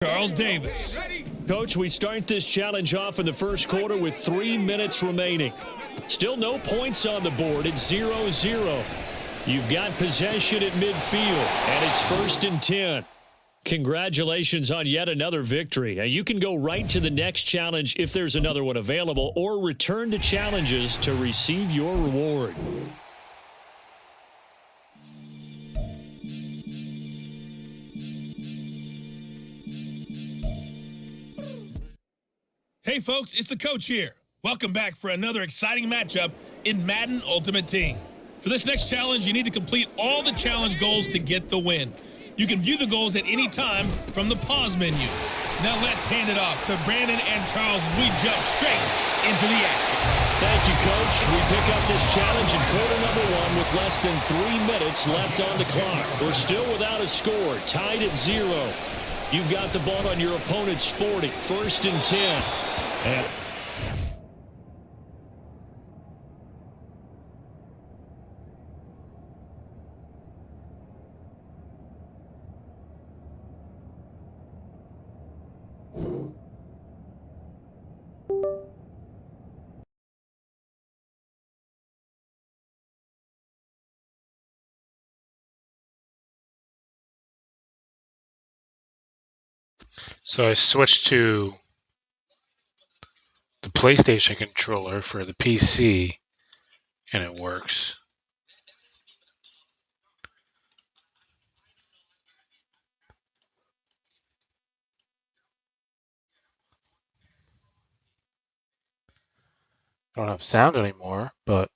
Charles Davis. Coach, we start this challenge off in the first quarter with 3 minutes remaining. Still no points on the board. It's 0-0. You've got possession at midfield, and it's 1st and 10. Congratulations on yet another victory. You can go right to the next challenge if there's another one available, or return to challenges to receive your reward. Hey folks, it's the coach here. Welcome back for another exciting matchup in Madden Ultimate Team. For this next challenge, you need to complete all the challenge goals to get the win. You can view the goals at any time from the pause menu. Now let's hand it off to Brandon and Charles as we jump straight into the action. Thank you, Coach. We pick up this challenge in quarter number 1 with less than 3 minutes left on the clock. We're still without a score, tied at 0. You've got the ball on your opponent's 40, 1st and 10. And So I switched to the PlayStation controller for the PC, and it works. I don't have sound anymore, but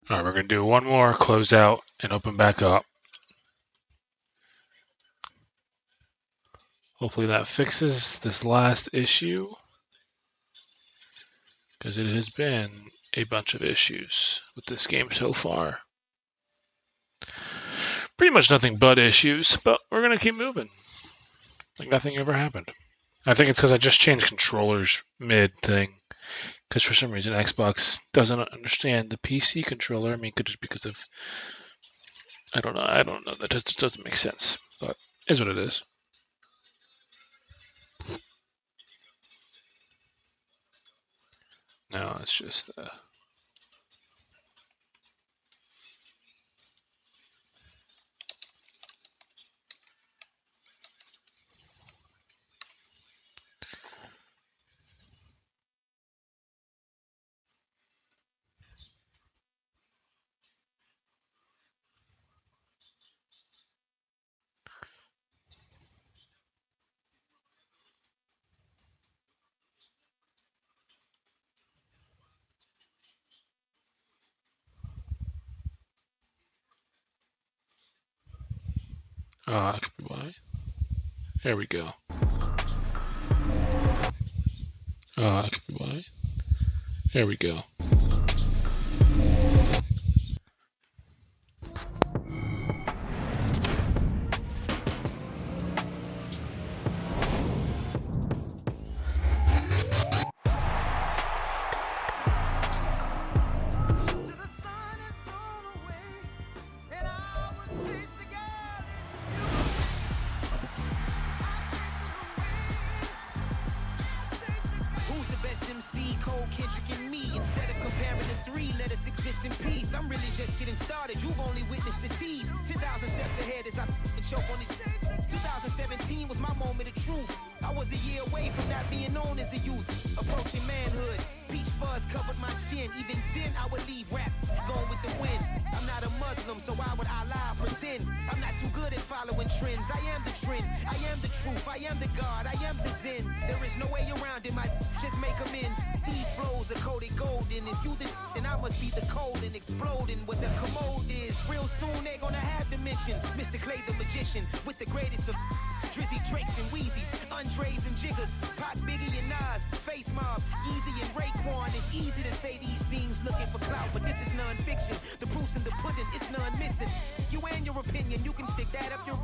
All right, we're going to do one more, close out, and open back up. Hopefully that fixes this last issue, because it has been a bunch of issues with this game so far. Pretty much nothing but issues, but we're going to keep moving. Like nothing ever happened. I think it's because I just changed controllers mid-thing. Because for some reason Xbox doesn't understand the PC controller. I mean, it could just because of... I don't know. That just doesn't make sense. But it is what it is. No, it's just... that could be why. There we go. That could be why. There we go. Exist in peace. I'm really just getting started. You've only witnessed the tease. 10,000 steps ahead as I choke on it. 2017 was my moment of truth. I was a year away from not being known as a youth. Approaching manhood. Peach fuzz covered my chin. Even then I would leave rap going with the wind. I'm not a Muslim, so why would I lie or pretend? I'm not too good at following trends. I am the trend. I am the truth. I am the God. I am the Zen. There is no way around it. My just make amends. These flows are coated golden. If you then I must be the cold and exploding what the commode is. Real soon they gonna have to mention Mr. Clay the magician with the greatest of Drizzy, Drakes, and Wheezies, Andres and Jiggers, Pac, Biggie, and Nas, Face Mob, Easy and Raekwon. It's easy to say these things looking for clout, but this is non-fiction. The proof's in the pudding, it's none missing. You and your opinion, you can stick that up your...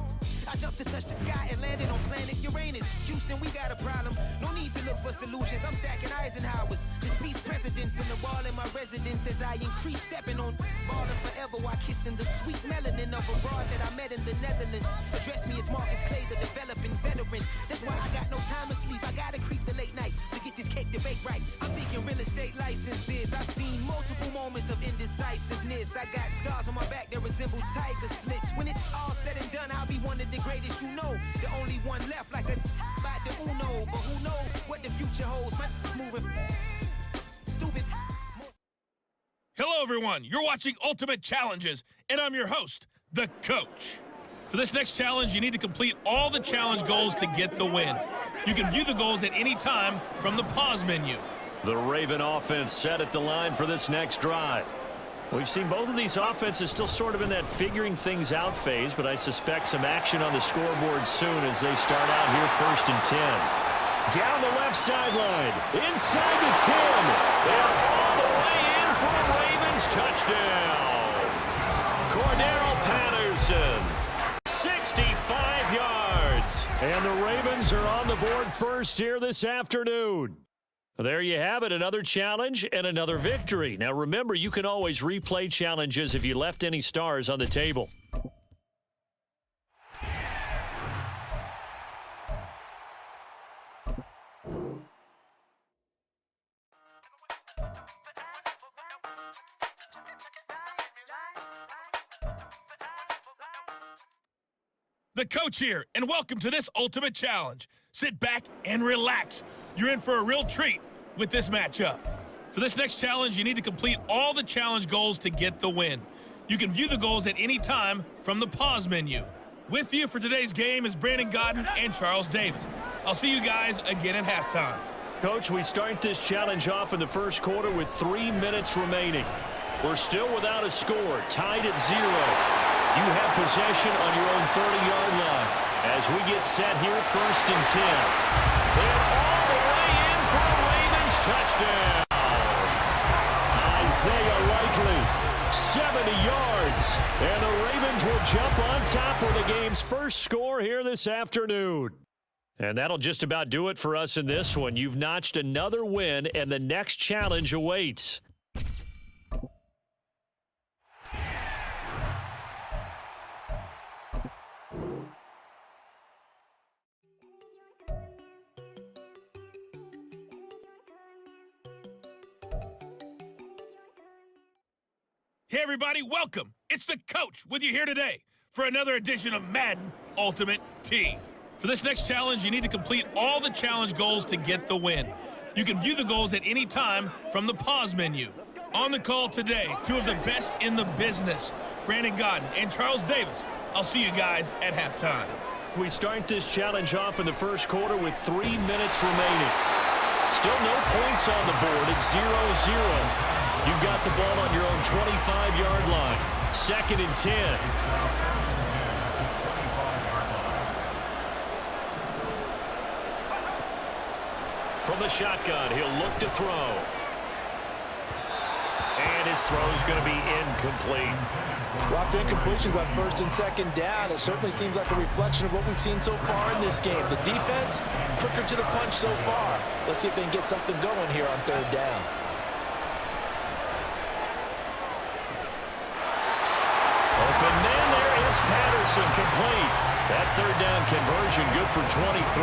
I jumped to touch the sky and landed on planet Uranus. Houston, we got a problem. No need to look for solutions. I'm stacking Eisenhowers. Deceased presidents in the wall in my residence as I increase stepping on ballin' forever while kissing the sweet melanin of a broad that I met in the Netherlands. Address me as Marcus Clay, the developing veteran. That's why I got no time to sleep. I gotta creep the late night to get this cake to bake right. I'm thinking real estate licenses. I've seen multiple moments of indecisiveness. I got scars on my back that resemble tiger slits. When it's all said and done, I'll be one of the greatest you know. The only one left like a by the Uno. But who knows what the future holds? My moving stupid. Hello, everyone. You're watching Ultimate Challenges, and I'm your host, The Coach. For this next challenge, you need to complete all the challenge goals to get the win. You can view the goals at any time from the pause menu. The Raven offense set at the line for this next drive. We've seen both of these offenses still sort of in that figuring things out phase, but I suspect some action on the scoreboard soon as they start out here 1st and 10. Down the left sideline, inside the 10, and all the way in for a Ravens touchdown. Cordero Patterson, 65 yards. And the Ravens are on the board first here this afternoon. There you have it, another challenge and another victory. Now remember, you can always replay challenges if you left any stars on the table. The Coach here, and welcome to this Ultimate Challenge. Sit back and relax. You're in for a real treat with this matchup. For this next challenge, you need to complete all the challenge goals to get the win. You can view the goals at any time from the pause menu. With you for today's game is Brandon Godden and Charles Davis. I'll see you guys again at halftime. Coach, we start this challenge off in the first quarter with 3 minutes remaining. We're still without a score, tied at 0. You have possession on your own 30-yard line as we get set here, 1st and 10. And all the way in for a Ravens touchdown. Isaiah Likely, 70 yards. And the Ravens will jump on top with the game's first score here this afternoon. And that'll just about do it for us in this one. You've notched another win, and the next challenge awaits. Hey everybody, welcome. It's the coach with you here today for another edition of Madden Ultimate Team. For this next challenge, you need to complete all the challenge goals to get the win. You can view the goals at any time from the pause menu. On the call today, 2 of the best in the business, Brandon Godden and Charles Davis. I'll see you guys at halftime. We start this challenge off in the first quarter with 3 minutes remaining. Still no points on the board. It's 0-0. You've got the ball on your own 25-yard line. 2nd and 10. From the shotgun, he'll look to throw. And his throw's going to be incomplete. Rough incompletions on 1st and 2nd down. It certainly seems like a reflection of what we've seen so far in this game. The defense, quicker to the punch so far. Let's see if they can get something going here on 3rd down. Open man, there is Patterson, complete. That 3rd down conversion good for 23.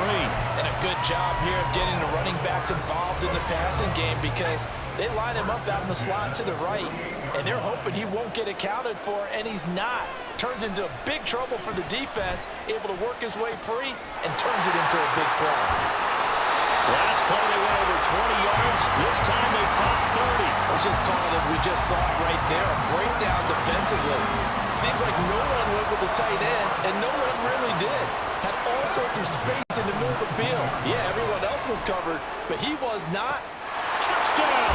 And a good job here of getting the running backs involved in the passing game because they line him up out in the slot to the right, and they're hoping he won't get accounted for, and he's not. Turns into big trouble for the defense, able to work his way free, and turns it into a big play. Last play they went over 20 yards. This time they top 30. Let's just call it as we just saw it right there, a breakdown defensively. Seems like no one went with the tight end, and no one really did. Had all sorts of space in the middle of the field. Yeah, everyone else was covered, but he was not. Touchdown!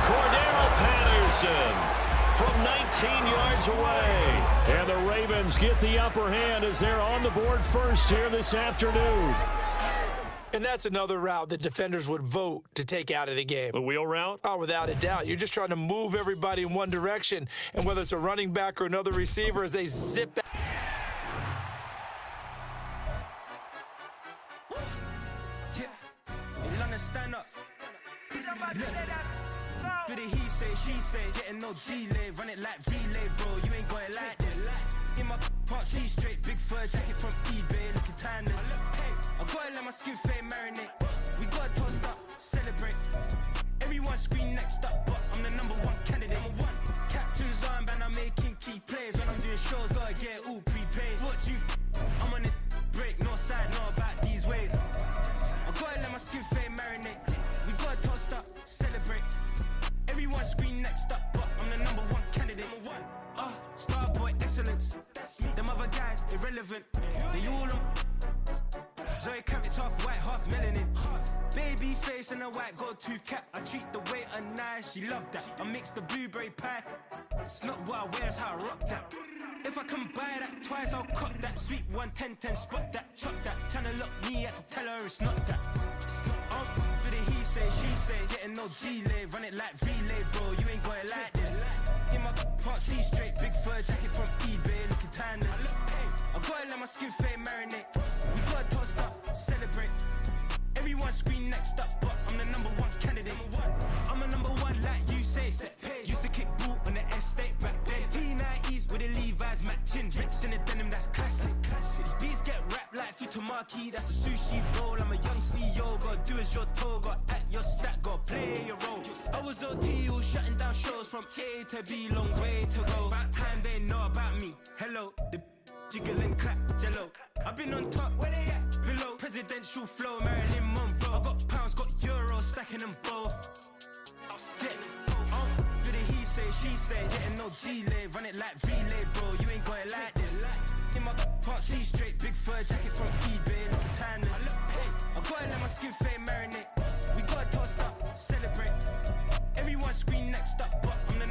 Cordero Patterson from 19 yards away. And the Ravens get the upper hand as they're on the board first here this afternoon. And that's another route that defenders would vote to take out of the game. The wheel route? Oh, without a doubt. You're just trying to move everybody in one direction. And whether it's a running back or another receiver, as they zip back. Stand up. Do the he say, she say, getting no delay, run it like relay, bro. You ain't got it like this. In my can't see straight, big fur jacket from eBay, looking timeless. I gotta let my skin fade marinate. We gotta toast up, celebrate. Everyone scream next up, but I'm the #1 candidate. Captain's armband, I'm making key plays. When I'm doing shows, gotta get all prepaid. What you I'm on it, break, no side, know about these ways. I gotta let my skin fade marinate. We gotta toast up, celebrate. Everyone scream next up, but I'm the #1 candidate. Starboy excellence. Them other guys irrelevant. They all on. Zoe Kravitz half white, half melanin. Baby face and a white gold tooth cap. I treat the waiter nice, she love that. I mix the blueberry pie. It's not what I wear, it's how I rock that. If I can buy that twice, I'll cop that. Sweet 110, spot that, chop that. Tryna lock me at the tell her it's not that. Do the he say, she say, getting no delay, run it like relay, bro. You ain't got it like this. In my can't see straight, big fur jacket from eBay, looking timeless. I gotta let my skin fade marinate. We gotta toast up, celebrate. Everyone scream next up, but I'm the #1 candidate. I'm a #1 like you say. Used to kick ball on the estate back then. T90s with the Levi's matching. Drips in the denim, that's classic. These beats get wrapped like Futamaki, that's a sushi roll. I'm a young CEO, gotta do as you're told. Gotta act your stat, gotta play your role. I was OT, all shutting down shows from A to B, long way to go. About time they know about me. Hello, the jiggle and clap, jello. I've been on top, where they at? Below, presidential flow, Marilyn Monroe. I got pounds, got euros, stacking them both. Do the he say, she say, getting no delay, run it like relay, bro. You ain't got it like this. In my can't see straight, big fur jacket from eBay, looking timeless. I gotta let my skin fade marinate. We gotta toast up, celebrate. Everyone scream next up, but I'm the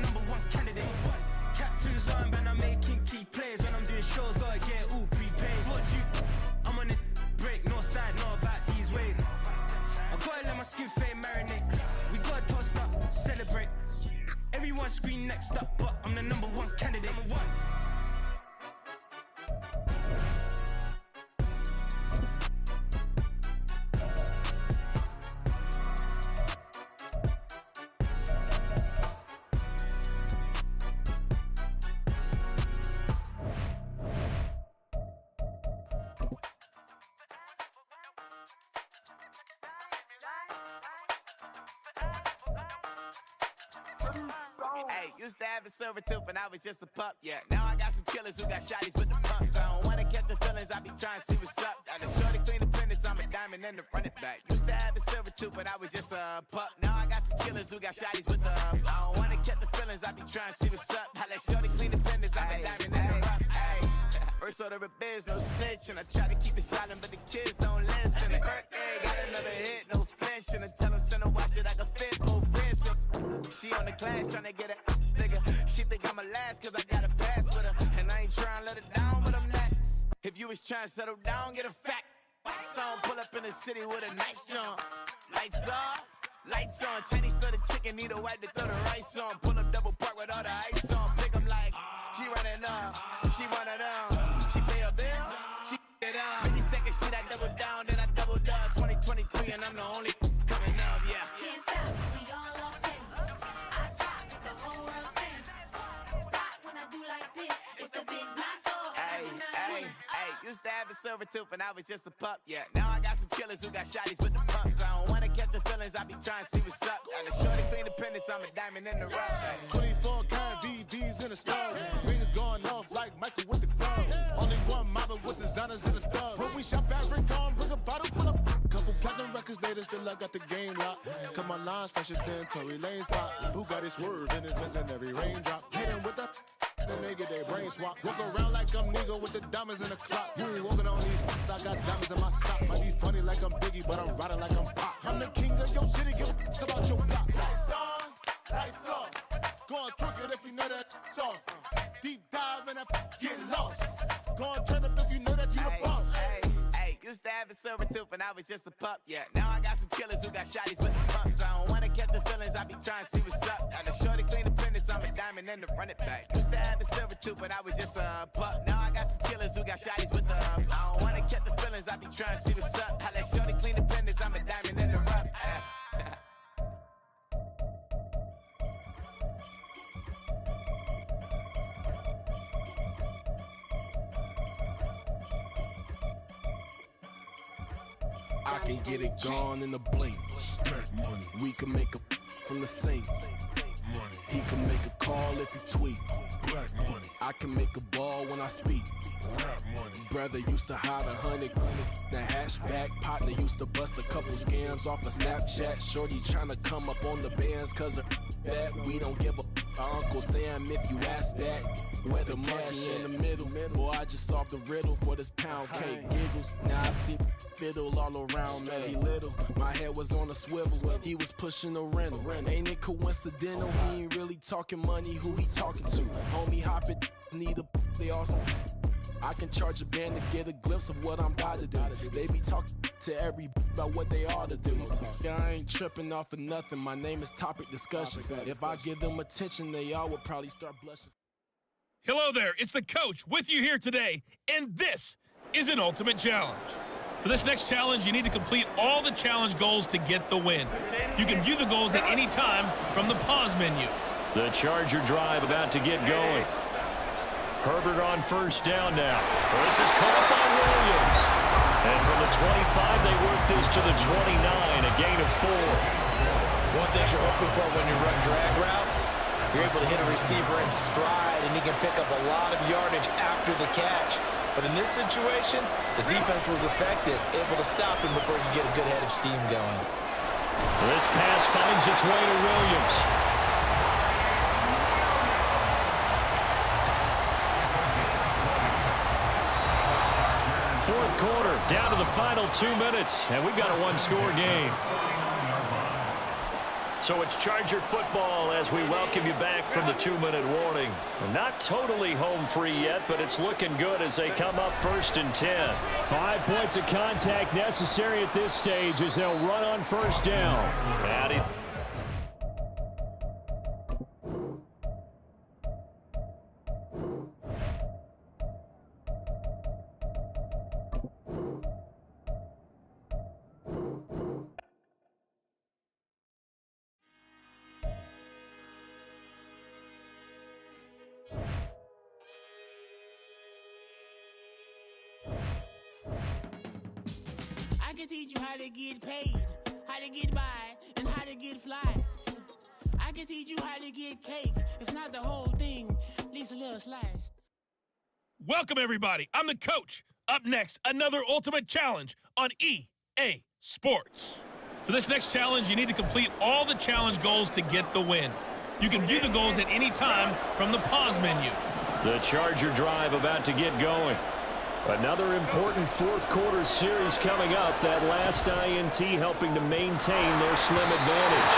next up, but I'm the #1 candidate. Hey, used to have a silver tooth and I was just a pup, yeah. Now I got some killers who got shotties with the pumps. I don't wanna catch the feelings, I be trying to see what's up. Got a shorty clean the business, I'm a diamond and to run it back. Used to have a silver tooth, but I was just a pup. Now I got some killers who got shotties with the I don't wanna catch the feelings, I be trying to see what's up. I let shorty clean the business, I'm a diamond and to run. First order of biz, no snitch, and I try to keep it silent, but the kids don't listen. Birthday, got another hit, no flinch, and I tell them send a watch that I can fit both wrists. She on the class trying to get it bigger. She think I'm a last cause I got a pass with her, and I ain't trying to let it down, but I'm not. If you was trying to settle down, get a fact. Song pull up in the city with a nice jump. Lights off, lights on. Chinese throw the chicken, need a wipe to throw the rice on. Pull up double park with all the ice on. Pick 'em like she running up, she running down. She pay a bill, she it up. 52nd Street, I double down, then I doubled up. 2023, and I'm the only coming up, yeah. Can't stop, we all up in. I got the whole world sing. Rock when I do like this, it's the big black dog. Hey, used to have a silver tooth and I was just a pup, yeah. Now I got some killers who got shotties with the pumps. I don't wanna catch the feelings, I be trying to see what's up. Got a shorty clean the pendants, I'm a diamond in the rough. 24 kind VVs in the stars. Rings going off like Michael with the gloves. Only one mobbing with designers in the thugs. When we shop at Rick on, bring a bottle full of couple platinum records later, still I got the game locked. Come on, lines fresher than Tory Lane's pop. Who got his swerve and is missing every raindrop. Hit him with the then they get their brain swap. Walk around like I'm nigga with the diamonds in the clock. You ain't walking on these I got diamonds in my socks. Might be funny like I'm Biggie, but I'm riding like I'm Pop. I'm the king of your city, give a about your block. Lights on, lights off. Go on, trick it if you know that off. Deep dive and that get lost. Go on, turn up if you know that you the boss. Used to have a silver tooth and I was just a pup, yeah. Now I got some killers who got shotties with the pumps. I don't wanna catch the feelings, I be trying to see what's up. Got a shorty clean the business, I'm a diamond and to run it back. Used to have a silver tooth, but I was just a pup. Now I got some killers who got shotties with the I don't wanna catch the feelings, I be trying to see what's up. I let shorty clean the business, I'm a diamond and to run. I can get it gone in a blink. Stack money, We can make a from the sink. money, He can make a call if he tweet. black money, I can make a ball when I speak. rap money. Brother used to hide 100. The hashback partner used to bust a couple scams off of Snapchat. Shorty tryna come up on the bands cause of that. We don't give a Uncle Sam if you ask that. Where the monkey in the middle. Boy, I just solved the riddle for this pound cake. Giggles, now I see fiddle all around me. He little, my head was on a swivel. He was pushing a rental. Ain't it coincidental? He ain't really talking money. Who he talking to? Homie, hop it, need a they awesome. I can charge a band to get a glimpse of what I'm about to do. They be talking to every about what they ought to do. Yeah, I ain't tripping off of nothing. My name is Topic Discussion. If I give them attention, they all would probably start blushing. Hello there, it's the coach with you here today, and this is an ultimate challenge. For this next challenge, you need to complete all the challenge goals to get the win. You can view the goals at any time from the pause menu. The Charger drive about to get going. Herbert on first down now. This is caught by Williams. And from the 25, they work this to the 29, a gain of 4. One thing you're hoping for when you run drag routes, you're able to hit a receiver in stride, and he can pick up a lot of yardage after the catch. But in this situation, the defense was effective, able to stop him before you get a good head of steam going. This pass finds its way to Williams. Fourth quarter, down to the final 2 minutes, and we've got a one-score game. So it's Charger football as we welcome you back from the 2-minute warning. Not totally home free yet, but it's looking good as they come up 1st and 10. 5 points of contact necessary at this stage as they'll run on first down. can teach you how to get paid, how to get by, and how to get fly. I can teach you how to get cake, if not the whole thing, at least a little slice. Welcome, everybody. I'm the coach. Up next, another Ultimate Challenge on EA Sports. For this next challenge, you need to complete all the challenge goals to get the win. You can view the goals at any time from the pause menu. The Charger drive about to get going. Another important fourth quarter series coming up. That last INT helping to maintain their slim advantage.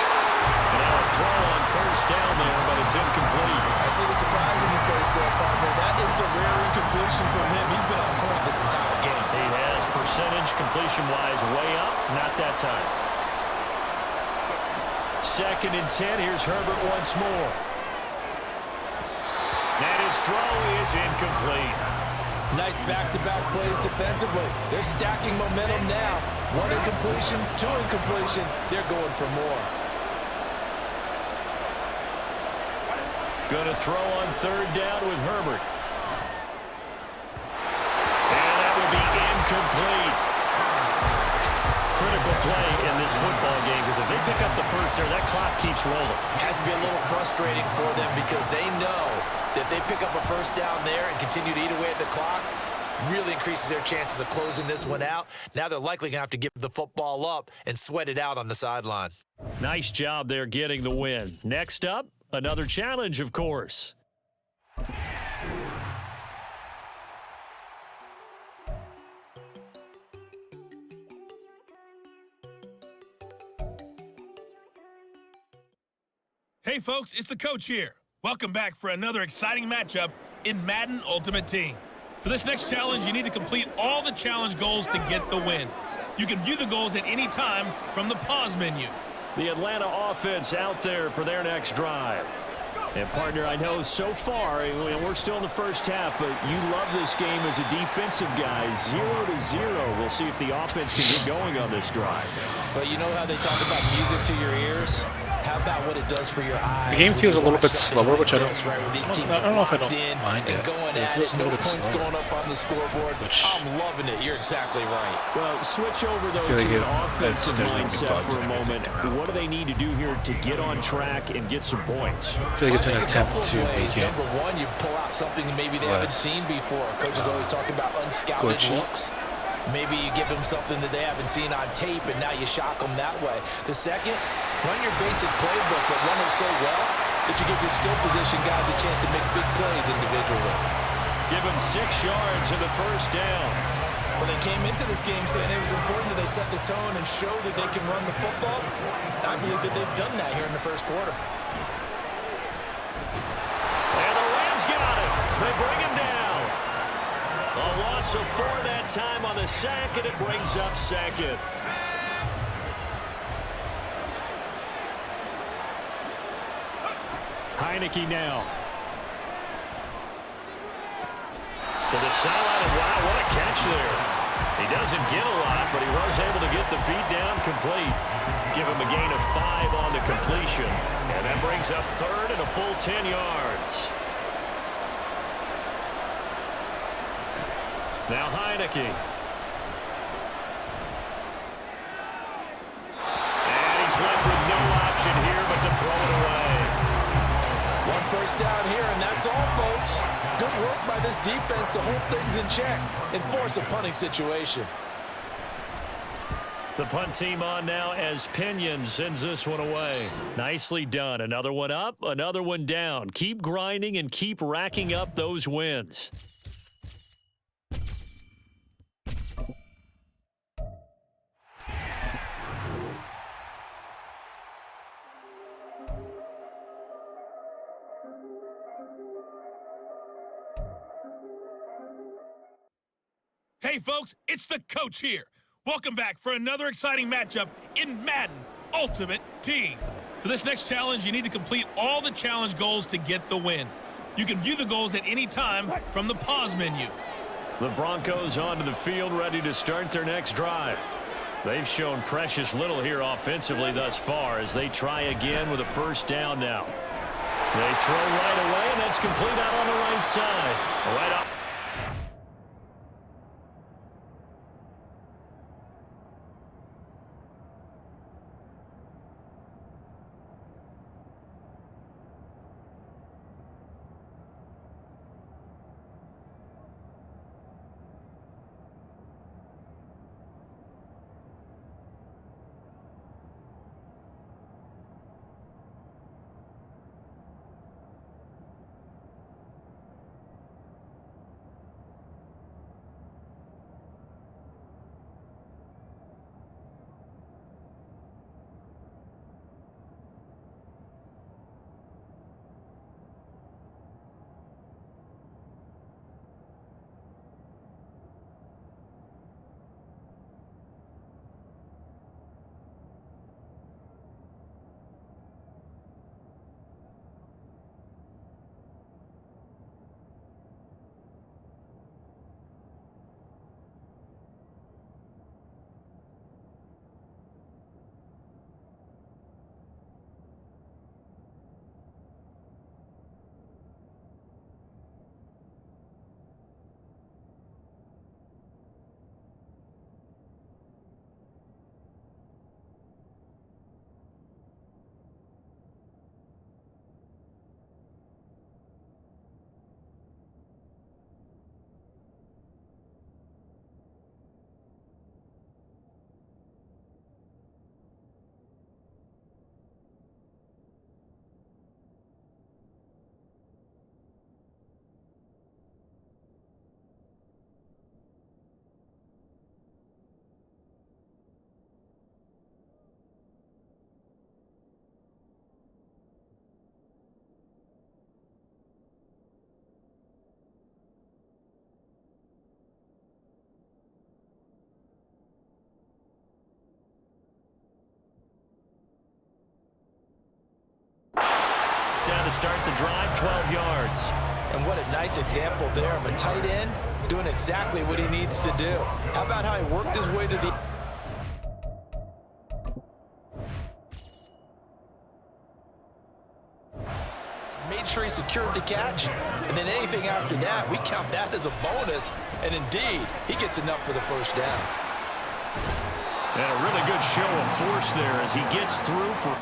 Now a throw on first down there, but it's incomplete. I see the surprise in your face there, partner. That is a rare incompletion from him. He's been on point this entire game. He has percentage completion-wise way up. Not that time. 2nd and 10. Here's Herbert once more. And his throw is incomplete. Nice back-to-back plays defensively. They're stacking momentum now. 1 incompletion, 2 incompletion. They're going for more. Going to throw on 3rd down with Herbert. And that will be incomplete. Critical play in this football game, because if they pick up the first there, that clock keeps rolling. Has to be a little frustrating for them because they know that they pick up a first down there and continue to eat away at the clock, really increases their chances of closing this one out. Now they're likely going to have to give the football up and sweat it out on the sideline. Nice job there getting the win. Next up, another challenge, of course. Hey, folks, it's the coach here. Welcome back for another exciting matchup in Madden Ultimate Team. For this next challenge, you need to complete all the challenge goals to get the win. You can view the goals at any time from the pause menu. The Atlanta offense out there for their next drive. And, partner, I know so far, we're still in the first half, but you love this game as a defensive guy. 0-0. We'll see if the offense can get going on this drive. But you know how they talk about music to your ears? How about what it does for your eyes? The game feels a little bit slower, which I don't know if I don't mind it. It feels a little bit slower. Going up on the scoreboard. I'm loving it. You're exactly right. Well, switch over, though, to an offensive mindset for a moment. What do they need to do here to get on track and get some points? I feel like it's an attempt to make it. Number one, you pull out something maybe they haven't seen before. Coaches always talk about unscouted looks. Maybe you give them something that they haven't seen on tape, and now you shock them that way. The second, run your basic playbook, but run it so well that you give your skill position guys a chance to make big plays individually. Give them 6 yards in the first down. Well, they came into this game saying it was important that they set the tone and show that they can run the football. And I believe that they've done that here in the first quarter. And the Rams got it. They bring him down. A loss of 4 that time on the sack, and it brings up 2nd. Heineke now. To the sideline, and wow, what a catch there. He doesn't get a lot, but he was able to get the feet down complete. Give him a gain of 5 on the completion. And that brings up 3rd and a full 10 yards. Now Heineke. And he's left with no option here but to throw it away. 1 first down here, and that's all, folks. Good work by this defense to hold things in check and force a punting situation. The punt team on now as Pinion sends this one away. Nicely done. Another one up, another one down. Keep grinding and keep racking up those wins. Hey, folks, it's the coach here. Welcome back for another exciting matchup in Madden Ultimate Team. For this next challenge, you need to complete all the challenge goals to get the win. You can view the goals at any time from the pause menu. The Broncos onto the field, ready to start their next drive. They've shown precious little here offensively thus far as they try again with a first down now. They throw right away, and that's complete out on the right side. Right up. to start the drive, 12 yards. And what a nice example there of a tight end doing exactly what he needs to do. How about how he worked his way to the... Made sure he secured the catch, and then anything after that, we count that as a bonus, and indeed, he gets enough for the first down. And a really good show of force there as he gets through for...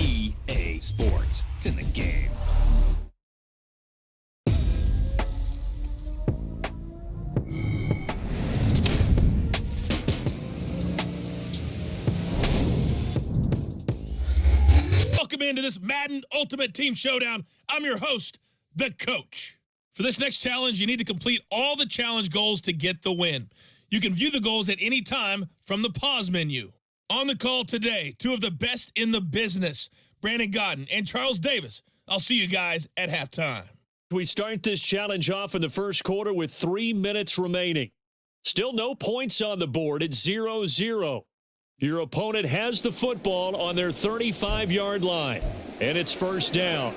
EA Sports. It's in the game. Welcome into this Madden Ultimate Team Showdown. I'm your host, the Coach. For this next challenge, you need to complete all the challenge goals to get the win. You can view the goals at any time from the pause menu. On the call today, two of the best in the business, Brandon Godden and Charles Davis. I'll see you guys at halftime. We start this challenge off in the first quarter with 3 minutes remaining. Still no points on the board. It's 0-0. Your opponent has the football on their 35-yard line, and it's first down.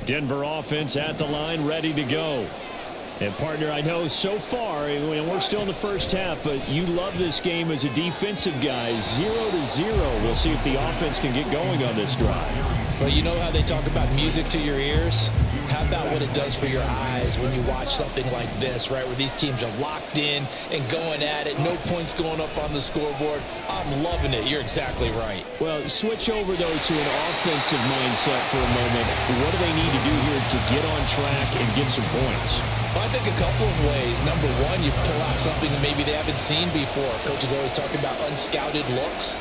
Denver offense at the line, ready to go. And, partner, I know so far, we're still in the first half, but you love this game as a defensive guy. 0-0. We'll see if the offense can get going on this drive. Well, you know how they talk about music to your ears? How about what it does for your eyes when you watch something like this, right, where these teams are locked in and going at it, no points going up on the scoreboard? I'm loving it. You're exactly right. Well, switch over, though, to an offensive mindset for a moment. What do they need to do here to get on track and get some points? Well, I think a couple of ways. Number one, you pull out something that maybe they haven't seen before. Coaches always talk about unscouted looks.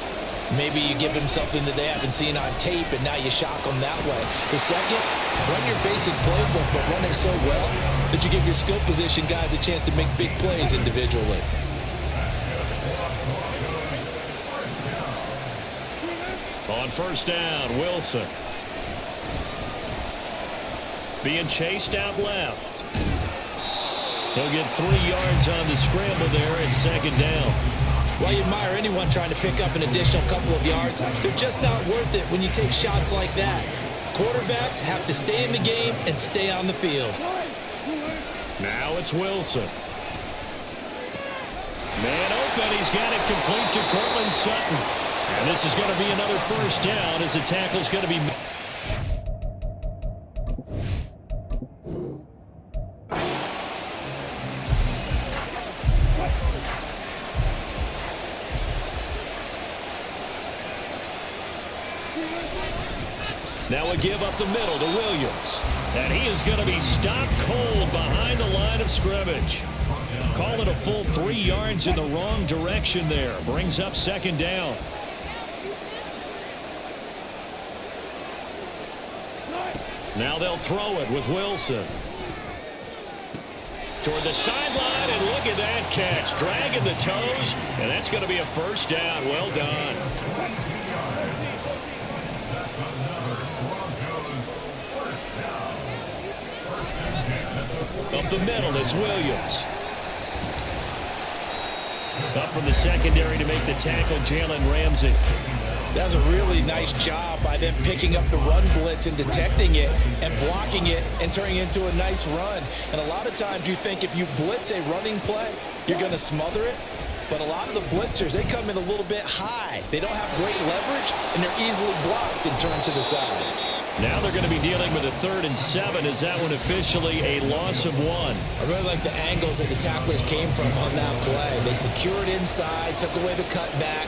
Maybe you give them something that they haven't seen on tape, and now you shock them that way. The second, run your basic playbook, but run it so well that you give your skill position guys a chance to make big plays individually. On first down, Wilson. Being chased out left. He'll get 3 yards on the scramble there at second down. Well, you admire anyone trying to pick up an additional couple of yards. They're just not worth it when you take shots like that. Quarterbacks have to stay in the game and stay on the field. Now it's Wilson. Man open, he's got it complete to Cortland Sutton. And this is going to be another first down as the tackle's going to be... Now a give up the middle to Williams. And he is going to be stopped cold behind the line of scrimmage. Call it a full 3 yards in the wrong direction there. Brings up second down. Now they'll throw it with Wilson. Toward the sideline, and look at that catch. Dragging the toes, and that's going to be a first down. Well done. Up the middle, it's Williams. Up from the secondary to make the tackle, Jalen Ramsey. That was a really nice job by them picking up the run blitz and detecting it and blocking it and turning it into a nice run. And a lot of times you think if you blitz a running play, you're going to smother it. But a lot of the blitzers, they come in a little bit high. They don't have great leverage, and they're easily blocked and turned to the side. Now they're going to be dealing with a 3rd and 7. Is that one officially a loss of 1? I really like the angles that the tacklers came from on that play. They secured inside, took away the cutback.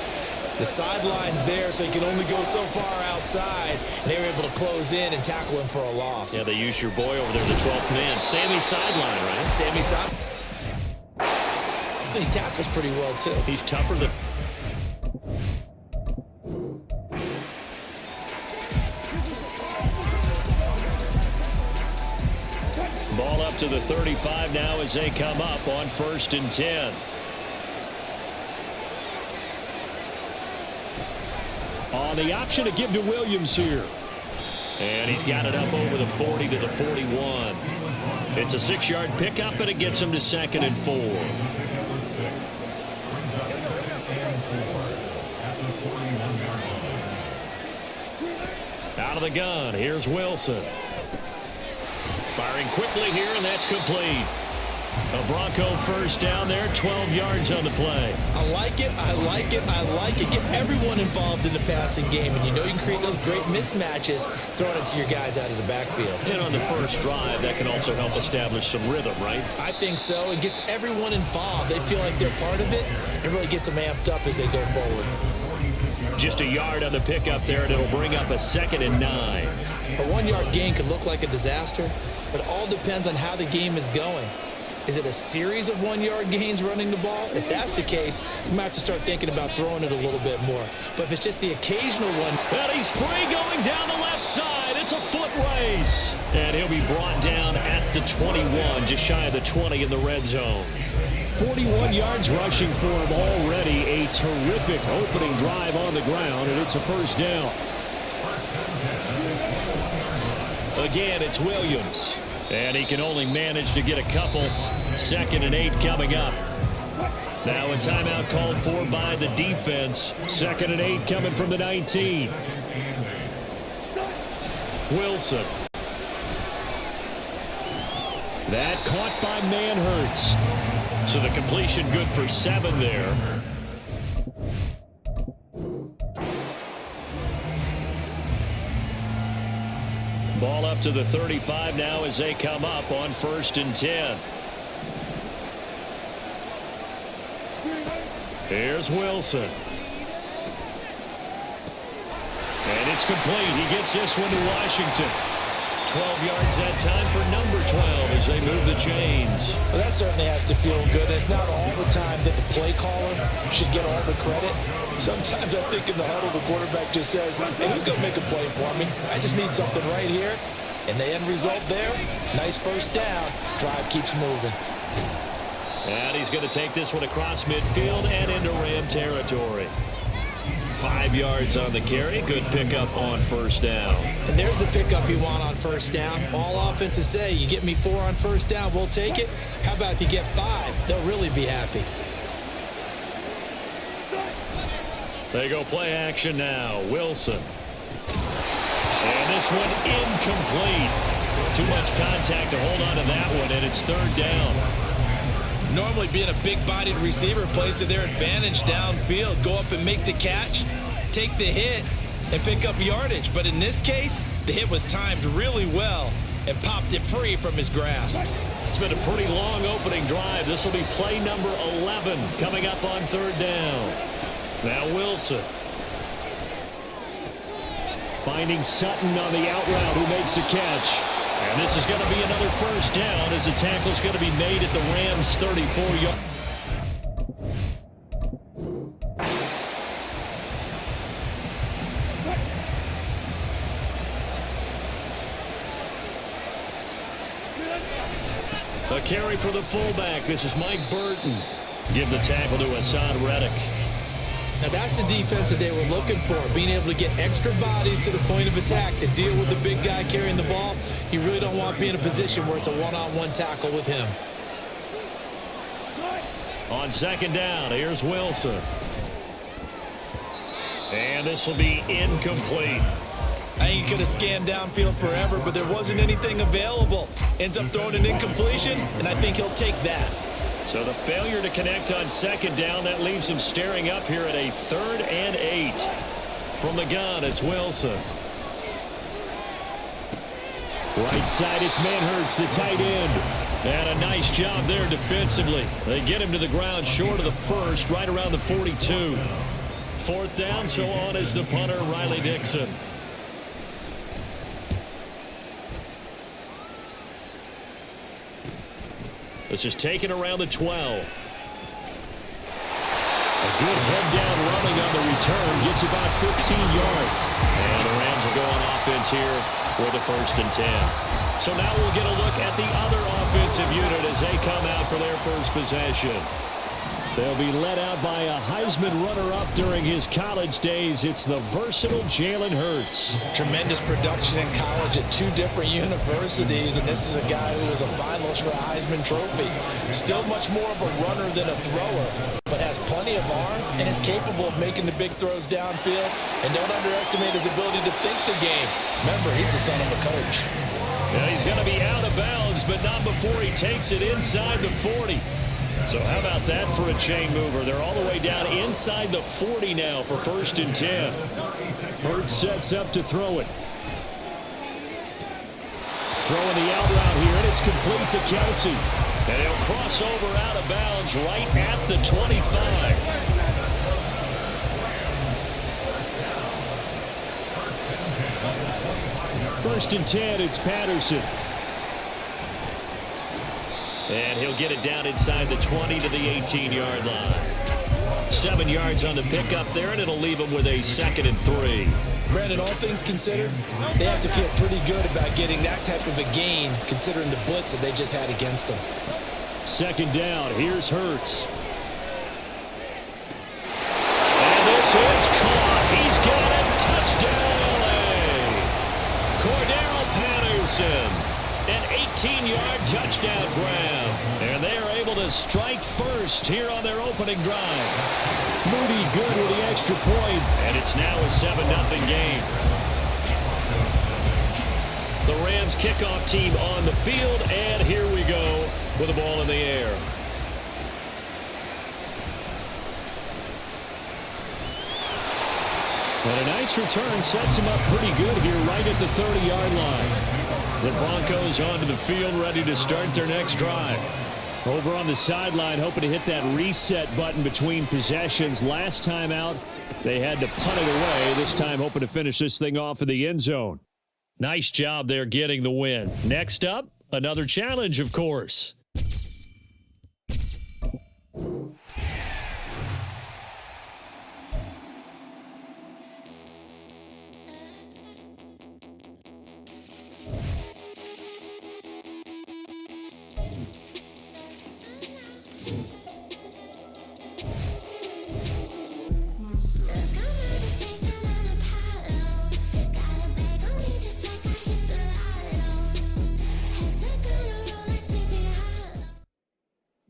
The sideline's there, so you can only go so far outside. And they were able to close in and tackle him for a loss. Yeah, they used your boy over there, the 12th man. Sammy sideline, right? Sammy sideline. and he tackles pretty well, too. He's tougher than... Ball up to the 35 now as they come up on 1st and 10. On the option to give to Williams here. And he's got it up over the 40 to the 41. It's a 6-yard pickup, and it gets him to 2nd and 4. Out of the gun, here's Wilson. Firing quickly here, and that's complete. A Bronco first down there, 12 yards on the play. I like it, I like it, I like it. Get everyone involved in the passing game, and you know you can create those great mismatches throwing it to your guys out of the backfield. And on the first drive, that can also help establish some rhythm, right? I think so. It gets everyone involved. They feel like they're part of it. It really gets them amped up as they go forward. Just a yard on the pickup there, and it'll bring up a 2nd and 9. A 1-yard gain could look like a disaster, but all depends on how the game is going. Is it a series of 1-yard gains running the ball? If that's the case, you might have to start thinking about throwing it a little bit more. But if it's just the occasional one... And he's free going down the left side. It's a foot race. And he'll be brought down at the 21, just shy of the 20 in the red zone. 41 yards rushing for him already. A terrific opening drive on the ground, and it's a first down. Again, it's Williams. And he can only manage to get a couple. 2nd and 8 coming up. Now a timeout called for by the defense. 2nd and 8 coming from the 19. Wilson. That caught by Manhertz. So the completion good for 7 there. Ball up to the 35 now as they come up on 1st and 10. Here's Wilson. And it's complete. He gets this one to Washington. 12 yards that time for number 12 as they move the chains. Well, that certainly has to feel good. It's not all the time that the play caller should get all the credit. Sometimes I think in the huddle, the quarterback just says, hey, who's going to make a play for me? I just need something right here. And the end result there, nice first down. Drive keeps moving. And he's going to take this one across midfield and into Ram territory. 5 yards on the carry. Good pickup on first down. And there's the pickup you want on first down. All offenses say, you get me 4 on first down, we'll take it. How about if you get 5? They'll really be happy. They go play action now. Wilson. And this one incomplete. Too much contact to hold on to that one, and it's 3rd down. Normally being a big-bodied receiver plays to their advantage downfield. Go up and make the catch, take the hit, and pick up yardage. But in this case, the hit was timed really well and popped it free from his grasp. It's been a pretty long opening drive. This will be play number 11 coming up on 3rd down. Now Wilson. Finding Sutton on the out route who makes the catch. And this is going to be another first down as the tackle is going to be made at the Rams' 34-yard. A carry for the fullback. This is Mike Burton. Give the tackle to Assad Reddick. Now that's the defense that they were looking for, being able to get extra bodies to the point of attack to deal with the big guy carrying the ball. You really don't want to be in a position where it's a one-on-one tackle with him. On 2nd down, here's Wilson. And this will be incomplete. I think he could have scanned downfield forever, but there wasn't anything available. Ends up throwing an incompletion, and I think he'll take that. So the failure to connect on 2nd down, that leaves him staring up here at a 3rd and 8. From the gun, it's Wilson. Right side, it's Manhertz, the tight end. And a nice job there defensively. They get him to the ground short of the first, right around the 42. 4th down, so on is the punter, Riley Dixon. This is taken around the 12. A good head-down running on the return. Gets about 15 yards. And the Rams are going offense here with a 1st and 10. So now we'll get a look at the other offensive unit as they come out for their first possession. They'll be led out by a Heisman runner-up during his college days. It's the versatile Jalen Hurts. Tremendous production in college at 2 different universities, and this is a guy who was a finalist for a Heisman Trophy. Still much more of a runner than a thrower, but has plenty of arm and is capable of making the big throws downfield. And don't underestimate his ability to think the game. Remember, he's the son of a coach. Yeah, he's going to be out of bounds, but not before he takes it inside the 40. So how about that for a chain mover? They're all the way down inside the 40 now for 1st and 10. Hurts sets up to throw it. Throwing the out route here, and it's complete to Kelsey. And he'll cross over out of bounds right at the 25. First and 10, it's Patterson. And he'll get it down inside the 20 to the 18-yard line. 7 yards on the pickup there, and it'll leave him with a 2nd and 3. Brandon, all things considered, they have to feel pretty good about getting that type of a gain, considering the blitz that they just had against them. 2nd down. Here's Hurts. And this is caught. He's got it. Touchdown, LA. Cordero Patterson. An 18-yard touchdown grab. And they are able to strike first here on their opening drive. Moody good with the extra point. And it's now a 7-0 game. The Rams kickoff team on the field. And here we go with the ball in the air. And a nice return sets him up pretty good here right at the 30-yard line. The Broncos onto the field, ready to start their next drive. Over on the sideline, hoping to hit that reset button between possessions. Last time out, they had to punt it away. This time, hoping to finish this thing off in the end zone. Nice job there getting the win. Next up, another challenge, of course.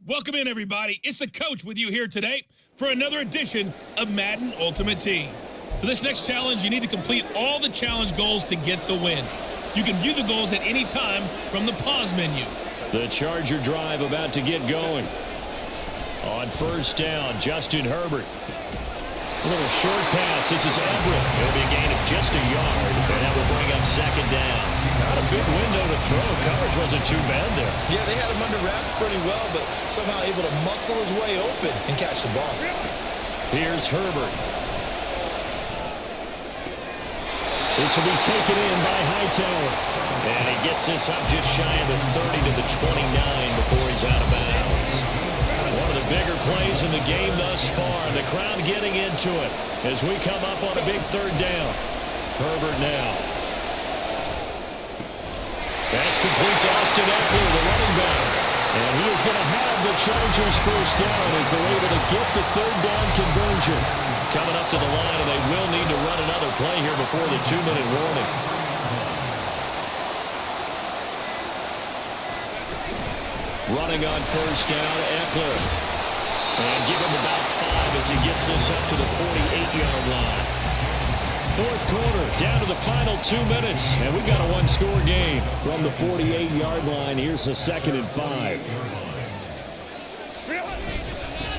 Welcome in, everybody. It's the coach with you here today for another edition of Madden Ultimate Team. For this next challenge, you need to complete all the challenge goals to get the win. You can view the goals at any time from the pause menu. The Charger drive about to get going. On 1st down, Justin Herbert. A little short pass. This is Everett. It'll be a gain of just a yard, and that will bring up 2nd down. Not a big window to throw. Coverage wasn't too bad there. Yeah, they had him under wraps pretty well, but somehow able to muscle his way open and catch the ball. Here's Herbert. This will be taken in by Hightower. And he gets this up just shy of the 30 to the 29 before he's out of bounds. One of the bigger plays in the game thus far. The crowd getting into it as we come up on a big 3rd down. Herbert now. That's complete to Austin Eckler, the running back. And he is going to have the Chargers 1st down as they're able to get the 3rd down conversion. Coming up to the line, and they will need to run another play here before the 2-minute warning. Running on 1st down, Eckler. And give him about 5 as he gets this up to the 48-yard line. 4th quarter, down to the final 2 minutes. And we've got a 1-score game from the 48-yard line. Here's the 2nd and 5.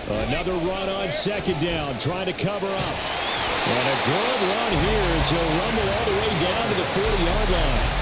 Another run on 2nd down, trying to cover up. And a good run here as he'll rumble all the way down to the 40-yard line.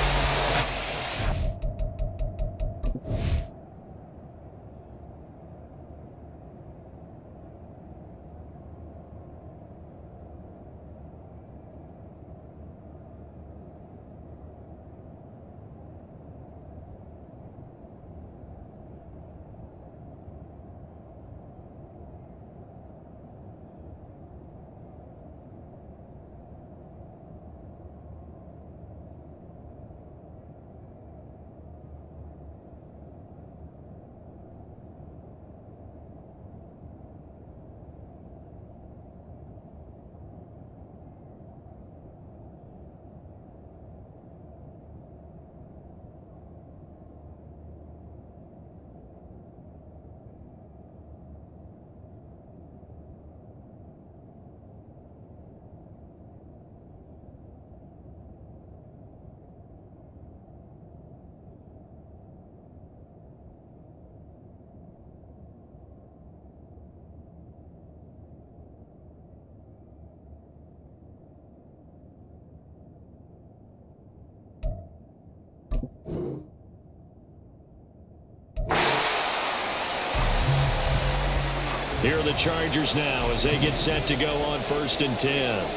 Here are the Chargers now as they get set to go on 1st and 10.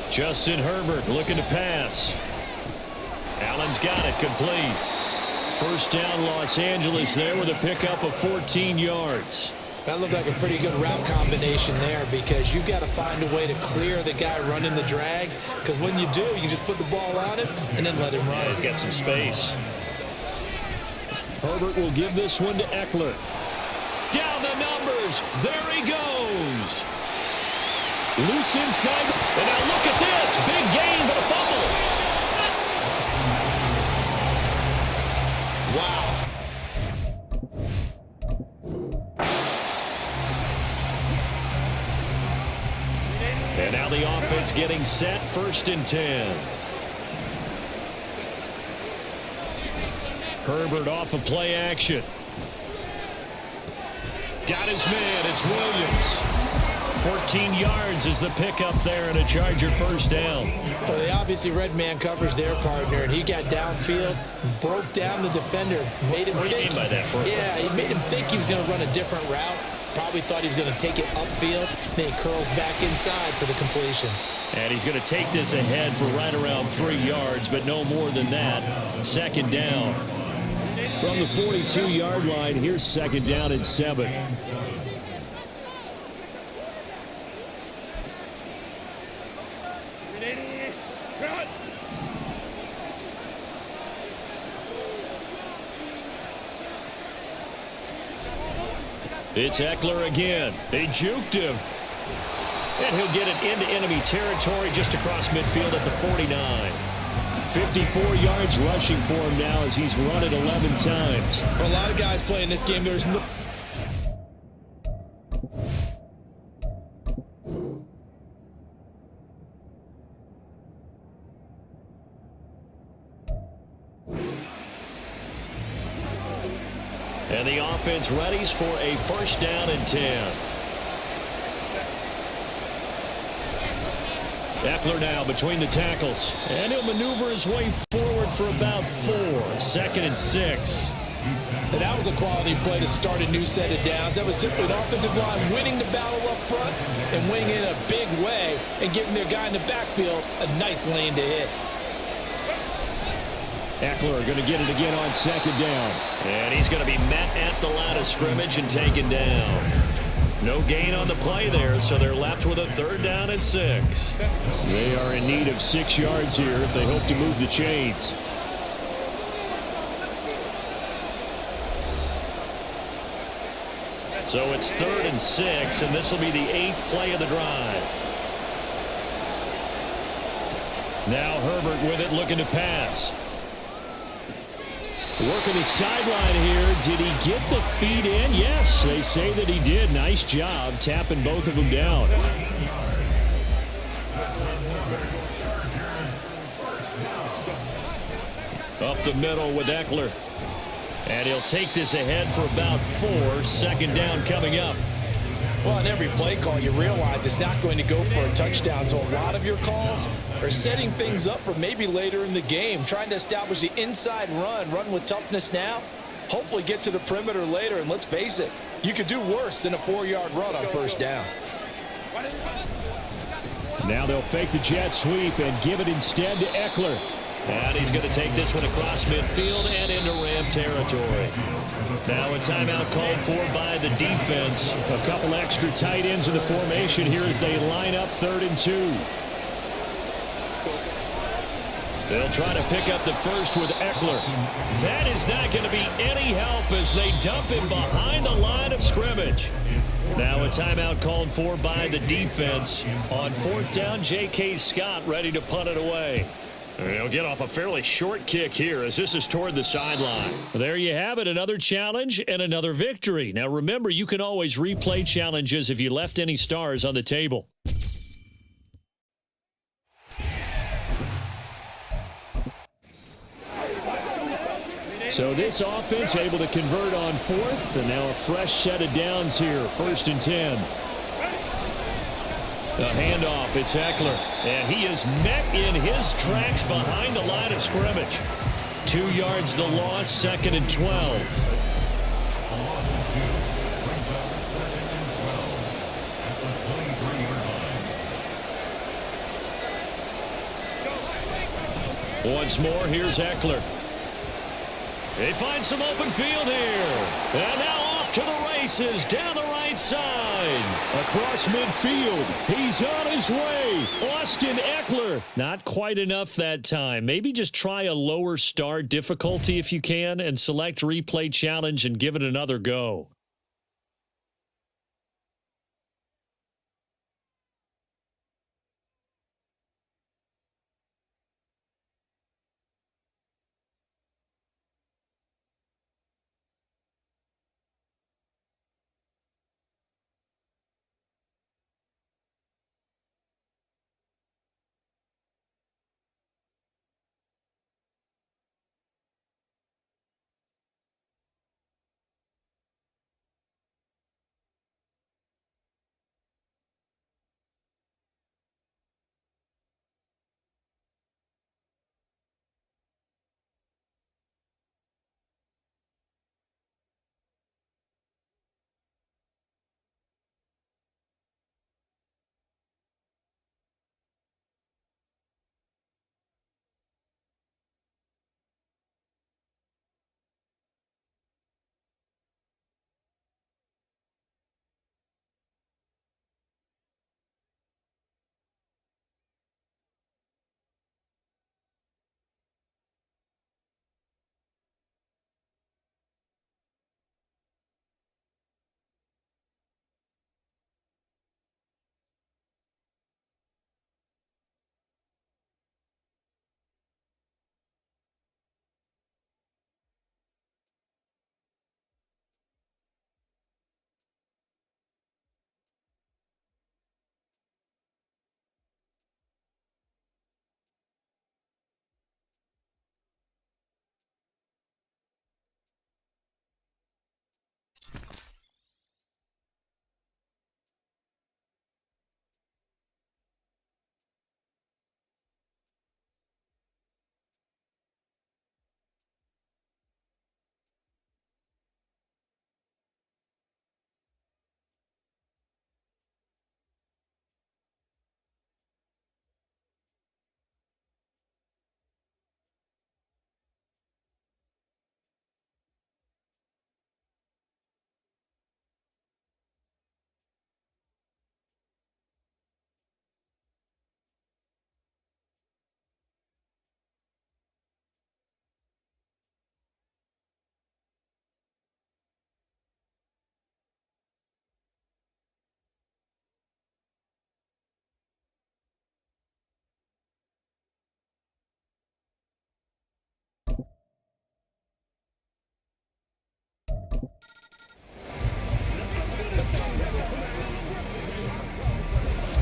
Justin Herbert looking to pass. Allen's got it complete. First down Los Angeles there with a pickup of 14 yards. That looked like a pretty good route combination there because you've got to find a way to clear the guy running the drag, because when you do, you just put the ball on him and then let him run. He's got some space. Herbert will give this one to Eckler. Down the numbers. There he goes. Loose inside. And now look at this. Big gain, but a fumble. Wow. And now the offense getting set. 1st and 10. Herbert off of play action. Got his man. It's Williams. 14 yards is the pickup there and a Charger first down. Well, they obviously read man coverage their partner, and he got downfield, broke down the defender, made him think. What do you mean by that? Yeah, he made him think he was going to run a different route. Probably thought he was going to take it upfield. Then he curls back inside for the completion. And he's going to take this ahead for right around 3 yards, but no more than that. 2nd down. From the 42-yard line, here's 2nd down and 7. It's Eckler again. They juked him. And he'll get it into enemy territory just across midfield at the 49. 54 yards rushing for him now as he's run it 11 times. For a lot of guys playing this game, there's no... And the offense readies for a 1st down and 10. Eckler now between the tackles. And he'll maneuver his way forward for about 4. 2nd and 6. And that was a quality play to start a new set of downs. That was simply an offensive line winning the battle up front and winning it in a big way and giving their guy in the backfield a nice lane to hit. Eckler going to get it again on 2nd down. And he's going to be met at the line of scrimmage and taken down. No gain on the play there, so they're left with a 3rd down and 6. They are in need of 6 yards here if they hope to move the chains. So it's 3rd and 6, and this will be the 8th play of the drive. Now Herbert with it, looking to pass. Working the sideline here. Did he get the feet in? Yes, they say that he did. Nice job tapping both of them down. Up the middle with Eckler. And he'll take this ahead for about 4. 2nd down coming up. Well, on every play call, you realize it's not going to go for a touchdown. So a lot of your calls are setting things up for maybe later in the game, trying to establish the inside run with toughness now, hopefully get to the perimeter later. And let's face it, you could do worse than a 4-yard run on 1st down. Now they'll fake the jet sweep and give it instead to Eckler. And he's going to take this one across midfield and into Ram territory. Now a timeout called for by the defense. A couple extra tight ends in the formation here as they line up 3rd and 2. They'll try to pick up the first with Eckler. That is not going to be any help as they dump him behind the line of scrimmage. Now a timeout called for by the defense. On 4th down, J.K. Scott ready to punt it away. They'll get off a fairly short kick here as this is toward the sideline. There you have it, another challenge and another victory. Now remember, you can always replay challenges if you left any stars on the table. So this offense able to convert on 4th, and now a fresh set of downs here, 1st and 10. The handoff, it's Eckler, and he is met in his tracks behind the line of scrimmage. 2 yards the loss, 2nd and 12. Once more, here's Eckler. They find some open field here. And now off to the races down the right side. Across midfield. He's on his way. Austin Eckler. Not quite enough that time. Maybe just try a lower start difficulty if you can and select replay challenge and give it another go.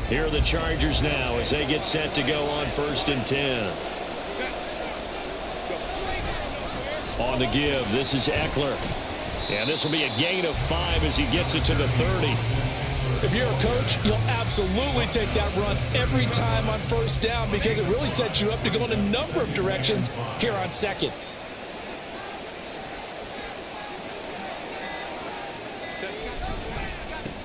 Here are the Chargers now as they get set to go on 1st and 10. On the give, this is Eckler. And this will be a gain of 5 as he gets it to the 30. If you're a coach, you'll absolutely take that run every time on 1st down because it really sets you up to go in a number of directions here on 2nd.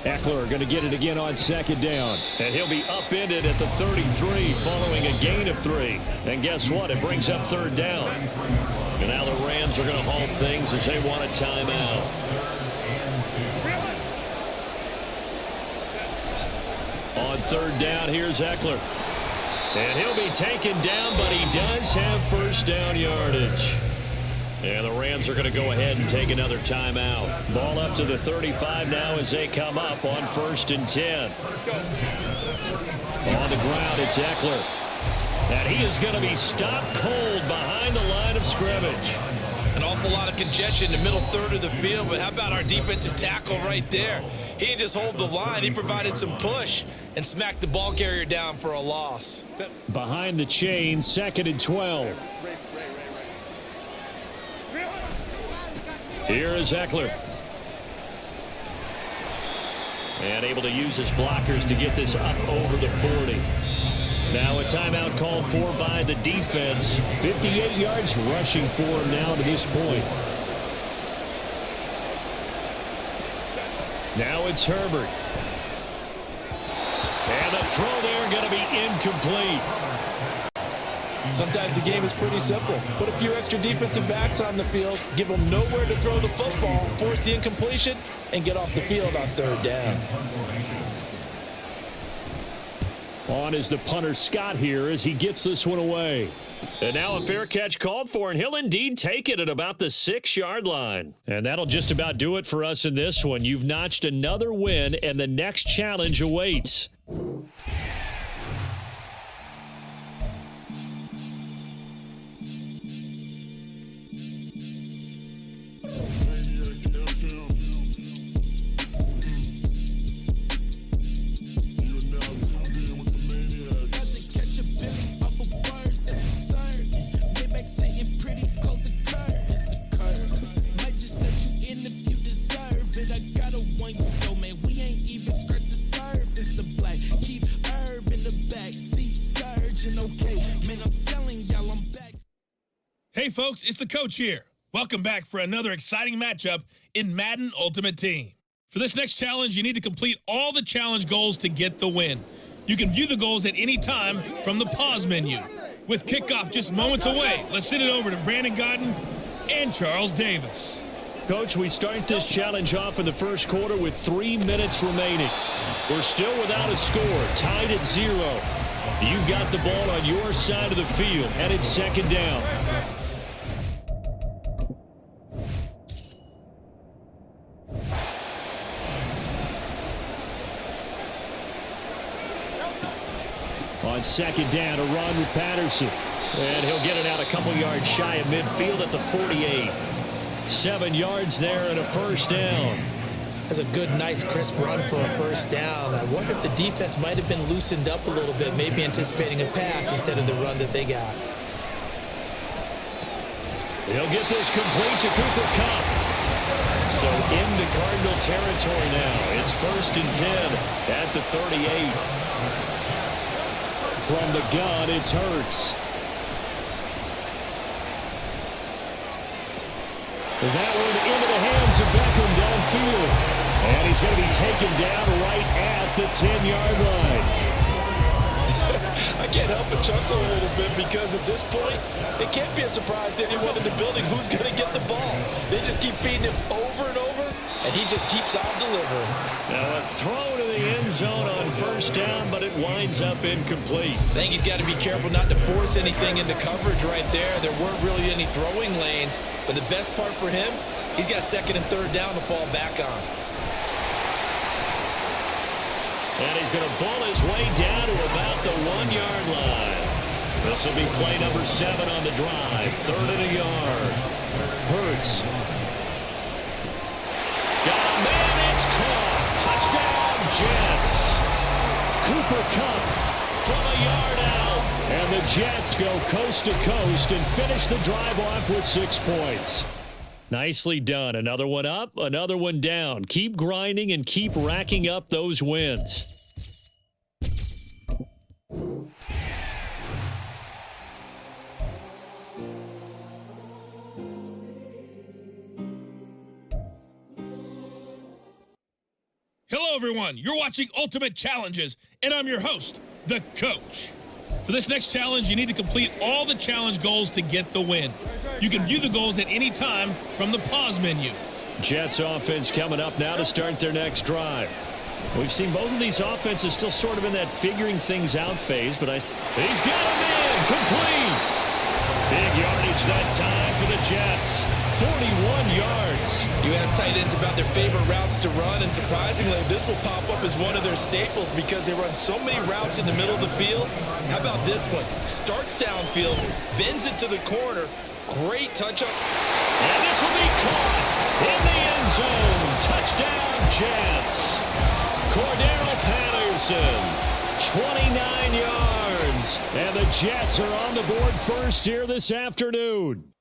Eckler going to get it again on 2nd down. And he'll be upended at the 33 following a gain of 3. And guess what? It brings up 3rd down. And now the Rams are going to halt things as they want a timeout. On 3rd down, here's Eckler. And he'll be taken down, but he does have 1st down yardage. And the Rams are going to go ahead and take another timeout. Ball up to the 35 now as they come up on 1st and 10. On the ground, it's Eckler. And he is going to be stopped cold behind the line of scrimmage. An awful lot of congestion in the middle third of the field, but how about our defensive tackle right there? He didn't just hold the line. He provided some push and smacked the ball carrier down for a loss. Behind the chain, 2nd and 12. Here is Eckler. And able to use his blockers to get this up over the 40. Now a timeout called for by the defense. 58 yards rushing for him now to this point. Now it's Herbert. And the throw there going to be incomplete. Sometimes the game is pretty simple. Put a few extra defensive backs on the field, give them nowhere to throw the football, force the incompletion, and get off the field on third down. On is the punter Scott here as he gets this one away. And now a fair catch called for, and he'll indeed take it at about the 6-yard line. And that'll just about do it for us in this one. You've notched another win, and the next challenge awaits. Hey folks, it's the coach here. Welcome back for another exciting matchup in Madden Ultimate Team. For this next challenge, you need to complete all the challenge goals to get the win. You can view the goals at any time from the pause menu. With kickoff just moments away, let's send it over to Brandon Godden and Charles Davis. Coach, we start this challenge off in the first quarter with 3 minutes remaining. We're still without a score, tied at 0. You've got the ball on your side of the field, and it's second down. On second down, a run with Patterson. And he'll get it out a couple yards shy of midfield at the 48. 7 yards there and a first down. That's a good, nice, crisp run for a first down. I wonder if the defense might have been loosened up a little bit, maybe anticipating a pass instead of the run that they got. He'll get this complete to Cooper Kupp. So into Cardinal territory now. It's 1st and 10 at the 38. From the gun, it's Hurts. That one into the hands of Beckham downfield. And he's going to be taken down right at the 10-yard line. I can't help but chuckle a little bit because at this point, it can't be a surprise to anyone in the building who's going to get the ball. They just keep feeding him over and over, and he just keeps on delivering. Now a throw to the end zone on first down, but it winds up incomplete. I think he's got to be careful not to force anything into coverage right there. There weren't really any throwing lanes, but the best part for him, he's got 2nd and 3rd down to fall back on. And he's going to bull his way down to about the 1-yard line. This will be play number 7 on the drive. 3rd and a yard. Hurts. Got a man, it's caught. Touchdown, Jets. Cooper Kupp from a yard out. And the Jets go coast to coast and finish the drive off with 6 points. Nicely done. Another one up, another one down. Keep grinding and keep racking up those wins. Hello, everyone. You're watching Ultimate Challenges, and I'm your host, the coach. For this next challenge, you need to complete all the challenge goals to get the win. You can view the goals at any time from the pause menu. Jets offense coming up now to start their next drive. We've seen both of these offenses still sort of in that figuring things out phase, but he's got him in, complete. Big yardage that time for the Jets. 41 yards. You ask tight ends about their favorite routes to run, and surprisingly, this will pop up as one of their staples because they run so many routes in the middle of the field. How about this one? Starts downfield, bends it to the corner. Great touch-up. And this will be caught in the end zone. Touchdown, Jets. Cordero Patterson, 29 yards. And the Jets are on the board first here this afternoon.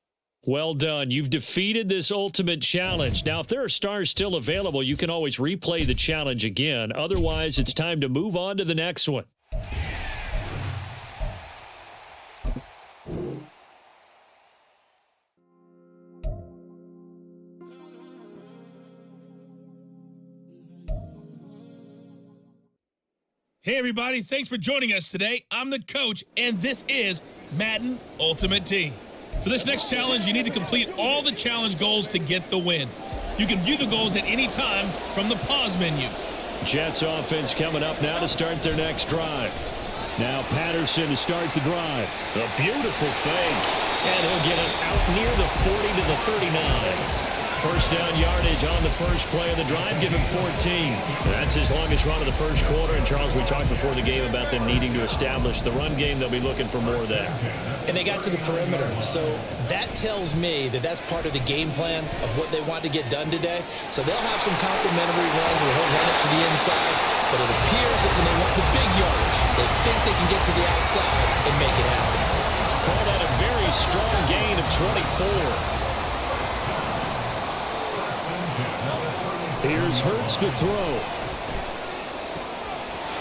Well done. You've defeated this ultimate challenge. Now, if there are stars still available, you can always replay the challenge again. Otherwise, it's time to move on to the next one. Hey everybody, thanks for joining us today. I'm the coach, and this is Madden Ultimate Team. For this next challenge, you need to complete all the challenge goals to get the win. You can view the goals at any time from the pause menu. Jets offense coming up now to start their next drive. Now Patterson to start the drive. A beautiful fake. And he'll get it out near the 40 to the 39. First down yardage on the first play of the drive. Give him 14. That's his longest run of the first quarter. And, Charles, we talked before the game about them needing to establish the run game. They'll be looking for more of that. And they got to the perimeter. So that tells me that that's part of the game plan of what they want to get done today. So they'll have some complimentary runs where he'll run it to the inside. But it appears that when they want the big yardage, they think they can get to the outside and make it happen. Call that a very strong gain of 24. Here's Hurts to throw.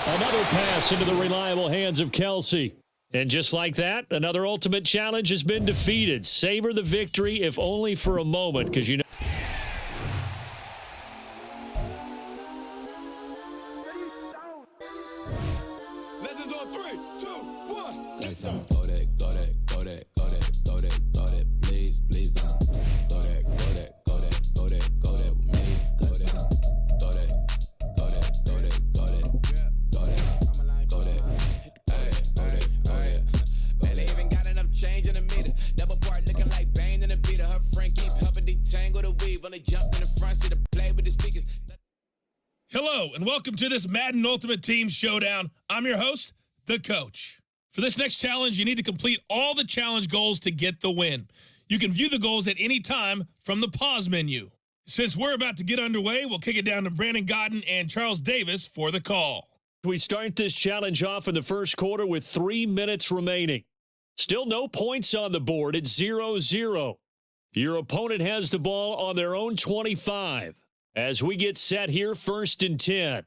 Another pass into the reliable hands of Kelsey. And just like that, another ultimate challenge has been defeated. Savor the victory, if only for a moment, because you know. Legends on 3, 2, 1. Let's go that, go that, go that, go that, go that, go that. Please, please don't. Go that, go that, go that, go that, go that with me. Go that, go that, go that, go that, go that, go that, go that, go that, go that. Man, they even got enough change in the meter. Double part looking like Bane in the beater. Her friend keep helping detangle the weave. When they jumped in the front seat to play with the speakers. Hello, and welcome to this Madden Ultimate Team Showdown. I'm your host, the coach. For this next challenge, you need to complete all the challenge goals to get the win. You can view the goals at any time from the pause menu. Since we're about to get underway, we'll kick it down to Brandon Godden and Charles Davis for the call. We start this challenge off in the first quarter with 3 minutes remaining. Still no points on the board. It's 0-0. Your opponent has the ball on their own 25. As we get set here, 1st and 10.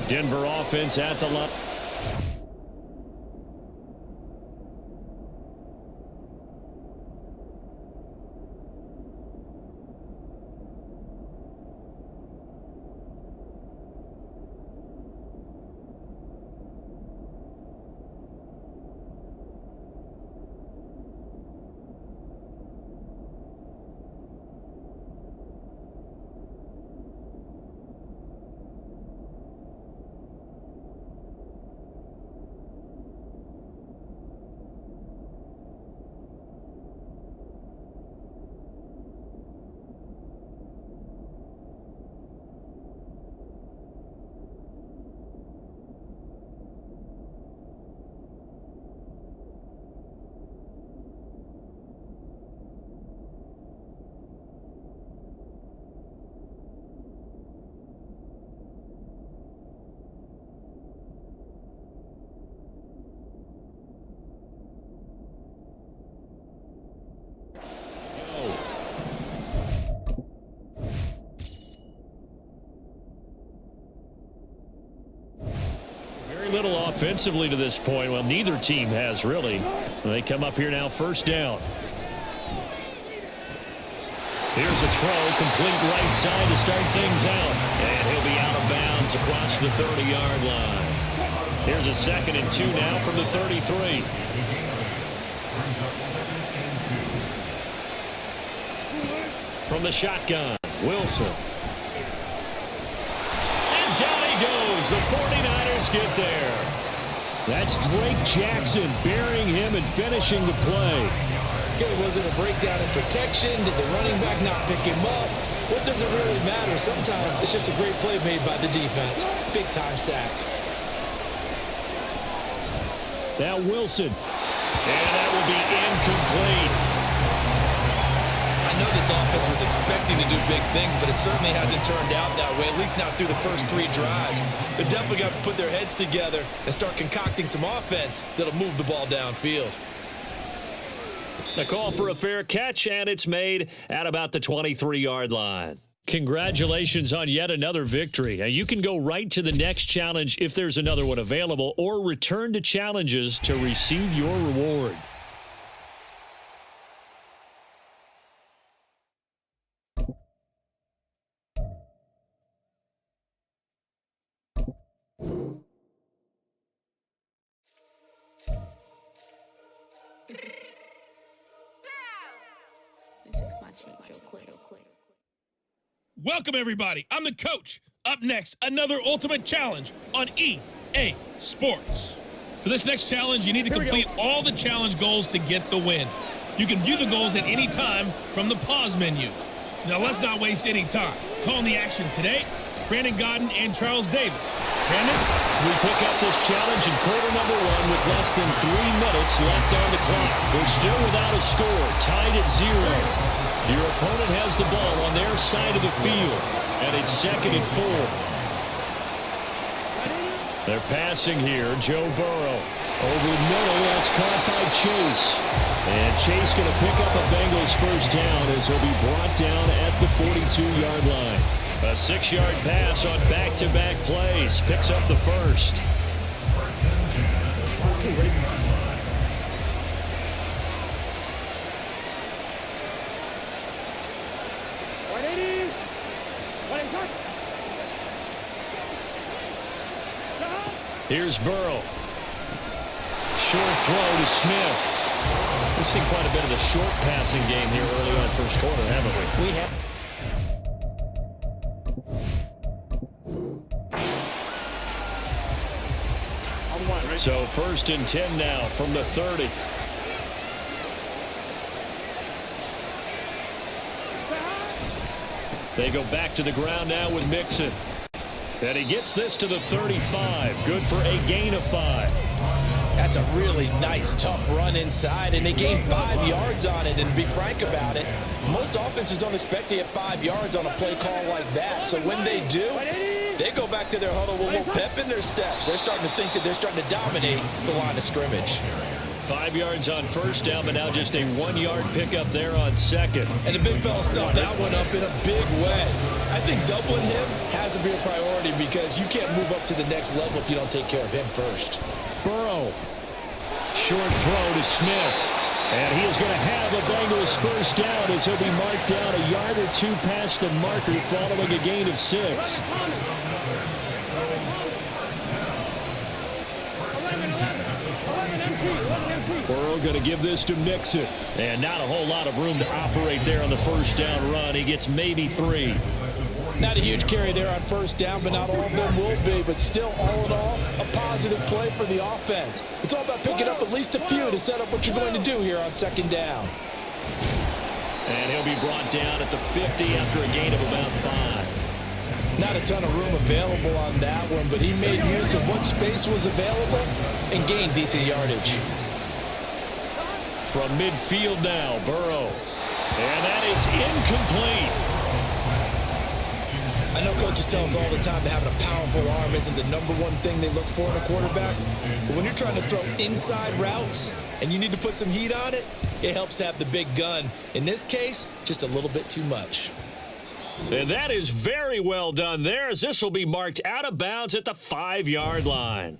Denver offense at the line. Little offensively to this point. Well, neither team has really. They come up here now, first down. Here's a throw, complete right side to start things out. And he'll be out of bounds across the 30-yard line. Here's a 2nd and 2 now from the 33. From the shotgun, Wilson. Down he goes. The 49ers get there. That's Drake Jackson burying him and finishing the play. Okay, was it a breakdown in protection? Did the running back not pick him up? What does it really matter? Sometimes it's just a great play made by the defense. Big-time sack. Now Wilson. And that will be incomplete. I know this offense was expecting to do big things, but it certainly hasn't turned out that way, at least not through the first 3 drives. They're definitely going to have to put their heads together and start concocting some offense that'll move the ball downfield. The call for a fair catch, and it's made at about the 23-yard line. Congratulations on yet another victory. You can go right to the next challenge if there's another one available, or return to challenges to receive your reward. Welcome, everybody. I'm the coach. Up next, another ultimate challenge on EA Sports. For this next challenge, you need to complete all the challenge goals to get the win. You can view the goals at any time from the pause menu. Now, let's not waste any time. Calling the action today, Brandon Godden and Charles Davis. Brandon? We pick up this challenge in quarter number 1 with less than 3 minutes left on the clock. We're still without a score, tied at 0. Your opponent has the ball on their side of the field, and it's 2nd and 4. They're passing here. Joe Burrow over the middle. That's caught by Chase. And Chase going to pick up a Bengals first down as he'll be brought down at the 42-yard line. A 6-yard pass on back-to-back plays. Picks up the first. Here's Burrow. Short throw to Smith. We've seen quite a bit of the short passing game here early on first quarter, haven't we? We have. So 1st and 10 now from the 30. They go back to the ground now with Mixon. And he gets this to the 35. Good for a gain of 5. That's a really nice, tough run inside, and they gained 5 yards on it. And to be frank about it, most offenses don't expect to get 5 yards on a play call like that. So when they do, they go back to their huddle with a little pep in their steps. They're starting to think that they're starting to dominate the line of scrimmage. 5 yards on first down, but now just a 1-yard pickup there on second. And the big fella stuffed that one up in a big way. I think doubling him has to be a priority because you can't move up to the next level if you don't take care of him first. Burrow. Short throw to Smith. And he is going to have a Bengals first down as he'll be marked down a yard or two past the marker following a gain of 6. Burrow going to give this to Mixon. And not a whole lot of room to operate there on the first down run. He gets maybe 3. Not a huge carry there on first down, but not all of them will be. But still, all in all, a positive play for the offense. It's all about picking up at least a few to set up what you're going to do here on second down. And he'll be brought down at the 50 after a gain of about 5. Not a ton of room available on that one, but he made use of what space was available and gained decent yardage. From midfield now, Burrow. And that is incomplete. I know coaches tell us all the time that having a powerful arm isn't the #1 thing they look for in a quarterback. But when you're trying to throw inside routes and you need to put some heat on it, it helps to have the big gun. In this case, just a little bit too much. And that is very well done there, as this will be marked out of bounds at the 5-yard line.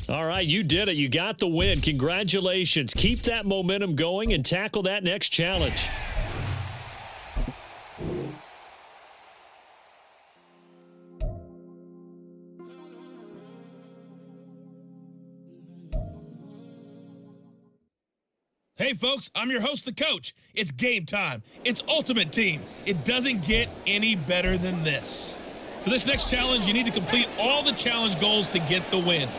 All right, you did it. You got the win. Congratulations. Keep that momentum going and tackle that next challenge. Hey, folks, I'm your host, the coach. It's game time. It's Ultimate Team. It doesn't get any better than this. For this next challenge, you need to complete all the challenge goals to get the win.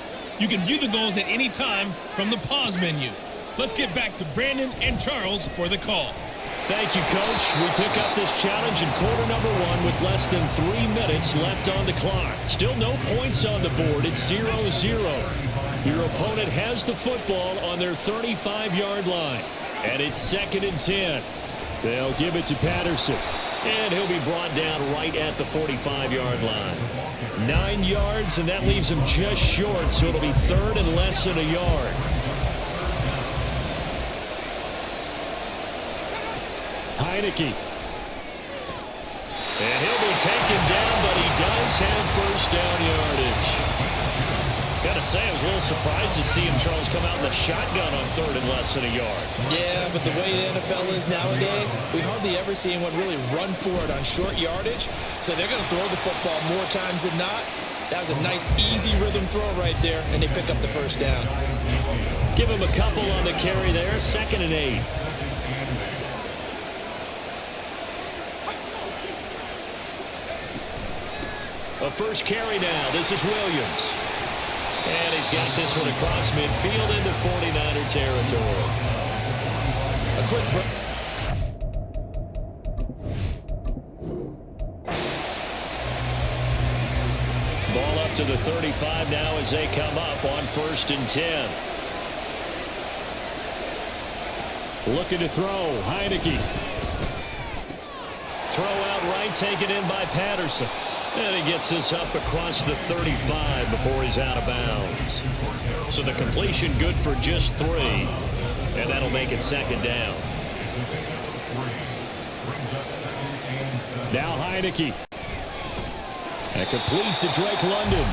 You can view the goals at any time from the pause menu. Let's get back to Brandon and Charles for the call. Thank you, Coach. We pick up this challenge in quarter number 1 with less than 3 minutes left on the clock. Still no points on the board. It's 0-0. Your opponent has the football on their 35-yard line. And it's 2nd and 10. They'll give it to Patterson. And he'll be brought down right at the 45-yard line. 9 yards, and that leaves him just short, so it'll be 3rd and less than a yard. Heineke. And he'll be taken down, but he does have first down yardage. Gotta say, I was a little surprised to see him, Charles, come out in the shotgun on 3rd and less than a yard. Yeah, but the way the NFL is nowadays, we hardly ever see anyone really run for it on short yardage. So they're going to throw the football more times than not. That was a nice, easy rhythm throw right there, and they pick up the first down. Give him a couple on the carry there, 2nd and 8. A first carry now. This is Williams. And he's got this one across midfield into 49er territory. A quick break. Ball up to the 35 now as they come up on 1st and 10. Looking to throw. Heineke. Throw out right, taken in by Patterson. And he gets this up across the 35 before he's out of bounds. So the completion good for just 3. And that'll make it 2nd down. Now Heineke. And complete to Drake London.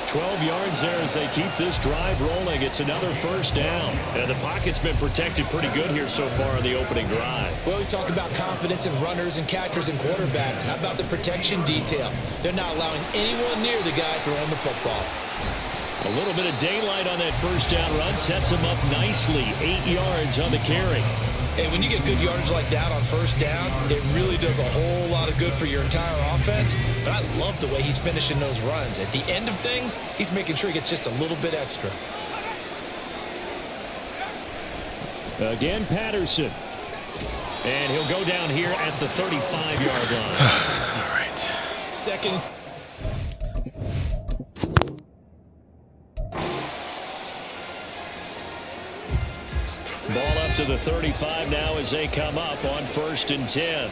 12 yards there as they keep this drive rolling. It's another first down. And the pocket's been protected pretty good here so far on the opening drive. We always talk about confidence in runners and catchers and quarterbacks. How about the protection detail? They're not allowing anyone near the guy throwing the football. A little bit of daylight on that first down run sets him up nicely. 8 yards on the carry. And when you get good yardage like that on first down, it really does a whole lot of good for your entire offense. But I love the way he's finishing those runs. At the end of things, he's making sure he gets just a little bit extra. Again, Patterson. And he'll go down here at the 35-yard line. All right. 2nd. Ball up to the 35 now as they come up on 1st and 10.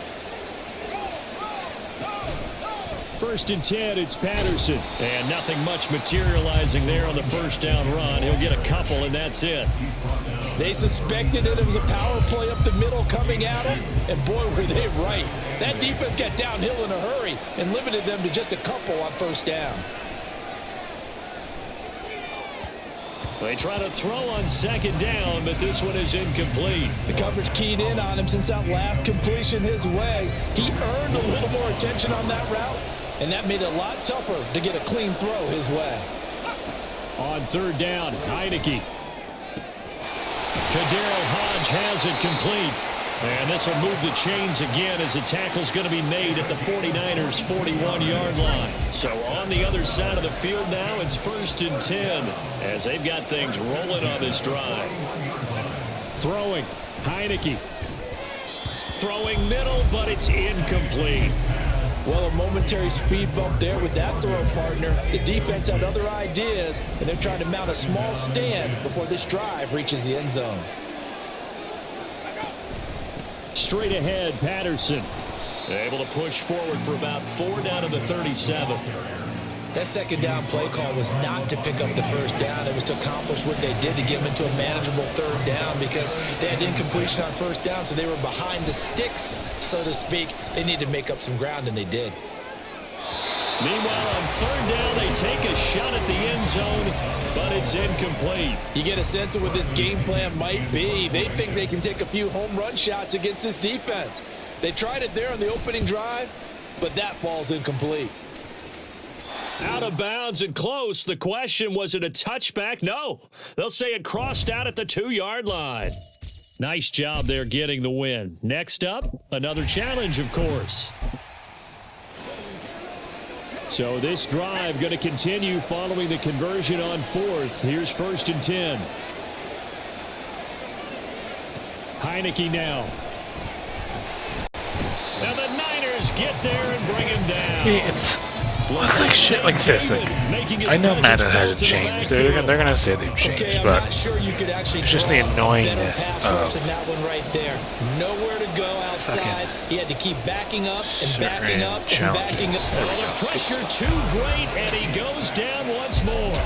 1st and 10, it's Patterson. And nothing much materializing there on the first down run. He'll get a couple, and that's it. They suspected it was a power play up the middle coming at them, and boy, were they right. That defense got downhill in a hurry and limited them to just a couple on first down. They try to throw on second down, but this one is incomplete. The coverage keyed in on him since that last completion his way. He earned a little more attention on that route, and that made it a lot tougher to get a clean throw his way. On third down, Heineke. Kadarius Hodge has it complete. And this will move the chains again as the tackle's going to be made at the 49ers' 41-yard line. So on the other side of the field now, it's 1st and 10 as they've got things rolling on this drive. Throwing, Heineke. Throwing middle, but it's incomplete. Well, a momentary speed bump there with that throw partner. The defense had other ideas, and they're trying to mount a small stand before this drive reaches the end zone. Straight ahead, Patterson. Able to push forward for about 4 down to the 37. That second down play call was not to pick up the first down. It was to accomplish what they did to get them into a manageable third down because they had incompletion on first down, so they were behind the sticks, so to speak. They needed to make up some ground, and they did. Meanwhile, on third down, they take a shot at the end zone, but it's incomplete. You get a sense of what this game plan might be. They think they can take a few home run shots against this defense. They tried it there on the opening drive, but that falls incomplete. Out of bounds and close. The question, was it a touchback? No. They'll say it crossed out at the 2-yard line. Nice job there getting the win. Next up, another challenge, of course. So this drive going to continue following the conversion on 4th. Here's 1st and 10. Heineke now. Now the Niners get there and bring him down. See, it's like shit like this. Like, I know Madden hasn't changed. They're gonna say they've changed, but it's just the annoyingness of that one right there. Nowhere to go outside. He had to keep backing up and backing up and backing up. Well, the pressure too great, and he goes down once more.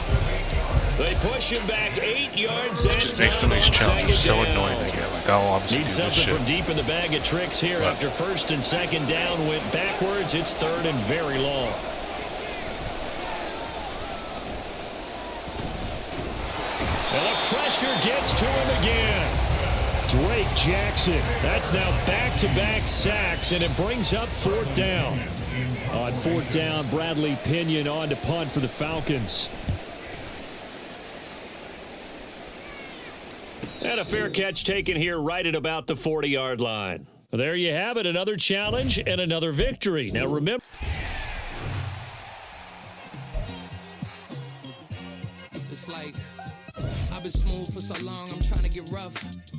They push him back 8 yards. It just makes some of these challenges so annoying. I get like, oh, I'm need something from deep in the bag of tricks here. But after 1st and 2nd down went backwards, it's 3rd and very long. And the pressure gets to him again. Drake Jackson. That's now back-to-back sacks, and it brings up 4th down. On 4th down, Bradley Pinion on to punt for the Falcons. And a fair catch taken here right at about the 40-yard line. There you have it, another challenge and another victory. Now remember... It's like I've been smooth for so long, I'm trying to get rough.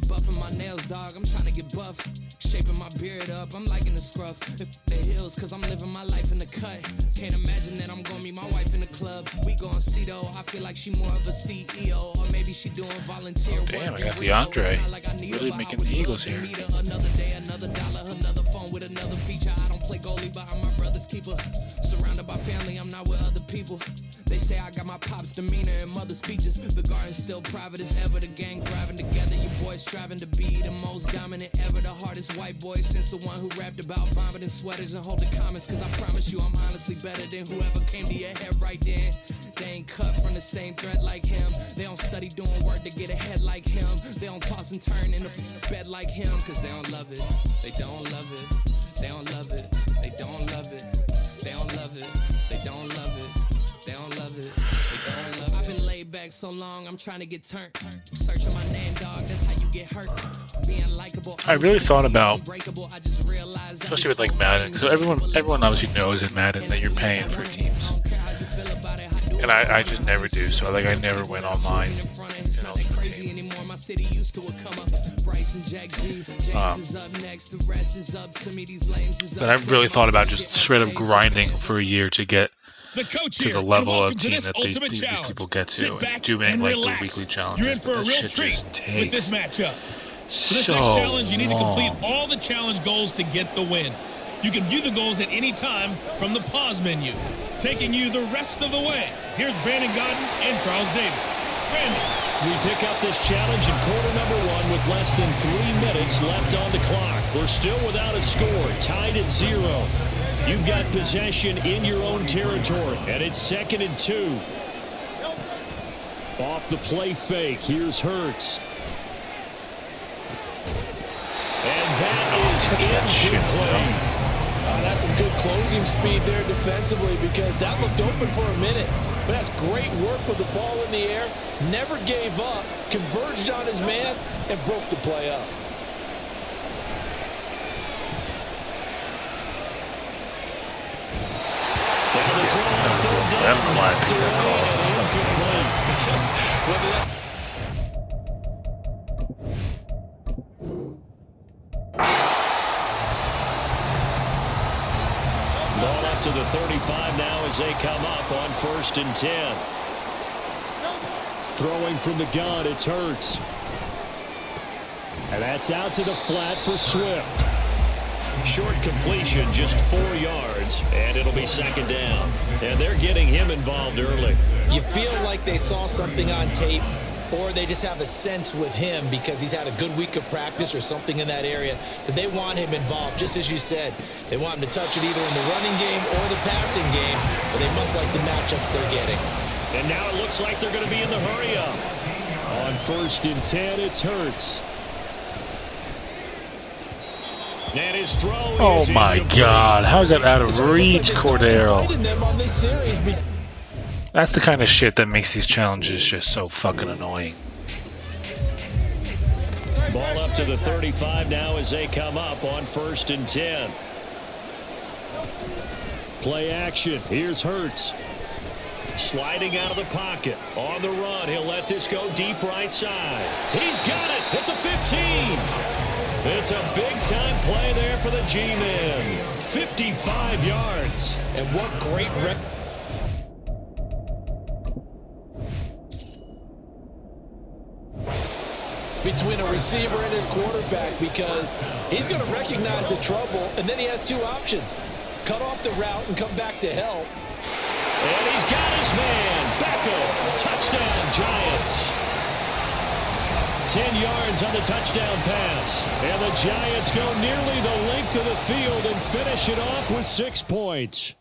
Buffing my nails, dog, I'm trying to get buff. Shaping my beard up, I'm liking the scruff. The hills, cause I'm living my life in the cut. Can't imagine that I'm gonna meet my wife in the club. We gon' see though, I feel like she more of a CEO. Or maybe she doing volunteer work. Damn, I got DeAndre. Really making the Eagles here. Another day, another dollar, another phone with another feature. I don't play goalie, but I'm my brother's keeper. Surrounded by family, I'm not with other people. They say I got my pop's demeanor and mother's features. The garden's still private as ever. The gang driving together. Your boys striving to be the most dominant ever. The hardest white boy since the one who rapped about vomiting sweaters and holding comments. Cause I promise you I'm honestly better than whoever came to your head right then. They ain't cut from the same thread like him. They don't study doing work to get ahead like him. They don't toss and turn in the bed like him. Cause they don't love it. They don't love it. They don't love it. They don't love it. They don't love it. They don't love it. They don't love it. They don't love it. I've been laid back so long, I'm trying to get turned. Searching my name, dog, that's how you get hurt. Being likable. I really thought about, especially with like Madden, so everyone obviously knows in Madden that you're paying for teams, and I just never do. So like I never went online, you know. But I really thought about just straight up grinding for a year to get to the level of team that these people get to, and doing like the weekly challenges. You're in for a real treat with this matchup. For this next challenge, you need to complete all the challenge goals to get the win. You can view the goals at any time from the pause menu. Taking you the rest of the way, here's Brandon Godden and Charles Davis. Brandon. We pick up this challenge in quarter number 1 with less than 3 minutes left on the clock. We're still without a score, tied at 0. You've got possession in your own territory, and it's 2nd and 2. Off the play fake, here's Hurts. And that is incomplete. That's some good closing speed there defensively because that looked open for a minute. But that's great work with the ball in the air. Never gave up, converged on his man, and broke the play up. I don't know why I picked that call. Ball up to the 35 now as they come up on 1st and 10. Throwing from the gun, it's Hurts. And that's out to the flat for Swift. Short completion, just 4 yards, and it'll be 2nd down. And they're getting him involved early. You feel like they saw something on tape, or they just have a sense with him because he's had a good week of practice or something in that area that they want him involved. Just as you said, they want him to touch it either in the running game or the passing game, but they must like the matchups they're getting. And now it looks like they're going to be in the hurry up. On 1st and 10, it's Hurts. And his throw Oh my God, how is that out of reach, Cordero? That's the kind of shit that makes these challenges just so fucking annoying. Ball up to the 35 now as they come up on 1st and 10. Play action. Here's Hurts. Sliding out of the pocket. On the run. He'll let this go deep right side. He's got it at the 15. It's a big-time play there for the G-Men. 55 yards. And what great between a receiver and his quarterback because he's going to recognize the trouble, and then he has 2 options. Cut off the route and come back to help. And he's got his man. Beckham. Touchdown, Giants. 10 yards on the touchdown pass. And the Giants go nearly the length of the field and finish it off with 6 points.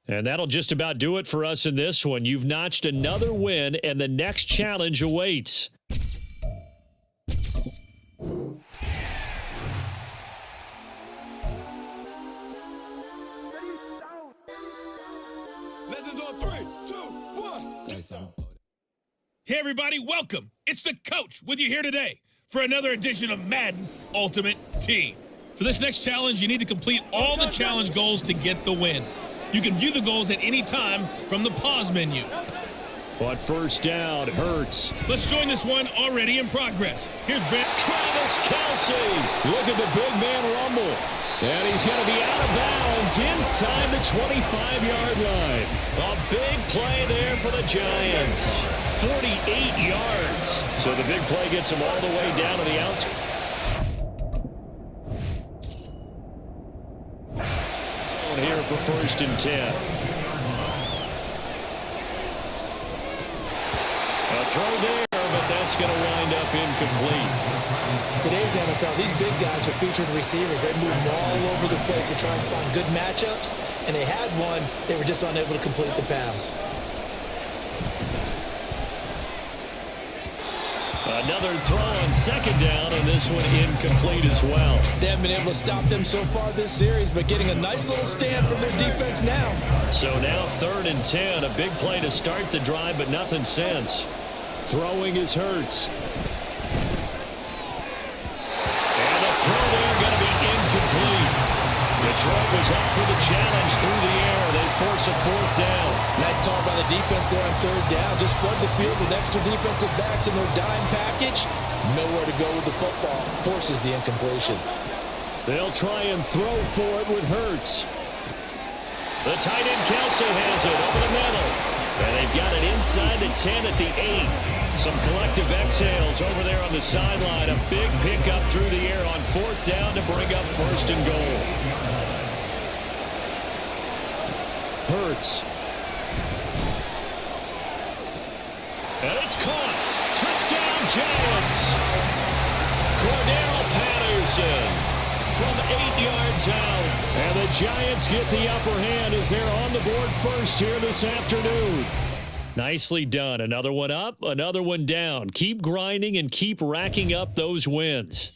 And that'll just about do it for us in this one. You've notched another win, and the next challenge awaits. Legends on 3, 2, 1. Hey everybody, welcome. It's the coach with you here today for another edition of Madden Ultimate Team. For this next challenge, you need to complete all the challenge goals to get the win. You can view the goals at any time from the pause menu. On 1st down, Hurts. Let's join this one already in progress. Here's Travis Kelce. Look at the big man rumble. And he's going to be out of bounds inside the 25-yard line. A big play there for the Giants. 48 yards. So the big play gets him all the way down to the outskirts. Here for 1st and 10. A throw there, but that's going to wind up incomplete. Today's NFL, these big guys are featured receivers. They move all over the place to try and find good matchups, and they had one. They were just unable to complete the pass. Another throw on 2nd down, and this one incomplete as well. They haven't been able to stop them so far this series, but getting a nice little stand from their defense now. So now 3rd and 10, a big play to start the drive, but nothing since. Throwing is Hurts. And the throw there going to be incomplete. Detroit was up for the challenge through the air. They force a 4th down. Nice call by the defense there on 3rd down. Just flood the field with extra defensive backs in their dime package. Nowhere to go with the football. Forces the incompletion. They'll try and throw for it with Hurts. The tight end Kelce has it over the middle. And they've got it inside the 10 at the 8. Some collective exhales over there on the sideline. A big pickup through the air on 4th down to bring up 1st and goal. Hurts. And it's caught. Touchdown. Giants. Cordero Patterson from 8 yards out. And the Giants get the upper hand as they're on the board first here this afternoon. Nicely done. Another one up, another one down. Keep grinding and keep racking up those wins.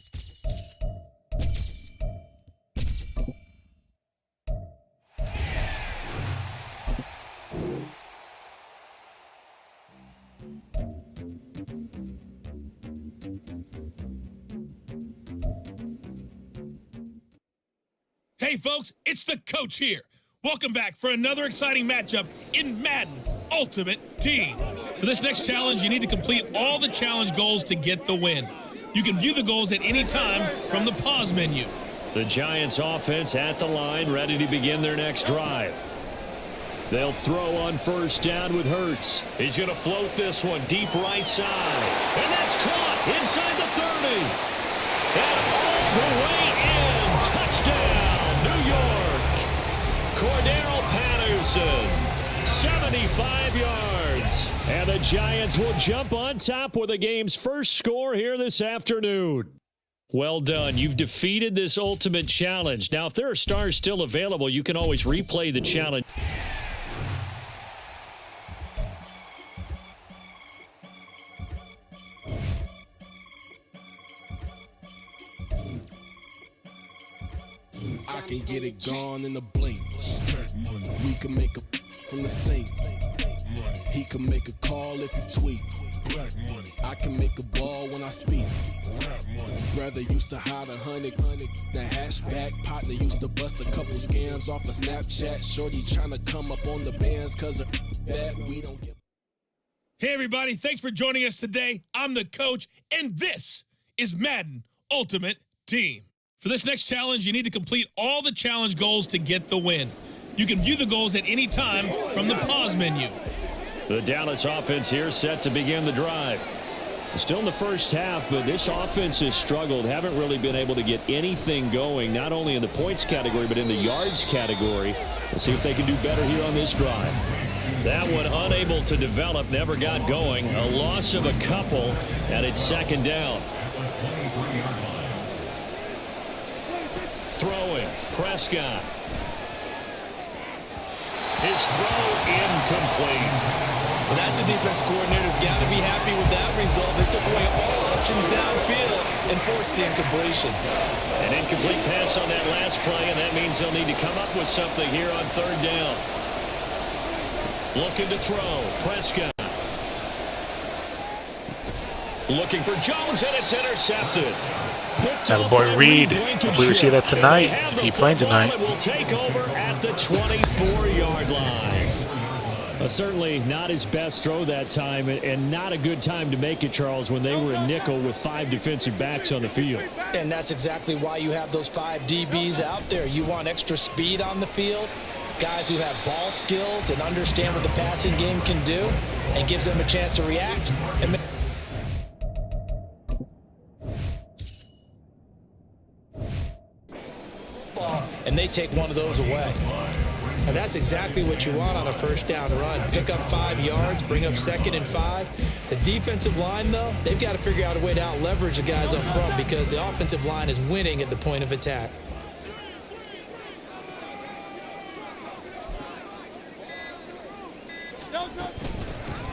Hey folks, it's the coach here. Welcome back for another exciting matchup in Madden Ultimate Team. For this next challenge, you need to complete all the challenge goals to get the win. You can view the goals at any time from the pause menu. The Giants offense at the line, ready to begin their next drive. They'll throw on first down with Hurts. He's going to float this one deep right side. And that's caught inside the 30. And all the way in. Touchdown, New York. Cordero Patterson, 75 yards. And the Giants will jump on top with the game's first score here this afternoon. Well done. You've defeated this ultimate challenge. Now, if there are stars still available, you can always replay the challenge. I can get it gone in a blink. We can make a from the sink. He can make a call if you tweet. I can make a ball when I speak. Brother used to hide 100. The hashback partner used to bust a couple scams off of Snapchat. Shorty trying to come up on the bands cause of that we don't get. Hey everybody, thanks for joining us today. I'm the coach, and this is Madden Ultimate Team. For this next challenge, you need to complete all the challenge goals to get the win. You can view the goals at any time from the pause menu. The Dallas offense here set to begin the drive. Still in the first half, but this offense has struggled. Haven't really been able to get anything going, not only in the points category, but in the yards category. We'll see if they can do better here on this drive. That one unable to develop, never got going. A loss of a couple, and it's second down. Throwing, Prescott. His throw incomplete. Well, that's a defense coordinator's got to be happy with that result. They took away all options downfield and forced the incompletion. An incomplete pass on that last play, and that means they'll need to come up with something here on third down. Looking to throw, Prescott. Looking for Jones, and it's intercepted. That boy Reed. Hopefully we see that tonight if he plays tonight. Will take over at the 24-yard line. Certainly not his best throw that time, and not a good time to make it, Charles, when they were in nickel with 5 defensive backs on the field. And that's exactly why you have those 5 DBs out there. You want extra speed on the field, guys who have ball skills and understand what the passing game can do, and gives them a chance to react. And they take one of those away. And that's exactly what you want on a first down run. Pick up 5 yards, bring up 2nd and 5. The defensive line, though, they've got to figure out a way to out-leverage the guys up front because the offensive line is winning at the point of attack.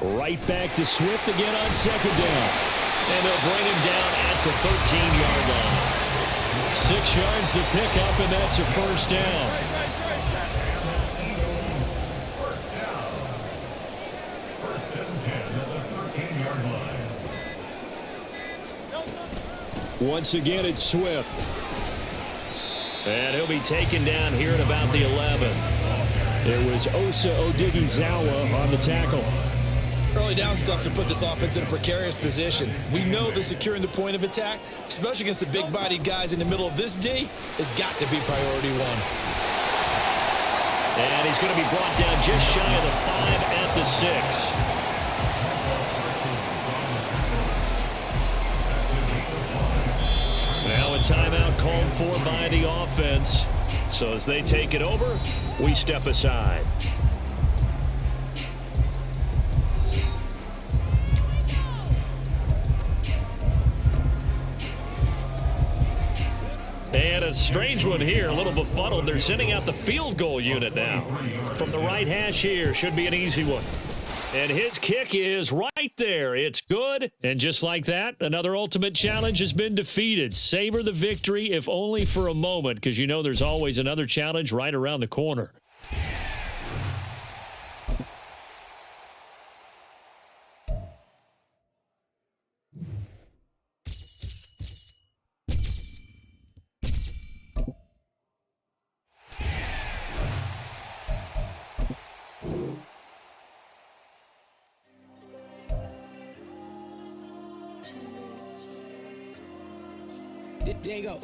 Right back to Swift again on second down. And they'll bring him down at the 13-yard line. 6 yards to pick up, and that's a first down. Once again, it's Swift. And he'll be taken down here at about the 11. It was Osa Odighizuwa on the tackle. Early down stuff to put this offense in a precarious position. We know that securing the point of attack, especially against the big-bodied guys in the middle of this D, has got to be priority 1. And he's going to be brought down just shy of the 5 at the 6. Now a timeout called for by the offense. So as they take it over, we step aside. a strange one here, a little befuddled. They're sending out the field goal unit now. From the right hash here, should be an easy one. And his kick is right there. It's good. And just like that, another ultimate challenge has been defeated. Savor the victory, if only for a moment, because you know there's always another challenge right around the corner. There you go.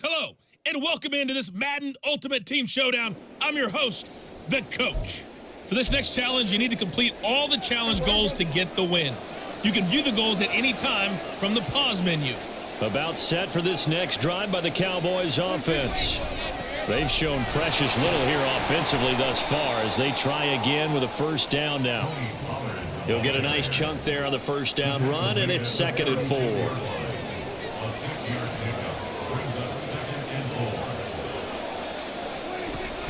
Hello, and welcome into this Madden Ultimate Team Showdown. I'm your host, the Coach. For this next challenge, you need to complete all the challenge goals to get the win. You can view the goals at any time from the pause menu. About set for this next drive by the Cowboys offense. They've shown precious little here offensively thus far as they try again with a first down now. He'll get a nice chunk there on the first down run, and it's 2nd and 4.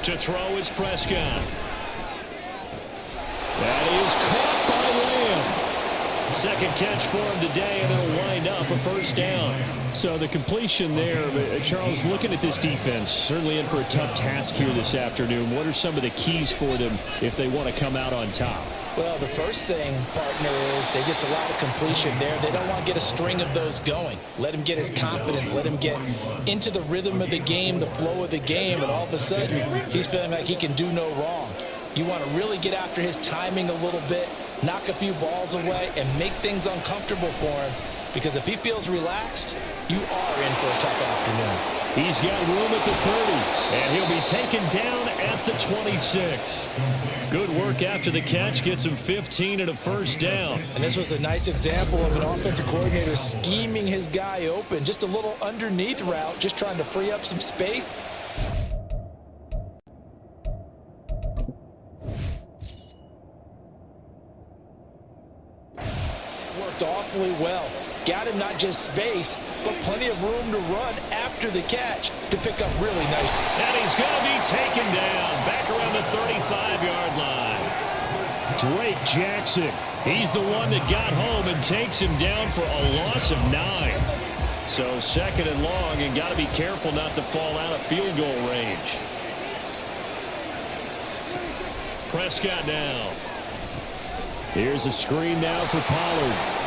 To throw is Prescott. That is caught by Lamb. Second catch for him today, and it'll wind up a first down. So the completion there, Charles, looking at this defense, certainly in for a tough task here this afternoon. What are some of the keys for them if they want to come out on top? Well, the first thing, partner, is they just allow the completion there. They don't want to get a string of those going. Let him get his confidence. Let him get into the rhythm of the game, the flow of the game, and all of a sudden, he's feeling like he can do no wrong. You want to really get after his timing a little bit, knock a few balls away, and make things uncomfortable for him. Because if he feels relaxed, you are in for a tough afternoon. He's got room at the 30, and he'll be taken down at the 26. Good work after the catch, gets him 15 and a first down. And this was a nice example of an offensive coordinator scheming his guy open. Just a little underneath route, just trying to free up some space. Worked awfully well. Got him not just space, but plenty of room to run after the catch to pick up really nice. And he's going to be taken down back around the 35-yard line. Drake Jackson, he's the one that got home and takes him down for a loss of 9. So 2nd and long, and got to be careful not to fall out of field goal range. Prescott now. Here's a screen now for Pollard.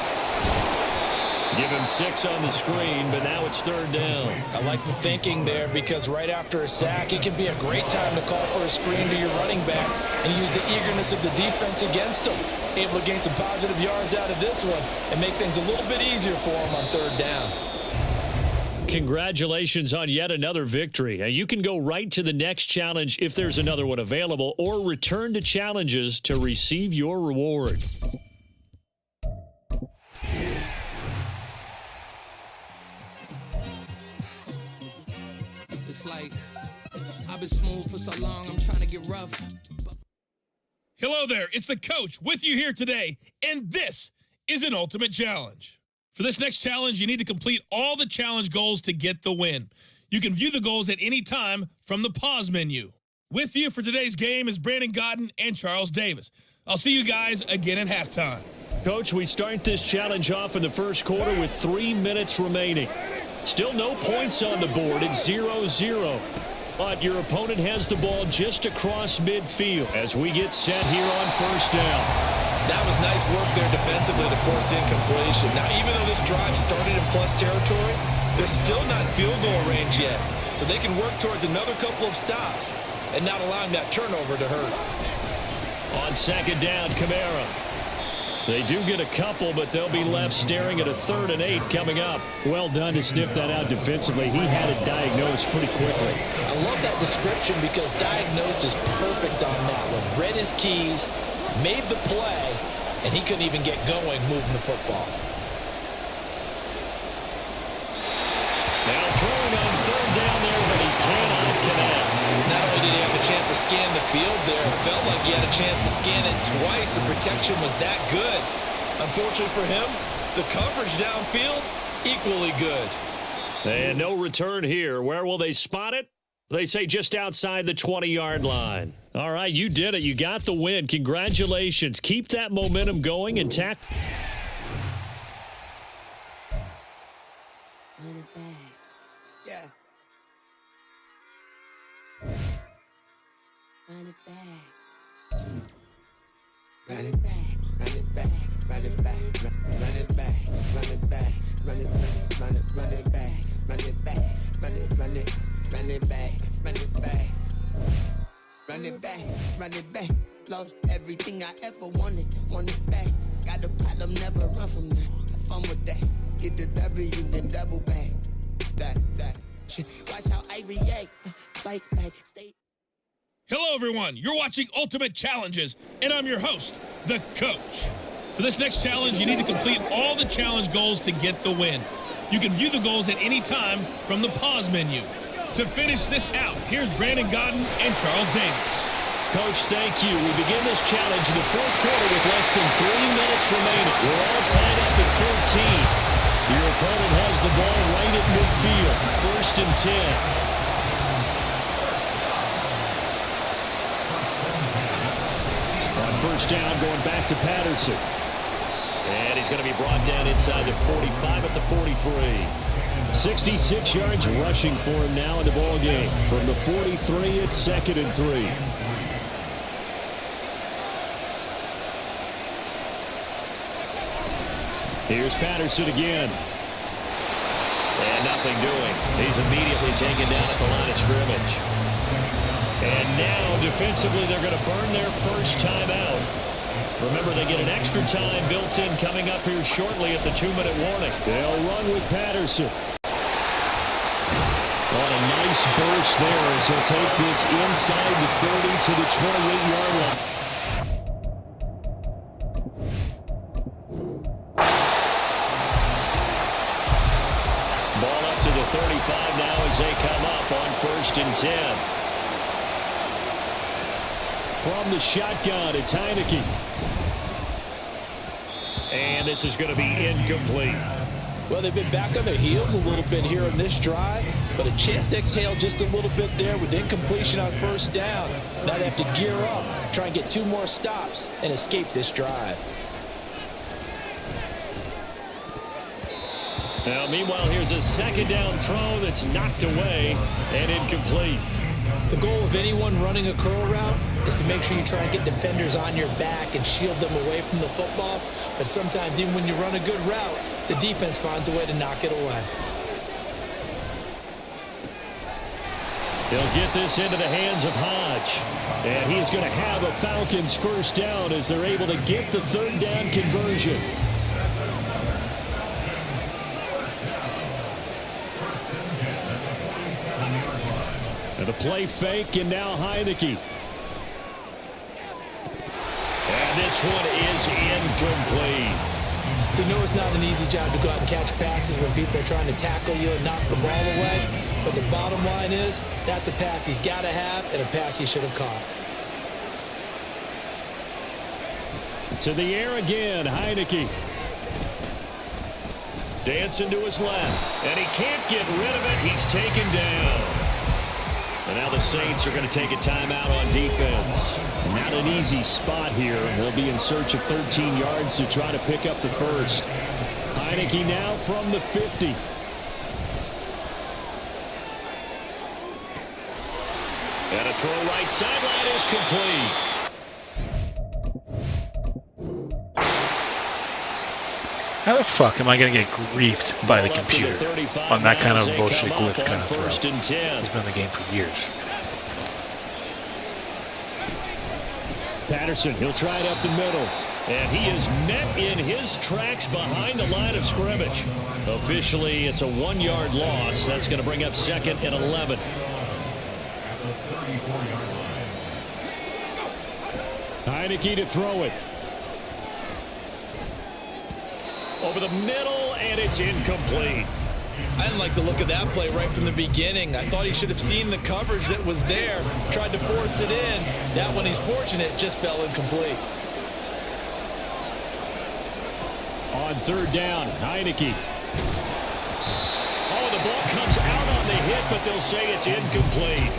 Give him 6 on the screen, but now it's 3rd down. I like the thinking there because right after a sack, it can be a great time to call for a screen to your running back and use the eagerness of the defense against him. Able to gain some positive yards out of this one and make things a little bit easier for him on 3rd down. Congratulations on yet another victory. Now, you can go right to the next challenge if there's another one available, or return to challenges to receive your reward. Like, I've been smooth for so long, I'm trying to get rough. Hello there, it's the Coach with you here today, and this is an ultimate challenge. For this next challenge, you need to complete all the challenge goals to get the win. You can view the goals at any time from the pause menu. With you for today's game is Brandon Godden and Charles Davis. I'll see you guys again at halftime. Coach, we start this challenge off in the first quarter with 3 minutes remaining. Still no points on the board. It's 0-0. But your opponent has the ball just across midfield as we get set here on first down. That was nice work there defensively to force incompletion. Now, even though this drive started in plus territory, they're still not in field goal range yet. So they can work towards another couple of stops and not allowing that turnover to hurt. On 2nd down, Kamara. They do get a couple, but they'll be left staring at a 3rd and 8 coming up. Well done to sniff that out defensively. He had it diagnosed pretty quickly. I love that description because diagnosed is perfect on that one. Read his keys, made the play, and he couldn't even get going moving the football. Now throwing on 3rd down there, but he cannot connect. Not only did he have a chance to scan the field there, it felt like he had a chance to scan it twice. The protection was that good. Unfortunately for him, the coverage downfield, equally good. And no return here. Where will they spot it? They say just outside the 20-yard line. All right, you did it. You got the win. Congratulations. Keep that momentum going and tack. Yeah. Run it back. Run it back, run it back, run it back, run it back, run it back, run it back, run it back, run it back, run it back, run it back, run it back, run it back. Lost everything I ever wanted it back. Got a problem, never run from that. Have fun with that. Get the W, then double back. That shit. Watch how I react. Fight back, stay. Hello, everyone. You're watching Ultimate Challenges, and I'm your host, the Coach. For this next challenge, you need to complete all the challenge goals to get the win. You can view the goals at any time from the pause menu. To finish this out, here's Brandon Godden and Charles Davis. Coach, thank you. We begin this challenge in the fourth quarter with less than 3 minutes remaining. We're all tied up at 14. Your opponent has the ball right at midfield. 1st and 10. First down, going back to Patterson. And he's going to be brought down inside the 45 at the 43. 66 yards rushing for him now in the ball game. From the 43, it's 2nd and 3. Here's Patterson again. And nothing doing. He's immediately taken down at the line of scrimmage. And now, defensively, they're going to burn their first time out. Remember, they get an extra time built in coming up here shortly at the 2-minute warning. They'll run with Patterson. On a nice burst there as he'll take this inside the 30 to the 28-yard line. Ball up to the 35 now as they come up on 1st and 10. From the shotgun, it's Heineke. And this is going to be incomplete. Well, they've been back on their heels a little bit here on this drive, but a chance to exhale just a little bit there with incompletion on 1st down. Now they have to gear up, try and get 2 more stops, and escape this drive. Now, meanwhile, here's a 2nd down throw that's knocked away and incomplete. The goal of anyone running a curl route is to make sure you try and get defenders on your back and shield them away from the football. But sometimes even when you run a good route, the defense finds a way to knock it away. He'll get this into the hands of Hodge. And he's going to have a Falcons first down as they're able to get the 3rd down conversion. And the play fake, and now Heineke. And this one is incomplete. We know it's not an easy job to go out and catch passes when people are trying to tackle you and knock the ball away. But the bottom line is, that's a pass he's got to have and a pass he should have caught. To the air again, Heineke. Dancing to his left, and he can't get rid of it. He's taken down. And now the Saints are going to take a timeout on defense. Not an easy spot here. They'll be in search of 13 yards to try to pick up the first. Heineke now from the 50. And a throw right sideline is complete. How the fuck am I going to get griefed by the computer on that kind of bullshit glitch kind of throw? He's been in the game for years. Patterson, he'll try it up the middle. And he is met in his tracks behind the line of scrimmage. Officially, it's a 1-yard loss. That's going to bring up 2nd and 11. Heineke to throw it. Over the middle, and it's incomplete. I didn't like the look of that play right from the beginning. I thought he should have seen the coverage that was there, tried to force it in. That one, he's fortunate, just fell incomplete. On 3rd down, Heineke. Oh, the ball but they'll say it's incomplete.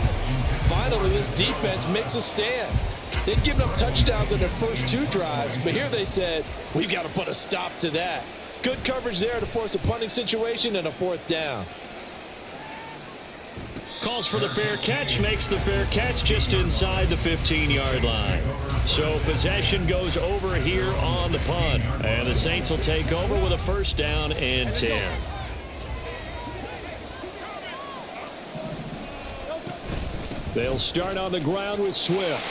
Finally, this defense makes a stand. They'd given up touchdowns in their first 2 drives, but here they said, we've got to put a stop to that. Good coverage there to force a punting situation and a 4th down. Calls for the fair catch, makes the fair catch just inside the 15-yard line. So possession goes over here on the punt, and the Saints will take over with a 1st down and 10. They'll start on the ground with Swift.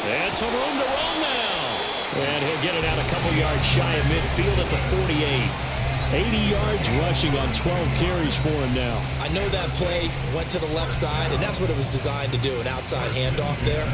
And some room to run now. And he'll get it out a couple yards shy of midfield at the 48. 80 yards rushing on 12 carries for him now. I know that play went to the left side, and that's what it was designed to do, an outside handoff there.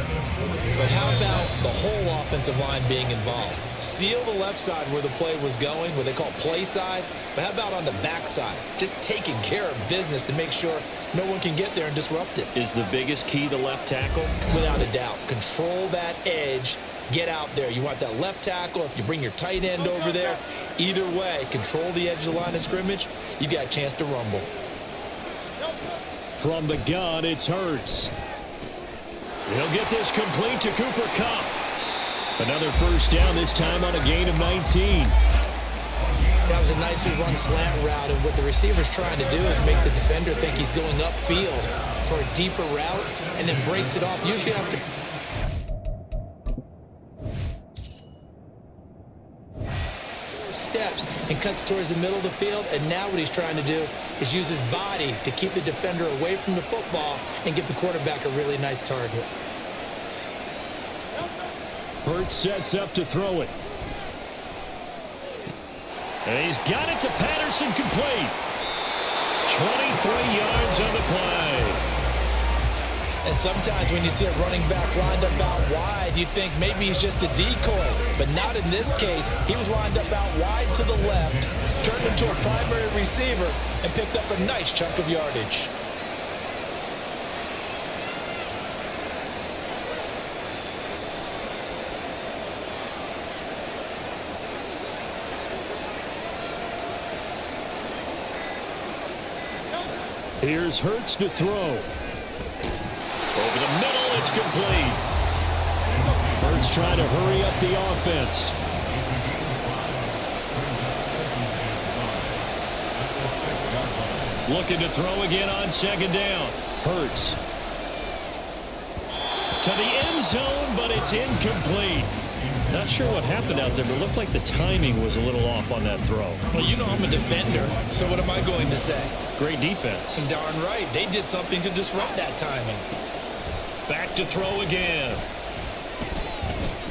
But how about the whole offensive line being involved? Seal the left side where the play was going, what they call play side. But how about on the back side? Just taking care of business to make sure no one can get there and disrupt it. Is the biggest key the left tackle? Without a doubt. Control that edge. Get out there. You want that left tackle. If you bring your tight end over there, either way, control the edge of the line of scrimmage, you got a chance to rumble. From the gun, it's Hurts. He'll get this complete to Cooper Kupp. Another 1st down, this time on a gain of 19. That was a nicely run slant route, and what the receiver's trying to do is make the defender think he's going upfield for a deeper route and then breaks it off. Usually after steps and cuts towards the middle of the field, and now what he's trying to do is use his body to keep the defender away from the football and give the quarterback a really nice target. Hurts sets up to throw it. And he's got it to Patterson, complete. 23 yards on the play. And sometimes when you see a running back lined up out wide, you think maybe he's just a decoy. But not in this case. He was lined up out wide to the left, turned into a primary receiver, and picked up a nice chunk of yardage. Here's Hurts to throw. Over the middle, it's complete. Hurts trying to hurry up the offense. Looking to throw again on 2nd down. Hurts. To the end zone, but it's incomplete. Not sure what happened out there, but it looked like the timing was a little off on that throw. Well, you know I'm a defender, so what am I going to say? Great defense. And darn right, they did something to disrupt that timing. Back to throw again.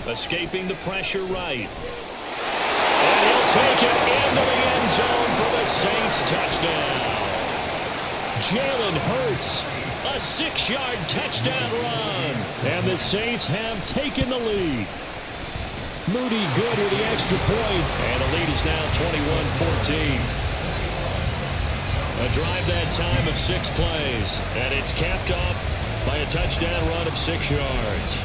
Escaping the pressure right. And he'll take it into the end zone for the Saints touchdown. Jalen Hurts, a 6-yard touchdown run. And the Saints have taken the lead. Moody good with the extra point. And the lead is now 21-14. A drive that time of 6 plays. And it's capped off by a touchdown run of 6 yards.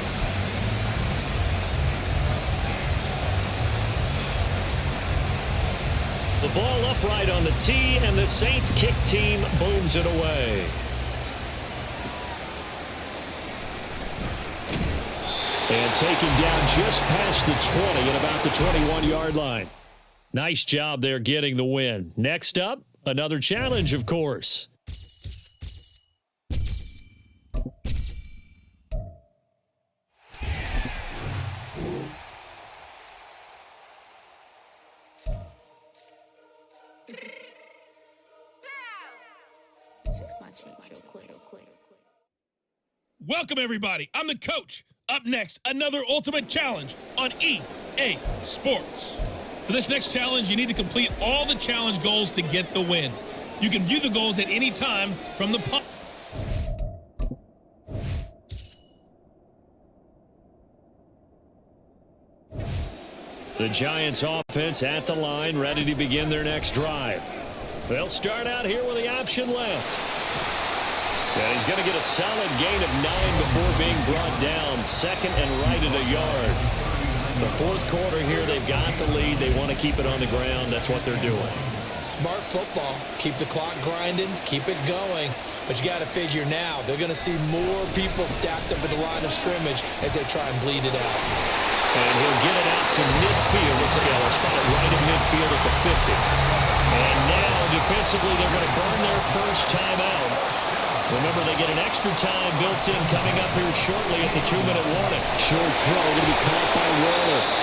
The ball upright on the tee, and the Saints kick team booms it away. And taken down just past the 20 at about the 21-yard line. Nice job there getting the win. Next up, another challenge, of course. Fix my cheek real quick. Welcome, everybody. I'm the coach. Up next, another ultimate challenge on EA Sports. For this next challenge, you need to complete all the challenge goals to get the win. You can view the goals at any time from the punt. The Giants offense at the line, ready to begin their next drive. They'll start out here with the option left. And he's going to get a solid gain of 9 before being brought down. 2nd and right at a yard. The 4th quarter here, they've got the lead. They want to keep it on the ground. That's what they're doing. Smart football. Keep the clock grinding, keep it going. But you got to figure now, they're going to see more people stacked up at the line of scrimmage as they try and bleed it out. And he'll get it out to midfield. Looks like he'll spot it right at midfield at the 50. And now, defensively, they're going to burn their first time out. Remember, they get an extra time built in coming up here shortly at the 2-minute warning. Short throw going to be caught by Waller.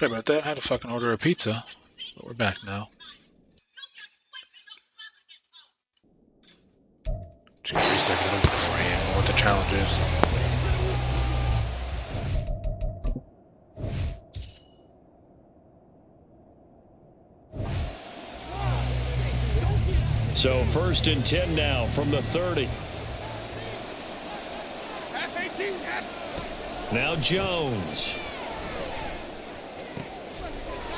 Sorry about that. I had to fucking order a pizza. But we're back now. Just gotta restart because I don't get the frame or what the challenge is. So 1st and 10 now from the 30. Now Jones.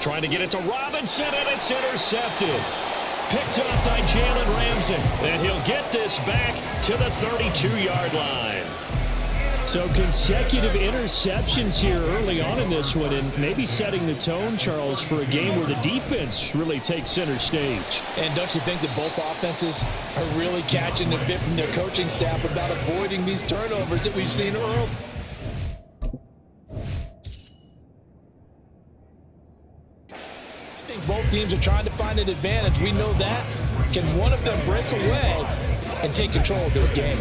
Trying to get it to Robinson, and it's intercepted. Picked up by Jalen Ramsey. And he'll get this back to the 32-yard line. So consecutive interceptions here early on in this one, and maybe setting the tone, Charles, for a game where the defense really takes center stage. And don't you think that both offenses are really catching a bit from their coaching staff about avoiding these turnovers that we've seen early? I think both teams are trying to find an advantage. We know that. Can one of them break away and take control of this game?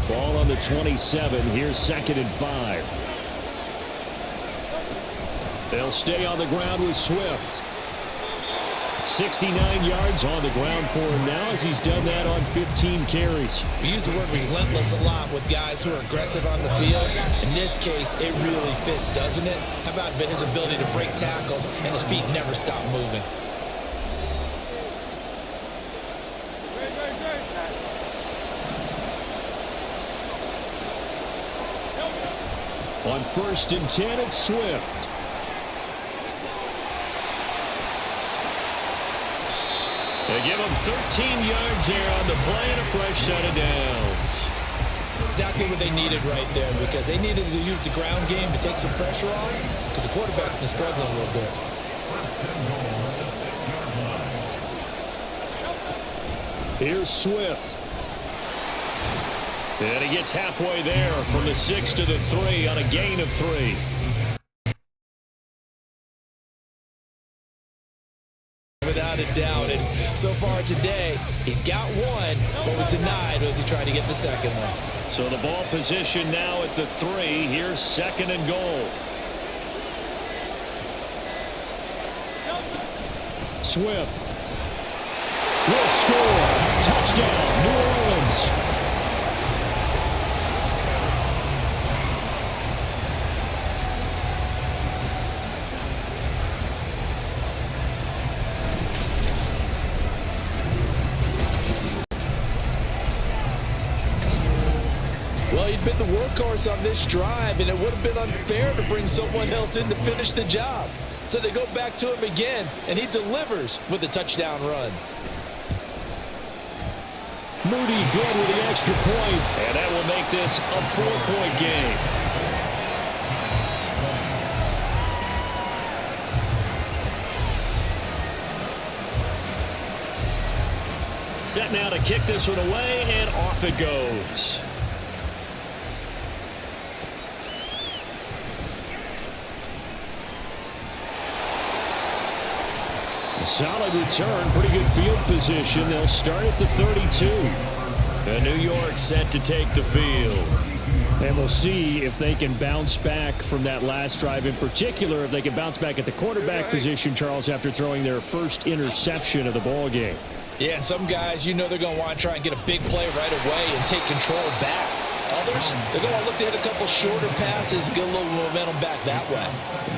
Ball on the 27. Here's 2nd and 5. They'll stay on the ground with Swift. 69 yards on the ground for him now as he's done that on 15 carries. We use the word relentless a lot with guys who are aggressive on the field. In this case, it really fits, doesn't it? How about his ability to break tackles and his feet never stop moving? On 1st and 10, it's Swift. They give him 13 yards here on the play and a fresh set of downs. Exactly what they needed right there, because they needed to use the ground game to take some pressure off, because the quarterback's been struggling a little bit. Here's Swift. And he gets halfway there from the 6 to the 3 on a gain of 3. Without a doubt, and so far today, he's got one, but was denied as he tried to get the second one. So the ball position now at the 3. Here's 2nd and goal. Swift will score. Touchdown, New Orleans. Well, he'd been the workhorse on this drive, and it would have been unfair to bring someone else in to finish the job. So they go back to him again, and he delivers with a touchdown run. Moody good with the extra point, and that will make this a 4-point game. Set now to kick this one away, and off it goes. Solid return, pretty good field position. They'll start at the 32. And New York set to take the field. And we'll see if they can bounce back from that last drive. In particular, if they can bounce back at the quarterback position, Charles, after throwing their first interception of the ball game. Yeah, and some guys, you know they're going to want to try and get a big play right away and take control back. Others, they're going to look to hit a couple shorter passes, get a little momentum back that way.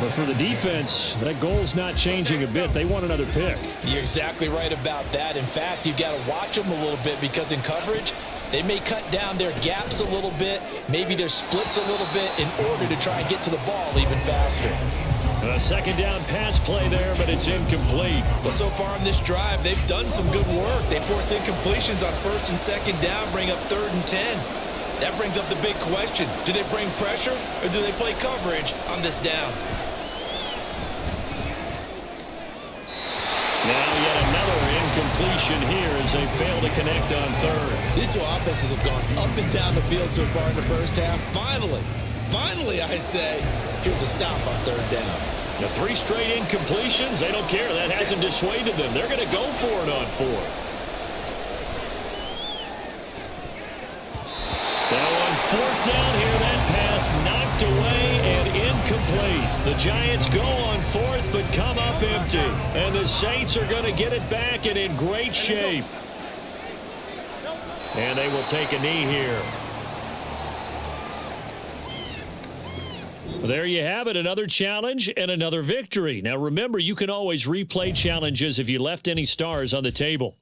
But for the defense, that goal's not changing a bit. They want another pick. You're exactly right about that. In fact, you've got to watch them a little bit, because in coverage, they may cut down their gaps a little bit, maybe their splits a little bit, in order to try and get to the ball even faster. A second down pass play there, but it's incomplete. Well, so far in this drive, they've done some good work. They force incompletions on 1st and 2nd down, bring up 3rd and 10. That brings up the big question. Do they bring pressure, or do they play coverage on this down? Now yet another incompletion here as they fail to connect on 3rd. These two offenses have gone up and down the field so far in the first half. Finally, I say, here's a stop on 3rd down. The 3 straight incompletions, they don't care. That hasn't dissuaded them. They're going to go for it on 4th. Now on 4th down here, that pass knocked away and incomplete. The Giants go on fourth, but come up empty. And the Saints are going to get it back and in great shape. And they will take a knee here. There you have it, another challenge and another victory. Now remember, you can always replay challenges if you left any stars on the table.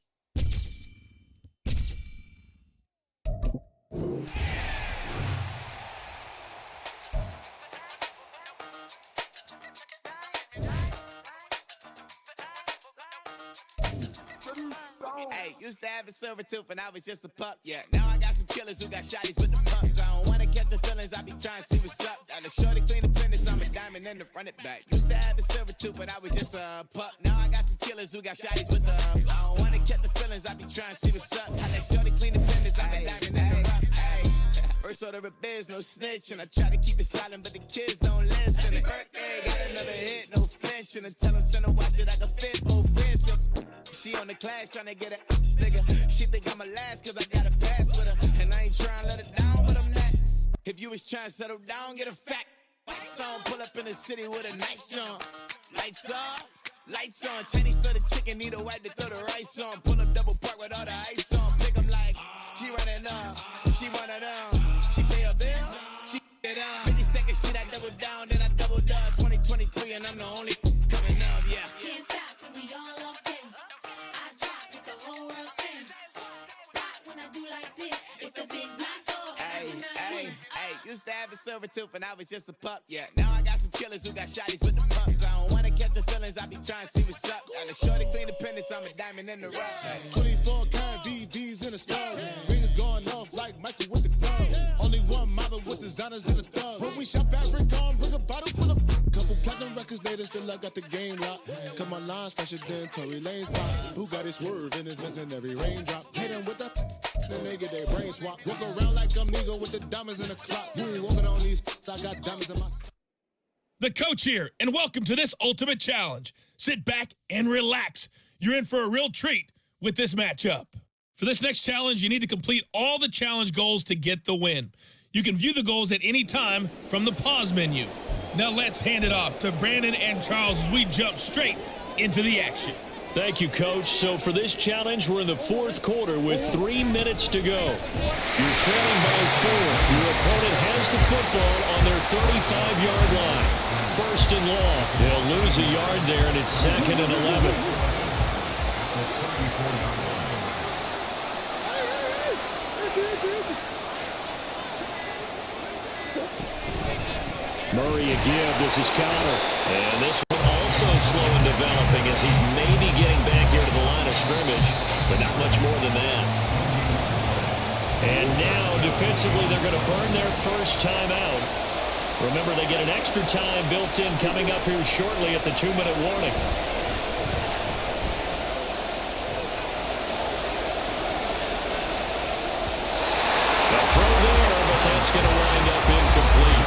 Hey, used to have a silver tooth when I was just a pup, yeah. Now I got some killers who got shotties with the pumps. I don't wanna catch the feelings, I be trying to see what's up. Got a shorty clean the pendants, I'm a diamond and to run it back. Used to have a silver tooth when I was just a pup. Now I got some killers who got shotties with the I don't wanna catch the feelings, I be trying to see what's up. Got that shorty clean the pendants, I'm a diamond and to run it back. First order of biz, no snitch, and I try to keep it silent, but the kids don't listen. And birthday, got another hit, no flinch, and I tell them send a watch that I can fit both wrists. She on the class trying to get it nigga. She think I'm a last cause I got a pass with her. And I ain't trying to let her down, but I'm not. If you was trying to settle down, get a fact. Lights on, pull up in the city with a nice jump. Lights off, lights on. Chinese throw the chicken, need a wipe to throw the rice on. Pull up double park with all the ice on. Pick 'em like, she running up, she one of them. She pay a bill, she get up. 52nd Street, I double down, then I doubled up. 2023, and I'm the only coming up, yeah. Can't stop till we all up in. I drop with the whole world spin. Rock when I do like this, it's the big black dog. Hey, used to have a silver tooth when I was just a pup, yeah. Now I got some killers who got shotties with the pumps. I don't wanna catch the feelings, I be trying to see what's up. Got a shorty clean the pendants, I'm a diamond in the rough. 24 kind VVs in the stars. Rings going off like Michael with the club. Only one mobbing with designers in the thugs. When we shop at Rick on, bring a bottle full of couple platinum records later, still I got the game locked. Cut my lines fresher than Tory Lane's pop. Who got his swerve and is missing every raindrop. Hit him with the then they get their brain swap. Walk around like I'm Nego with the diamonds in the clock. You ain't walking on these, I got diamonds in my. The coach here, and welcome to this ultimate challenge. Sit back and relax. You're in for a real treat with this matchup. For this next challenge, you need to complete all the challenge goals to get the win. You can view the goals at any time from the pause menu. Now let's hand it off to Brandon and Charles as we jump straight into the action. Thank you, Coach. So for this challenge, we're in the fourth quarter with 3 minutes to go. You're trailing by 4. Your opponent has the football on their 35-yard line. First and long. They'll lose a yard there, and it's 2nd and 11. Murray again. This is Connor. And this one also slow in developing as he's maybe getting back here to the line of scrimmage, but not much more than that. And now, defensively, they're going to burn their first time out. Remember, they get an extra time built in coming up here shortly at the 2-minute warning. A throw there, but that's going to wind up incomplete.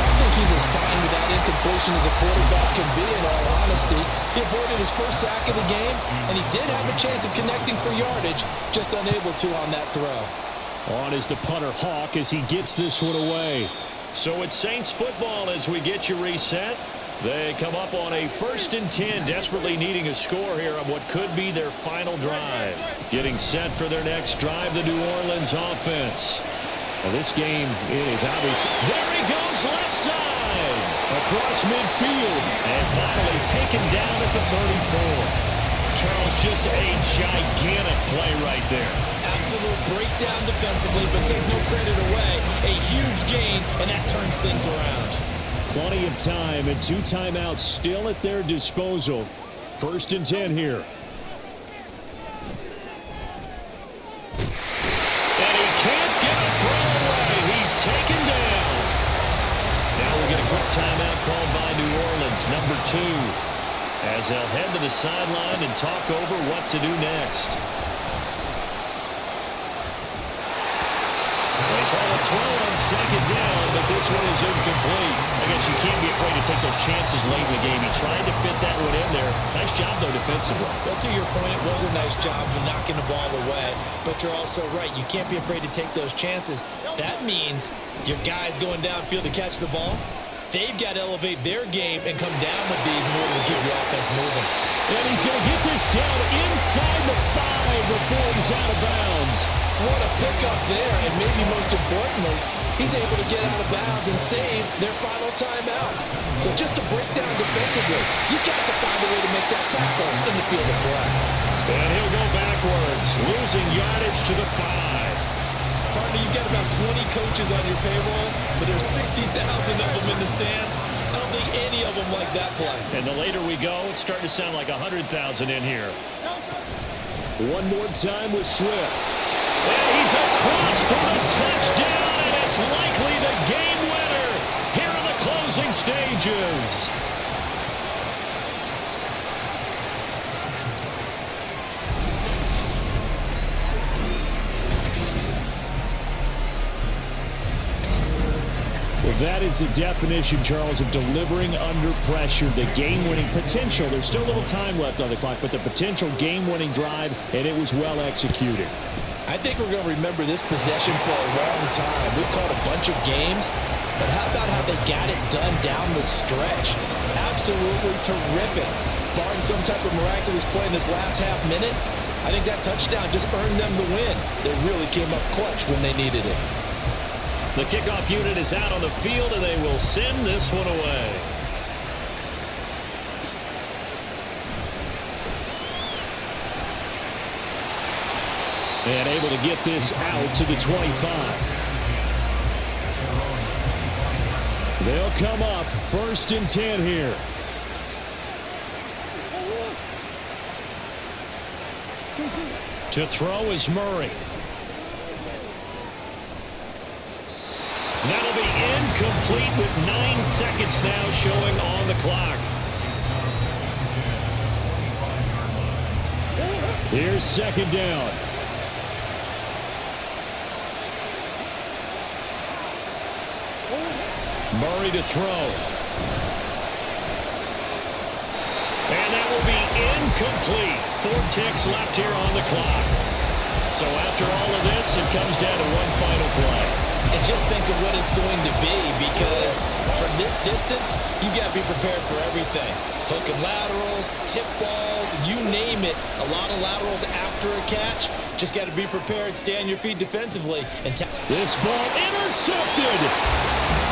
I think he's as fine with that incompletion as a quarterback can be, in all honesty. He avoided his first sack of the game, and he did have a chance of connecting for yardage, just unable to on that throw. On is the punter Hawk as he gets this one away. So it's Saints football as we get you reset. They come up on a 1st and 10, desperately needing a score here on what could be their final drive. Getting set for their next drive, the New Orleans offense. Well, this game is obvious. There he goes, left side, across midfield, and finally taken down at the 34. Charles, just a gigantic play right there. Absolute breakdown defensively, but take no credit away. A huge gain, and that turns things around. Plenty of time and 2 timeouts still at their disposal. 1st and 10 here. And he can't get a throw away. He's taken down. Now we get a quick timeout called by New Orleans, number 2. As they'll head to the sideline and talk over what to do next. They try to throw on 2nd down, but this one is incomplete. I guess you can't be afraid to take those chances late in the game. He tried to fit that one in there. Nice job, though, defensively. But to your point, it was a nice job of knocking the ball away. But you're also right. You can't be afraid to take those chances. That means your guy's going downfield to catch the ball. They've got to elevate their game and come down with these in order to keep the offense moving. And he's going to get this down inside the 5 before he's out of bounds. What a pickup there, and maybe most importantly, he's able to get out of bounds and save their final timeout. So just a breakdown defensively. You've got to find a way to make that tackle in the field of play. And he'll go backwards, losing yardage to the 5. Partner, you've got about 20 coaches on your payroll, but there's 60,000 of them in the stands. I don't think any of them like that play. And the later we go, it's starting to sound like 100,000 in here. One more time with Swift. And he's across for the touchdown, and it's likely the game winner here in the closing stages. Well, that is the definition, Charles, of delivering under pressure. The game-winning potential. There's still a little time left on the clock, but the potential game-winning drive, and it was well executed. I think we're going to remember this possession for a long time. We've called a bunch of games, but how about how they got it done down the stretch? Absolutely terrific. Barring some type of miraculous play in this last half minute, I think that touchdown just earned them the win. They really came up clutch when they needed it. The kickoff unit is out on the field, and they will send this one away. And able to get this out to the 25. They'll come up 1st and 10 here. To throw is Murray. That'll be incomplete with 9 seconds now showing on the clock. Here's 2nd down. Murray to throw. And that will be incomplete. 4 ticks left here on the clock. So after all of this, it comes down to one final play. And just think of what it's going to be, because from this distance, you've got to be prepared for everything. Hook and laterals, tip balls, you name it. A lot of laterals after a catch. Just got to be prepared, stay on your feet defensively. And this ball intercepted.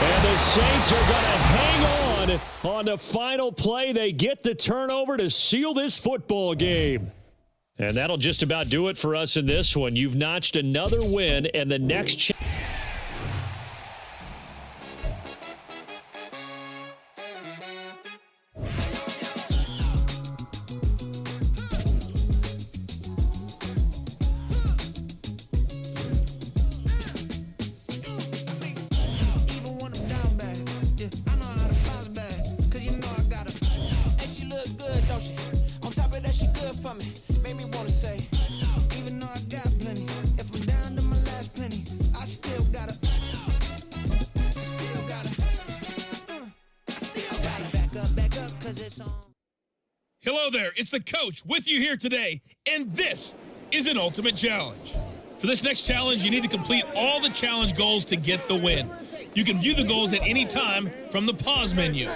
And the Saints are going to hang on the final play. They get the turnover to seal this football game. And that'll just about do it for us in this one. You've notched another win, and the next Hello there, it's the coach with you here today, and this is an ultimate challenge. For this next challenge, you need to complete all the challenge goals to get the win. You can view the goals at any time from the pause menu.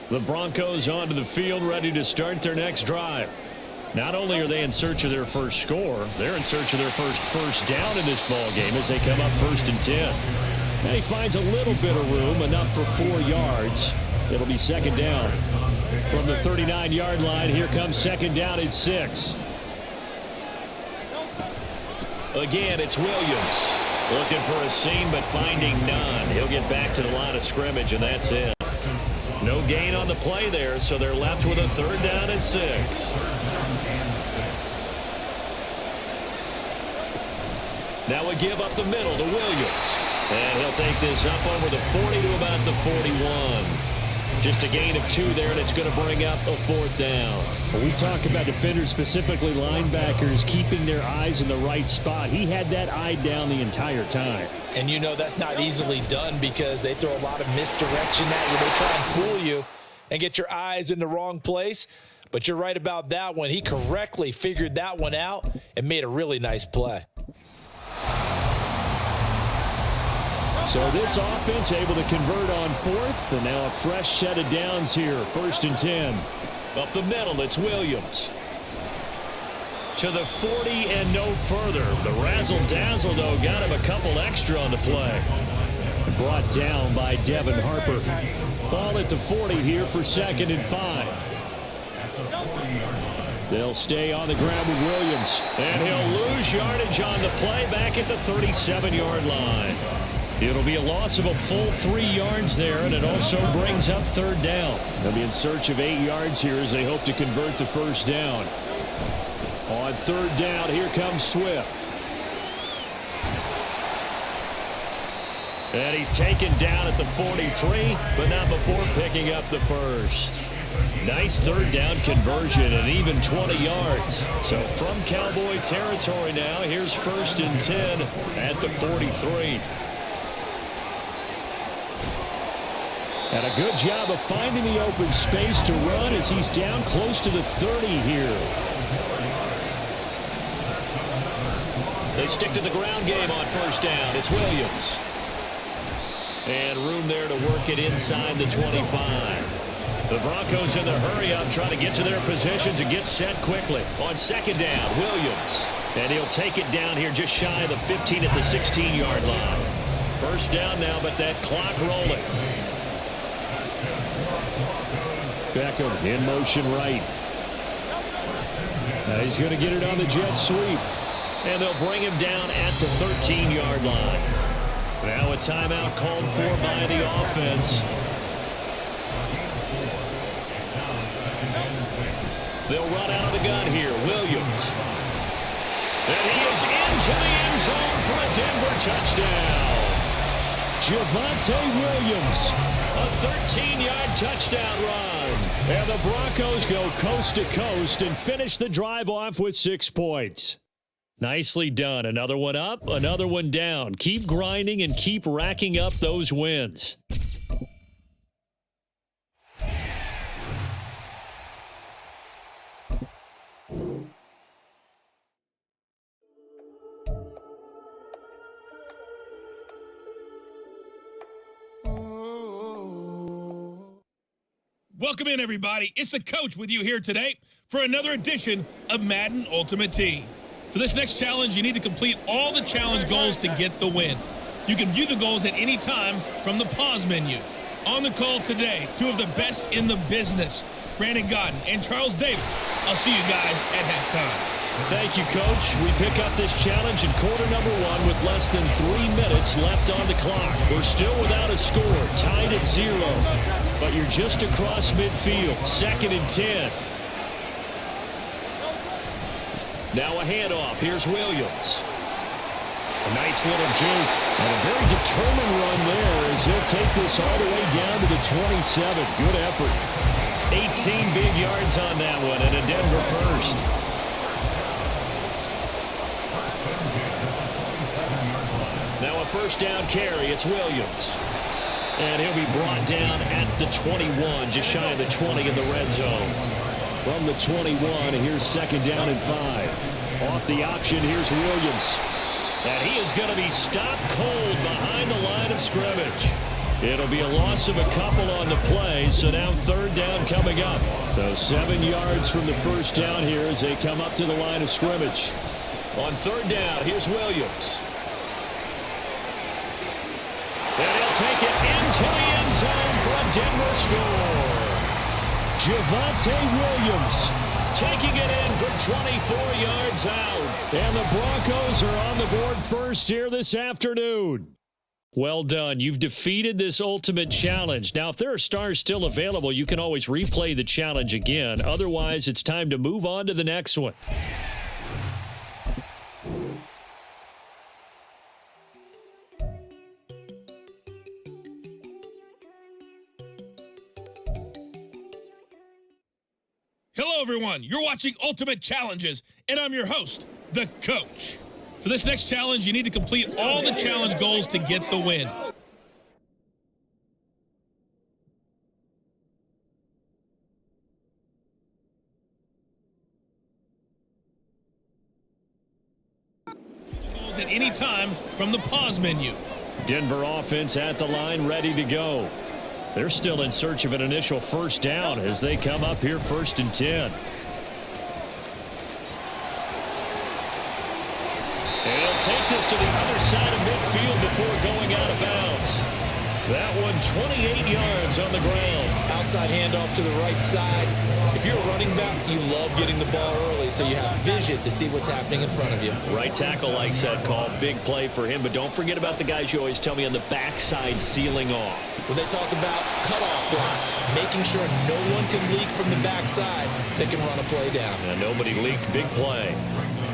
The Broncos onto the field, ready to start their next drive. Not only are they in search of their first score, they're in search of their first down in this ball game as they come up 1st and 10. And he finds a little bit of room, enough for 4 yards. It'll be 2nd down. From the 39-yard line, here comes 2nd down at 6. Again, it's Williams. Looking for a seam, but finding none. He'll get back to the line of scrimmage, and that's it. No gain on the play there, so they're left with a 3rd down and 6. Now a give up the middle to Williams. And he'll take this up over the 40 to about the 41. Just a gain of 2 there, and it's going to bring up a 4th down. When we talk about defenders, specifically linebackers, keeping their eyes in the right spot, he had that eye down the entire time. And you know that's not easily done because they throw a lot of misdirection at you. They try and fool you and get your eyes in the wrong place. But you're right about that one. He correctly figured that one out and made a really nice play. So this offense able to convert on fourth, and now a fresh set of downs here. 1st and 10. Up the middle, it's Williams. To the 40 and no further. The razzle-dazzle, though, got him a couple extra on the play. Brought down by Devin Harper. Ball at the 40 here for 2nd and 5. They'll stay on the ground with Williams. And he'll lose yardage on the play back at the 37-yard line. It'll be a loss of a full 3 yards there, and it also brings up 3rd down. They'll be in search of 8 yards here as they hope to convert the 1st down. On 3rd down, here comes Swift. And he's taken down at the 43, but not before picking up the 1st. Nice 3rd down conversion and even 20 yards. So from Cowboy territory now, here's 1st and 10 at the 43. And a good job of finding the open space to run as he's down close to the 30 here. They stick to the ground game on 1st down. It's Williams. And room there to work it inside the 25. The Broncos in the hurry-up trying to get to their positions and get set quickly. On 2nd down, Williams. And he'll take it down here just shy of the 15 at the 16-yard line. 1st down now, but that clock rolling. Beckham in motion right. Now he's going to get it on the jet sweep. And they'll bring him down at the 13-yard line. Now a timeout called for by the offense. They'll run out of the gun here. Williams. And he is into the end zone for a Denver touchdown. Javonte Williams. A 13-yard touchdown run. And the Broncos go coast to coast and finish the drive off with 6 points. Nicely done. Another one up, another one down. Keep grinding and keep racking up those wins. Welcome in, everybody. It's the coach with you here today for another edition of Madden Ultimate Team. For this next challenge, you need to complete all the challenge goals to get the win. You can view the goals at any time from the pause menu. On the call today, 2 of the best in the business, Brandon Godden and Charles Davis. I'll see you guys at halftime. Thank you, Coach. We pick up this challenge in quarter number 1 with less than 3 minutes left on the clock. We're still without a score, tied at 0. But you're just across midfield, 2nd and 10. Now a handoff. Here's Williams. A nice little juke. And a very determined run there as he'll take this all the way down to the 27. Good effort. 18 big yards on that one and a Denver first. Now a 1st down carry. It's Williams. And he'll be brought down at the 21, just shy of the 20 in the red zone. From the 21, here's 2nd down and 5. Off the option, here's Williams. And he is going to be stopped cold behind the line of scrimmage. It'll be a loss of a couple on the play, so now 3rd down coming up. So 7 yards from the 1st down here as they come up to the line of scrimmage. On 3rd down, here's Williams. And he'll take it into the end zone for a Denver score. Javonte Williams taking it in from 24 yards out. And the Broncos are on the board first here this afternoon. Well done. You've defeated this ultimate challenge. Now, if there are stars still available, you can always replay the challenge again. Otherwise, it's time to move on to the next one. Hello, everyone. You're watching Ultimate Challenges, and I'm your host, the coach. For this next challenge, you need to complete all the challenge goals to get the win. Goals at any time from the pause menu. Denver offense at the line, ready to go. They're still in search of an initial first down as they come up here 1st and 10. And he'll take this to the other side of midfield before going out of bounds. That one 28 yards on the ground. Outside handoff to the right side. If you're a running back, you love getting the ball early so you have vision to see what's happening in front of you. Right tackle likes that call. Big play for him. But don't forget about the guys you always tell me on the backside sealing off. When they talk about cutoff blocks, making sure no one can leak from the backside that can run a play down. And nobody leaked. Big play.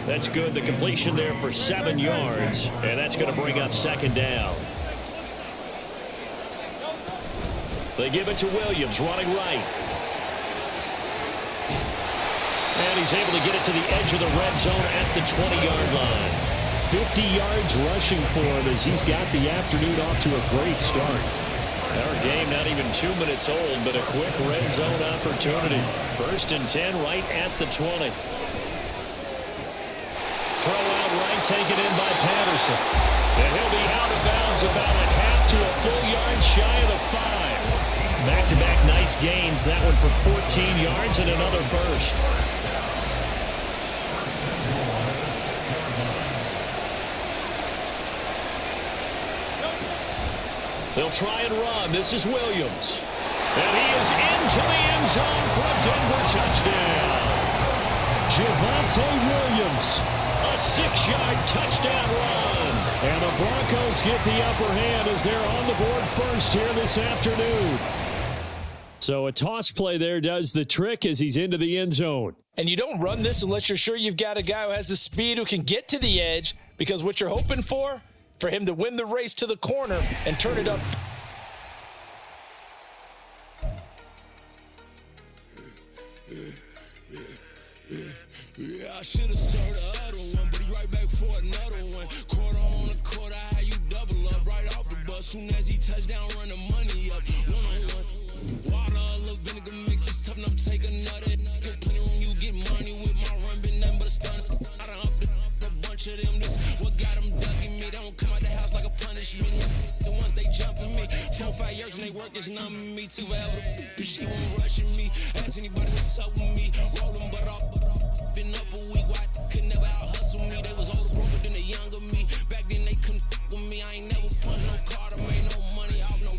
That's good. The completion there for 7 yards. And that's going to bring up 2nd down. They give it to Williams, running right. And he's able to get it to the edge of the red zone at the 20-yard line. 50 yards rushing for him as he's got the afternoon off to a great start. Our game not even 2 minutes old, but a quick red zone opportunity. 1st and 10 right at the 20. Throw out right, taken in by Patterson. And he'll be out of bounds about a half to a full yard shy of the 5. Back-to-back nice gains. That one for 14 yards and another first. They'll try and run. This is Williams. And he is into the end zone for a Denver touchdown. Javonte Williams, a 6-yard touchdown run. And the Broncos get the upper hand as they're on the board first here this afternoon. So a toss play there does the trick as he's into the end zone. And you don't run this unless you're sure you've got a guy who has the speed who can get to the edge, because what you're hoping for him to win the race to the corner and turn it up. Yeah, I should have served the other one, but he right back for another one. Quarter on a quarter, how you double up right off the bus. Soon as he touch down, run the money up. One-on-one. Water, a little vinegar mix, it's tough enough to take another. Still plenty room, you get money with my run, been nothing but a stun. I done upped a bunch of them. This what got them ducking me. They don't come out the house like a punishment. The ones they jumping me. 4-5 years and they work is numbing me. Too forever, she won't rushing me. Ask anybody what's up with me. Rolling but off. Been up a week, why could never out hustle me? They was older, broker than the younger me. Back then they couldn't with me. I ain't never punched no card or made no money off no.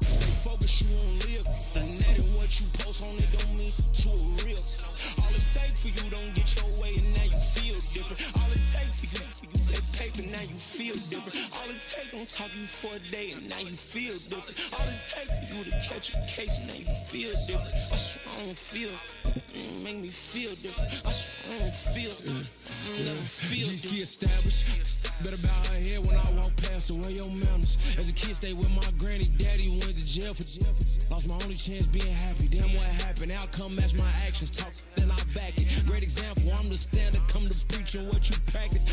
They focus, you on live. The net and what you post on it don't mean to a real. All it take for you don't get your way and now you feel different. All it take for you that paper, now you feel different. All it take don't talk you for a day and now you feel different. All it take for you to catch a case and now you feel different. I swear I don't feel. Make me feel different. I swear I don't feel. I never feel different. Get established. Better bow her head when I walk past her. Where your manners? As a kid, stay with my granny. Daddy went to jail for jail. Lost my only chance being happy. Damn, what happened? Outcome match my actions. Talk, then I back it. Great example. I'm the stand up, come to preach and what you practice.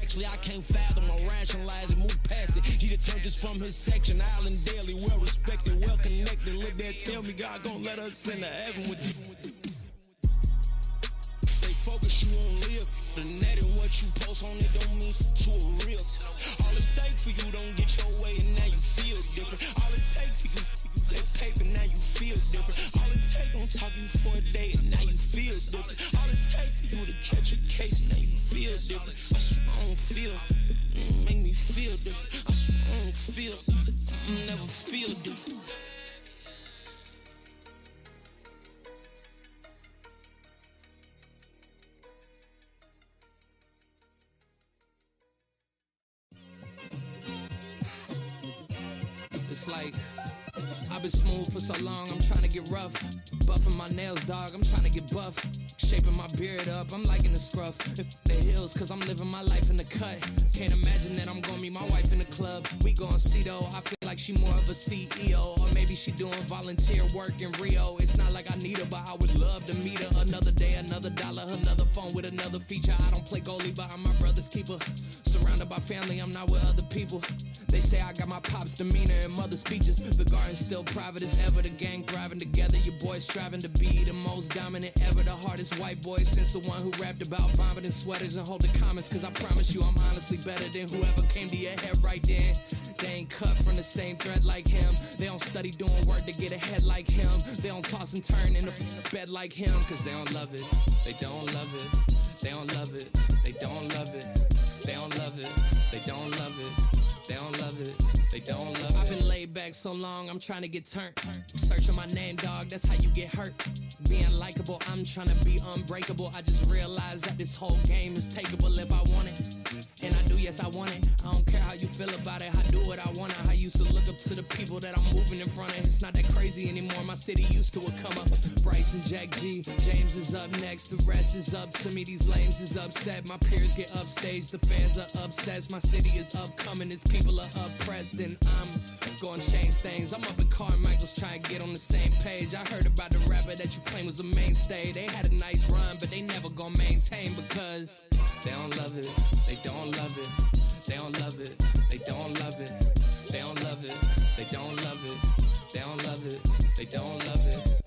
Actually, I can't fathom or rationalize and move past it. He determined this from his section. Island Daily, well respected, well connected. Look there, tell me God gon' let us into heaven with this. They focus, you on live. The net and what you post on it don't mean to a real. All it take for you don't get your way and now you feel different. All it take for you that paper, now you feel different. All it take don't talk you for a day and now you feel different. All it take for you to catch a case and now you feel different. I swear I don't feel. Make me feel different. I swear I don't feel. I never feel different. It's like I've been smooth for so long, I'm trying to get rough. Buffing my nails, dog, I'm trying to get buff. Shaping my beard up, I'm liking the scruff. The hills, cause I'm living my life in the cut. Can't imagine that I'm gonna meet my wife in the club. We gon' see though, I feel like like she more of a CEO, or maybe she doing volunteer work in Rio. It's not like I need her, but I would love to meet her. Another day, another dollar, another phone with another feature. I don't play goalie, but I'm my brother's keeper. Surrounded by family, I'm not with other people. They say I got my pop's demeanor and mother's features. The garden's still private as ever. The gang thriving together. Your boys striving to be the most dominant ever. The hardest white boy since the one who rapped about vomiting sweaters and holding comments. Cause I promise you I'm honestly better than whoever came to your head right then. They ain't cut from the same thread like him. They don't study doing work to get ahead like him. They don't toss and turn in the bed like him. Cause they don't love it. They don't love it. They don't love it. They don't love it. They don't love it. They don't love it. They don't love it. They don't love it. I've been laid back so long, I'm trying to get turned. Searching my name, dog, that's how you get hurt. Being likable, I'm trying to be unbreakable. I just realized that this whole game is takeable if I want it. And I do, yes, I want it. I don't care how you feel about it. I do what I want it. I used to look up to the people that I'm moving in front of. It's not that crazy anymore. My city used to it come up. Bryce and Jack G. James is up next. The rest is up to me. These lames is upset. My peers get upstaged. The fans are obsessed. My city is upcoming. Its people are oppressed. And I'm gonna change things. I'm up at Carmichael's trying to get on the same page. I heard about the rapper that you claim was a mainstay. They had a nice run, but they never gonna maintain because they don't love it. They don't love it. They don't love it. They don't love it. They don't love it. They don't love it. They don't love it. They don't love it.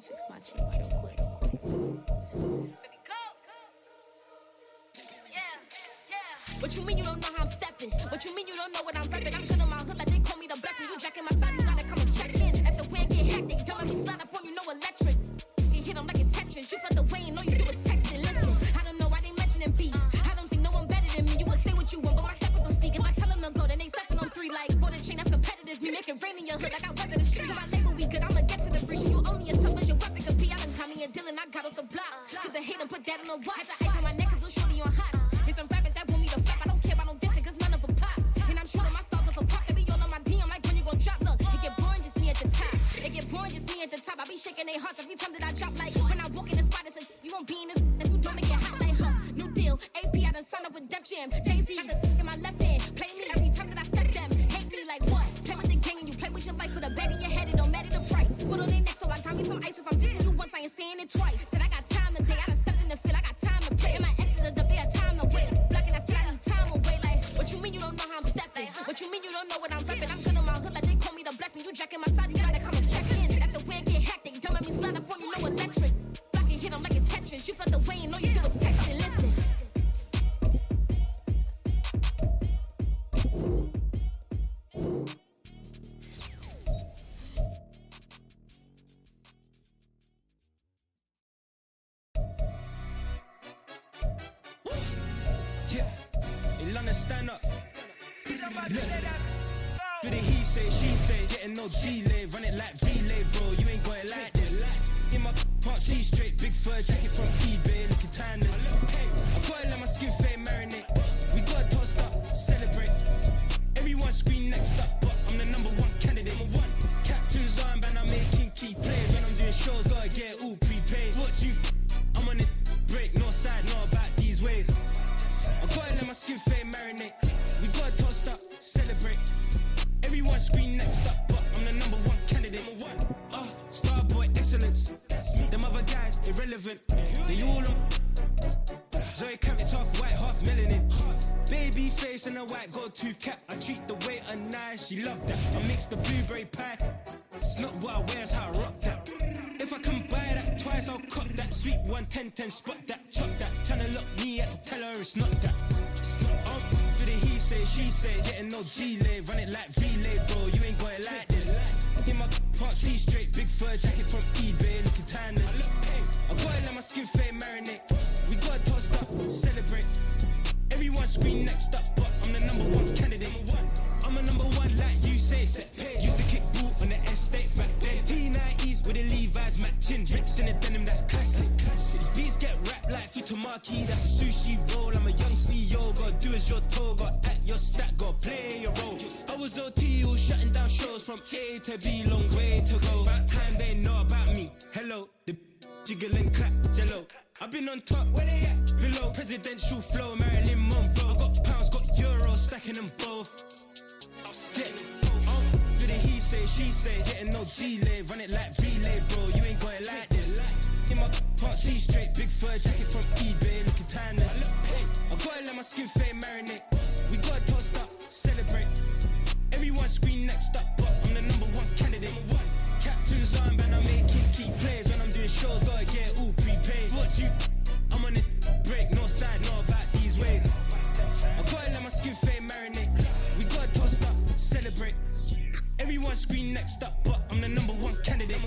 Fix my cheek real quick. What you mean you don't know how I'm stepping? What you mean you don't know what I'm repping? I'm good on my hood like they call me the blessing. You jacking my side, you gotta come and check in. If the way get hectic, don't let me slide up on you, no electric. You hit them like it's Tetris. You felt the way and all you do is texting. Listen, I don't know why they mentioning beef. I don't think no one better than me. You would say what you want, but my steppers don't speak. If I tell them to go, then they stepping on 3. that on the watch. Had the ice on my neck, cause little shorty on hot. It's some rappers that want me to flop. I don't care about no dissing, cause none of them pop. And I'm shooting my stars off a pop. They be all on my DM, like when you gon' drop. Look, it get boring, just me at the top. It get boring, just me at the top. I be shaking their hearts every time that I drop. Like when I walk in the spot, it says, you won't be in this if you don't make it hot. Like, new deal. AP, I done signed up with Def Jam. Jay-Z, got the in my left hand. Play me every time that I step them. Hate me like what? Play with the gang and you play with your life. With a bag in your head, it don't matter the price. Put on their neck, so I got me some ice. If I'm dissing you once, I ain't saying it twice. Said I got time today, I done stepped in the field, I got time to play. And my exes are up, they had time to wait. Blocking, I said I need time away. Like, what you mean you don't know how I'm stepping? What you mean you don't know what I'm repping? I'm good in my hood, like they call me the blessing. You jacking my side, you gotta come and check in. That's the way I get hectic. Don't let me slide up on you, no electric. Blocking, hit them like it's Tetris. You felt the way and all you do is text and listen. Yeah, in London, stand up. Look. For the he say, she say, getting no delay. Run it like relay, bro. You ain't got it like this. In my can't see straight. Big fur jacket from eBay, looking timeless. I gotta let my skin fade marinate. We gotta toast up, celebrate. Everyone scream next up, but I'm the number one candidate. Captain's armband, I'm making key plays. When I'm doing shows, gotta get all prepaid. What you, I'm on it, break, no side, no about these ways. I gotta let my skin fade marinate. We gotta toast up, celebrate. Everyone scream next up, but I'm the number one candidate. Starboy excellence. Them other guys irrelevant. They all on. Zoe Kravitz half white, half melanin. Baby face and a white gold tooth cap. I treat the waiter nice, she love that. I mix the blueberry pie. It's not what I wear, it's how I rock that. If I can buy that twice, I'll cop that. Sweet 110, spot that, chop that. Tryna look me at the tell her it's not that. To the he say, she say, getting no delay. Run it like relay, bro, you ain't got it like this. In my can't see straight. Big fur jacket from eBay, looking timeless. I gotta let my skin fade marinate. We gotta toast up, celebrate. Everyone scream next up, but I'm the number one candidate. I'm a number one like you say, set page. Used to kick ball on the estate back then. T90s with the Levi's matching. Drips in the denim, that's classic. These beats get wrapped like Futamaki, that's a sushi roll. I'm a young CEO, gotta do as you're told. Gotta act your stat, gotta play your role. I was OT, all shutting down shows from A to B, long way to go. About time they know about me. Hello, the jiggle and clap, jello. I've been on top, where they at? Below, presidential flow, Marilyn Monroe. I got pounds, got euros, stacking them both. Yeah, do the he say, she say, getting no delay. Run it like relay, bro, you ain't got it like this. In my can't see straight. Big fur jacket from eBay, looking timeless. I gotta let my skin fade marinate. We gotta toast up, celebrate. Everyone scream next up, but I'm the number one candidate. Captain's armband, I'm making key plays. When I'm doing shows, gotta get all prepaid. What you, I'm on it, break, no side, no about these ways. I gotta let my skin fade marinate. We gotta toast up, celebrate. Everyone scream next up, but I'm the number one candidate.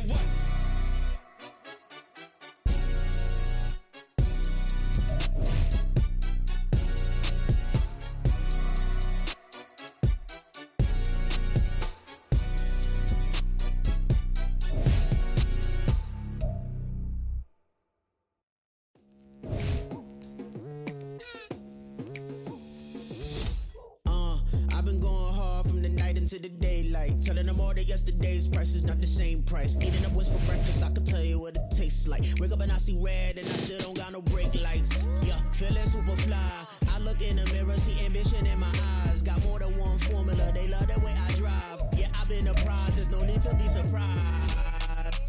I've been going hard from the night into the daylight. Telling them all that yesterday's price is not the same price. Eating up what's for breakfast, I can tell you what it tastes like. Wake up and I see red and I still don't got no brake lights. Yeah, feeling super fly. I look in the mirror, see ambition in my eyes. Got more than one formula, they love the way I drive. Yeah, I've been a prize, there's no need to be surprised.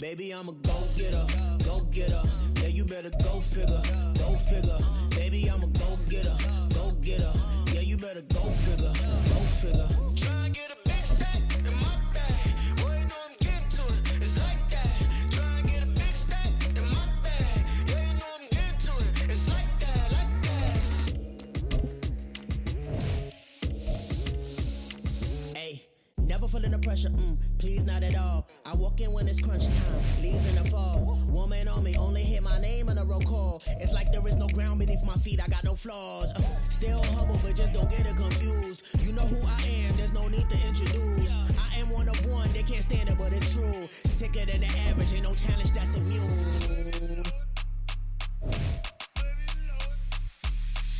Baby, I'm a go-getter, go-getter. Yeah, you better go figure, go figure. Baby, I'm a go-getter, go-getter. Yeah, you better go figure, go figure. Try and get a big stack in my bag. Boy, you know I'm getting to it, it's like that. Try and get a big stack in my bag. Yeah, you know I'm getting to it, it's like that, like that. Hey, never feeling the pressure, please not at all. I walk in when it's crunch time, leaves in the fall. Woman on me, only hit my name on a roll call. It's like there is no ground beneath my feet, I got no flaws. Still humble, but just don't get it confused. You know who I am, there's no need to introduce. I am one of one, they can't stand it, but it's true. Sicker than the average, ain't no challenge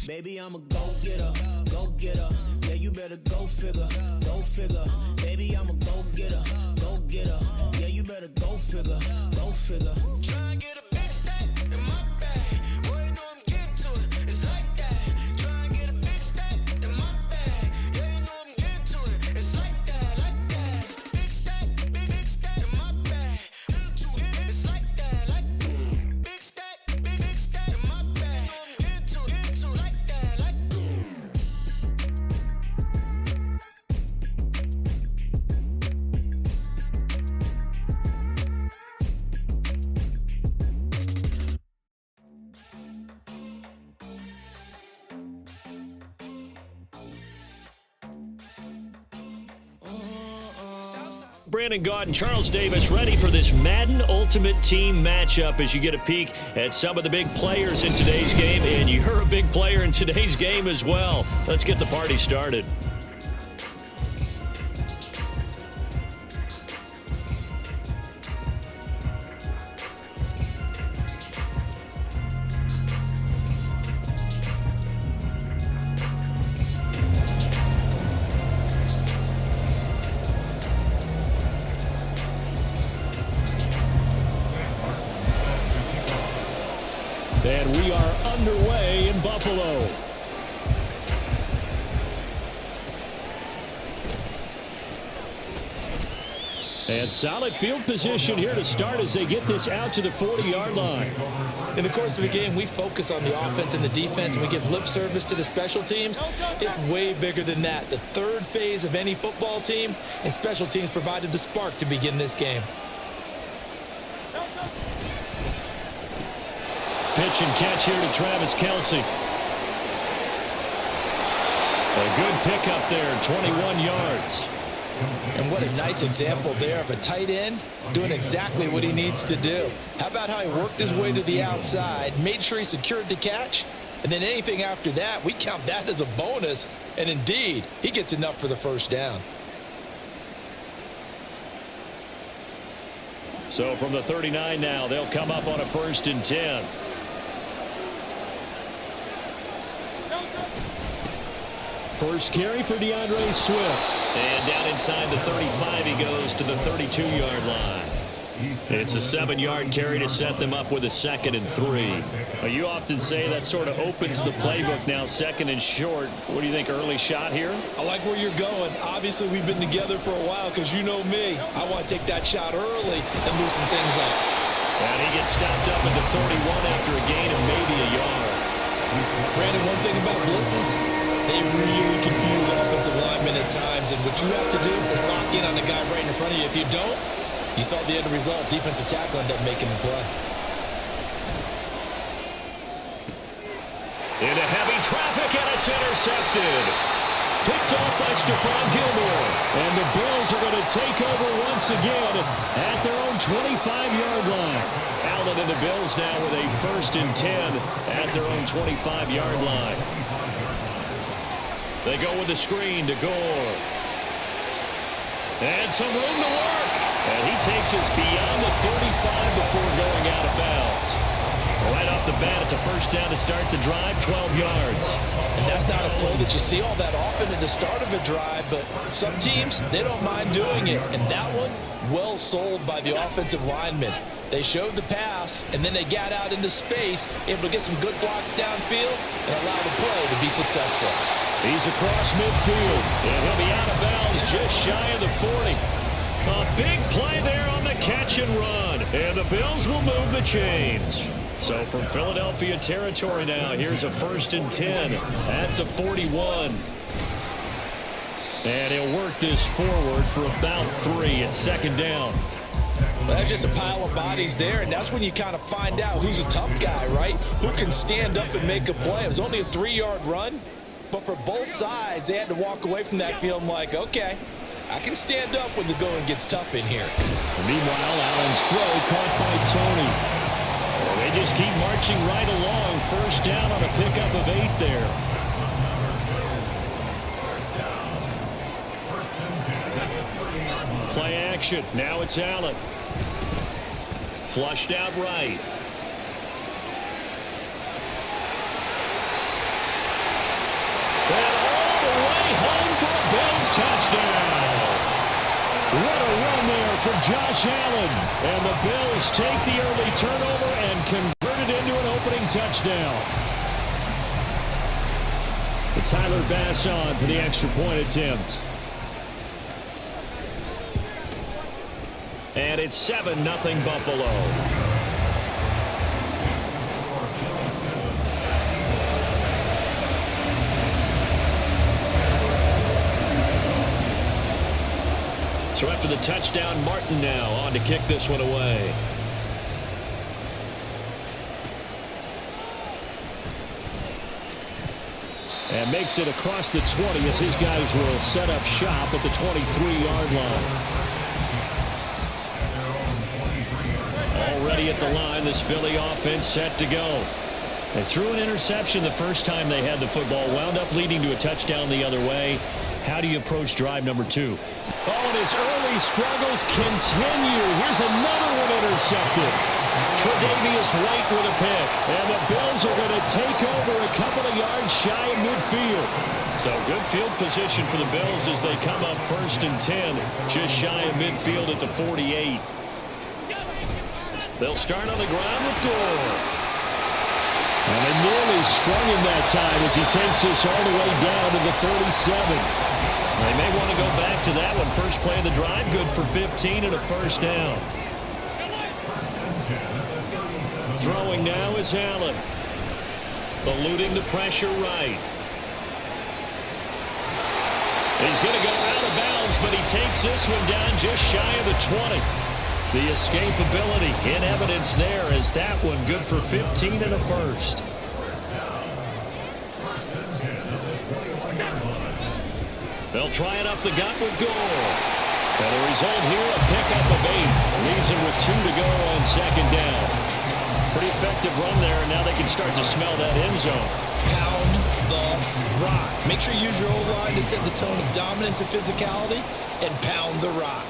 Baby, I'm a go-getter, go-getter. Yeah, you better go figure, go figure. Baby, I'm a go-getter, go-getter. Yeah, you better go figure, go figure. Try and get a big stack in my bag. Boy, you know I'm getting to it. It's like that. Try and get a big stack in my bag. Yeah, you know I'm getting to it. It's like that, like that. Big stack, big stack in my bag. It's like that, like big stack in my bag. Into it, like that, like. Brandon Gaud and Charles Davis ready for this Madden Ultimate Team matchup as you get a peek at some of the big players in today's game, and you're a big player in today's game as well. Let's get the party started. And we are underway in Buffalo. And solid field position here to start as they get this out to the 40-yard line. In the course of the game, we focus on the offense and the defense, and we give lip service to the special teams. It's way bigger than that. The third phase of any football team, and special teams provided the spark to begin this game. Pitch and catch here to Travis Kelce. A good pickup there, 21 yards. And what a nice example there of a tight end doing exactly what he needs to do. How about how he worked his way to the outside, made sure he secured the catch, and then anything after that, we count that as a bonus. And indeed, he gets enough for the first down. So from the 39 now, they'll come up on a 1st and 10. First carry for DeAndre Swift. And down inside the 35, he goes to the 32-yard line. It's a 7-yard carry to set them up with a 2nd and 3. Well, you often say that sort of opens the playbook now, 2nd and short. What do you think, early shot here? I like where you're going. Obviously, we've been together for a while because you know me. I want to take that shot early and loosen things up. And he gets stopped up at the 31 after a gain of maybe a yard. Brandon, one thing about blitzes, they really confuse offensive linemen at times, and what you have to do is lock in on the guy right in front of you. If you don't, you saw the end result. Defensive tackle ended up making the play. Into heavy traffic, and it's intercepted. Picked off by Stephon Gilmore. And the Bills are going to take over once again at their own 25-yard line. Allen and the Bills now with a 1st and 10 at their own 25-yard line. They go with the screen to Gore. And some room to work. And he takes us beyond the 35 before going out of bounds. Right off the bat, it's a 1st down to start the drive, 12 yards. And that's not a play that you see all that often at the start of a drive, but some teams, they don't mind doing it. And that one, well sold by the offensive lineman. They showed the pass, and then they got out into space, able to get some good blocks downfield and allow the play to be successful. He's across midfield, and he'll be out of bounds just shy of the 40. A big play there on the catch and run, and the Bills will move the chains. So from Philadelphia territory now, here's a 1st and 10 at the 41. And he'll work this forward for about 3 at 2nd down. Well, that's just a pile of bodies there, and that's when you kind of find out who's a tough guy, right? Who can stand up and make a play. It was only a 3-yard run, but for both sides, they had to walk away from that feeling like, okay, I can stand up when the going gets tough in here. Meanwhile, Allen's throw caught by Tony. Well, they just keep marching right along. 1st down on a pickup of 8 there. Play action. Now it's Allen. Flushed out right. Josh Allen. And the Bills take the early turnover and convert it into an opening touchdown. The Tyler Bass on for the extra point attempt. And it's 7-0 Buffalo. So after the touchdown, Martin now on to kick this one away. And makes it across the 20 as his guys will set up shop at the 23-yard line. Already at the line, this Philly offense set to go. They threw an interception the first time they had the football, wound up leading to a touchdown the other way. How do you approach drive number 2? Oh, and his early struggles continue. Here's another one intercepted. Tre'Davious White with a pick. And the Bills are going to take over a couple of yards shy of midfield. So good field position for the Bills as they come up 1st and 10, just shy of midfield at the 48. They'll start on the ground with Gore. And they nearly sprung him that time as he takes this all the way down to the 37. They may want to go back to that one. First play of the drive, good for 15 and a first down. Throwing now is Allen. Eluding the pressure right. He's going to go out of bounds, but he takes this one down just shy of the 20. The escapability in evidence there as that one good for 15 and a first. They'll try it up the gut with Gore. And the result here, a pickup of 8. Leaves him with 2 to go on 2nd down. Pretty effective run there, and now they can start to smell that end zone. Pound the rock. Make sure you use your old line to set the tone of dominance and physicality, and pound the rock.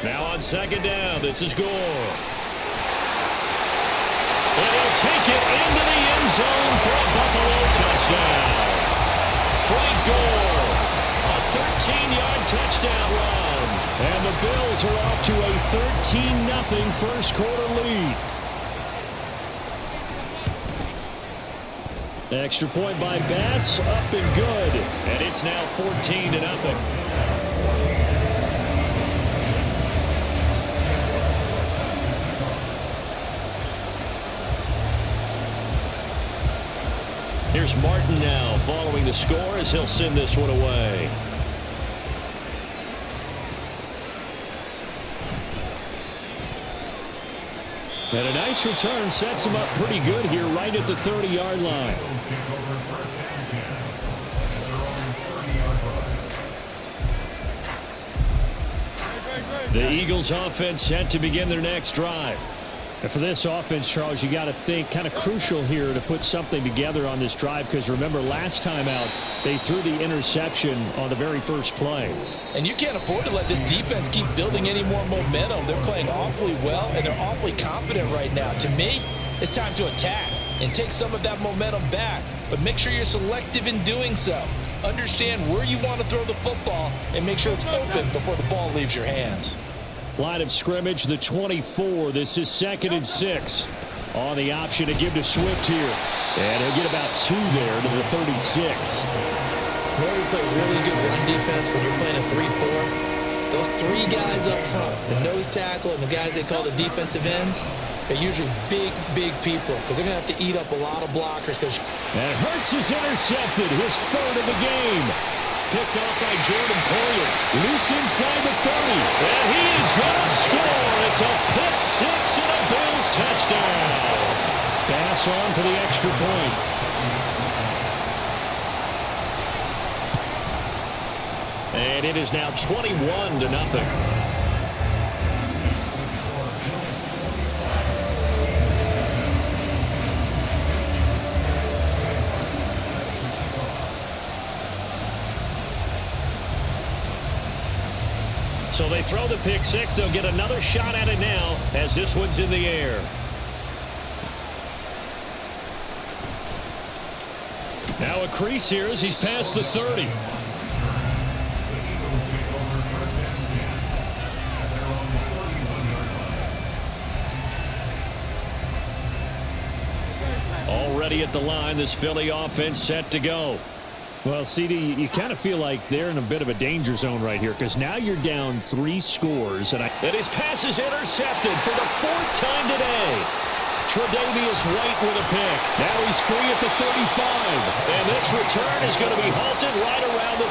Now on 2nd down, this is Gore. And he'll take it into the end zone for a Buffalo touchdown. Frank Gore, a 13-yard touchdown run. And the Bills are off to a 13-0 first quarter lead. Extra point by Bass, up and good. And it's now 14-0. Here's Martin now following the score as he'll send this one away. And a nice return sets him up pretty good here right at the 30-yard line. The Eagles offense set to begin their next drive. And for this offense, Charles, you got to think kind of crucial here to put something together on this drive because remember last time out they threw the interception on the very first play. And you can't afford to let this defense keep building any more momentum. They're playing awfully well and they're awfully confident right now. To me, it's time to attack and take some of that momentum back. But make sure you're selective in doing so. Understand where you want to throw the football and make sure it's open before the ball leaves your hands. Line of scrimmage, the 24. This is 2nd and 6. On the option to give to Swift here. And he'll get about 2 there to the 36. Whenever you play really good run defense when you're playing a 3-4, those 3 guys up front, the nose tackle and the guys they call the defensive ends, they're usually big people because they're going to have to eat up a lot of blockers. And Hurts is intercepted, his 3rd of the game. Picked off by Jordan Poyer. Loose inside the 30. And he is going to score. It's a pick 6 and a Bills touchdown. Bass on for the extra point. And it is now 21-0. So they throw the pick 6. They'll get another shot at it now as this one's in the air. Now a crease here as he's past the 30. ready at the line. This Philly offense set to go. Well, CD, you kind of feel like they're in a bit of a danger zone right here because now you're down 3 scores. And his pass is intercepted for the 4th time today. Tre'Davious White with a pick. Now he's free at the 35. And this return is going to be halted right around the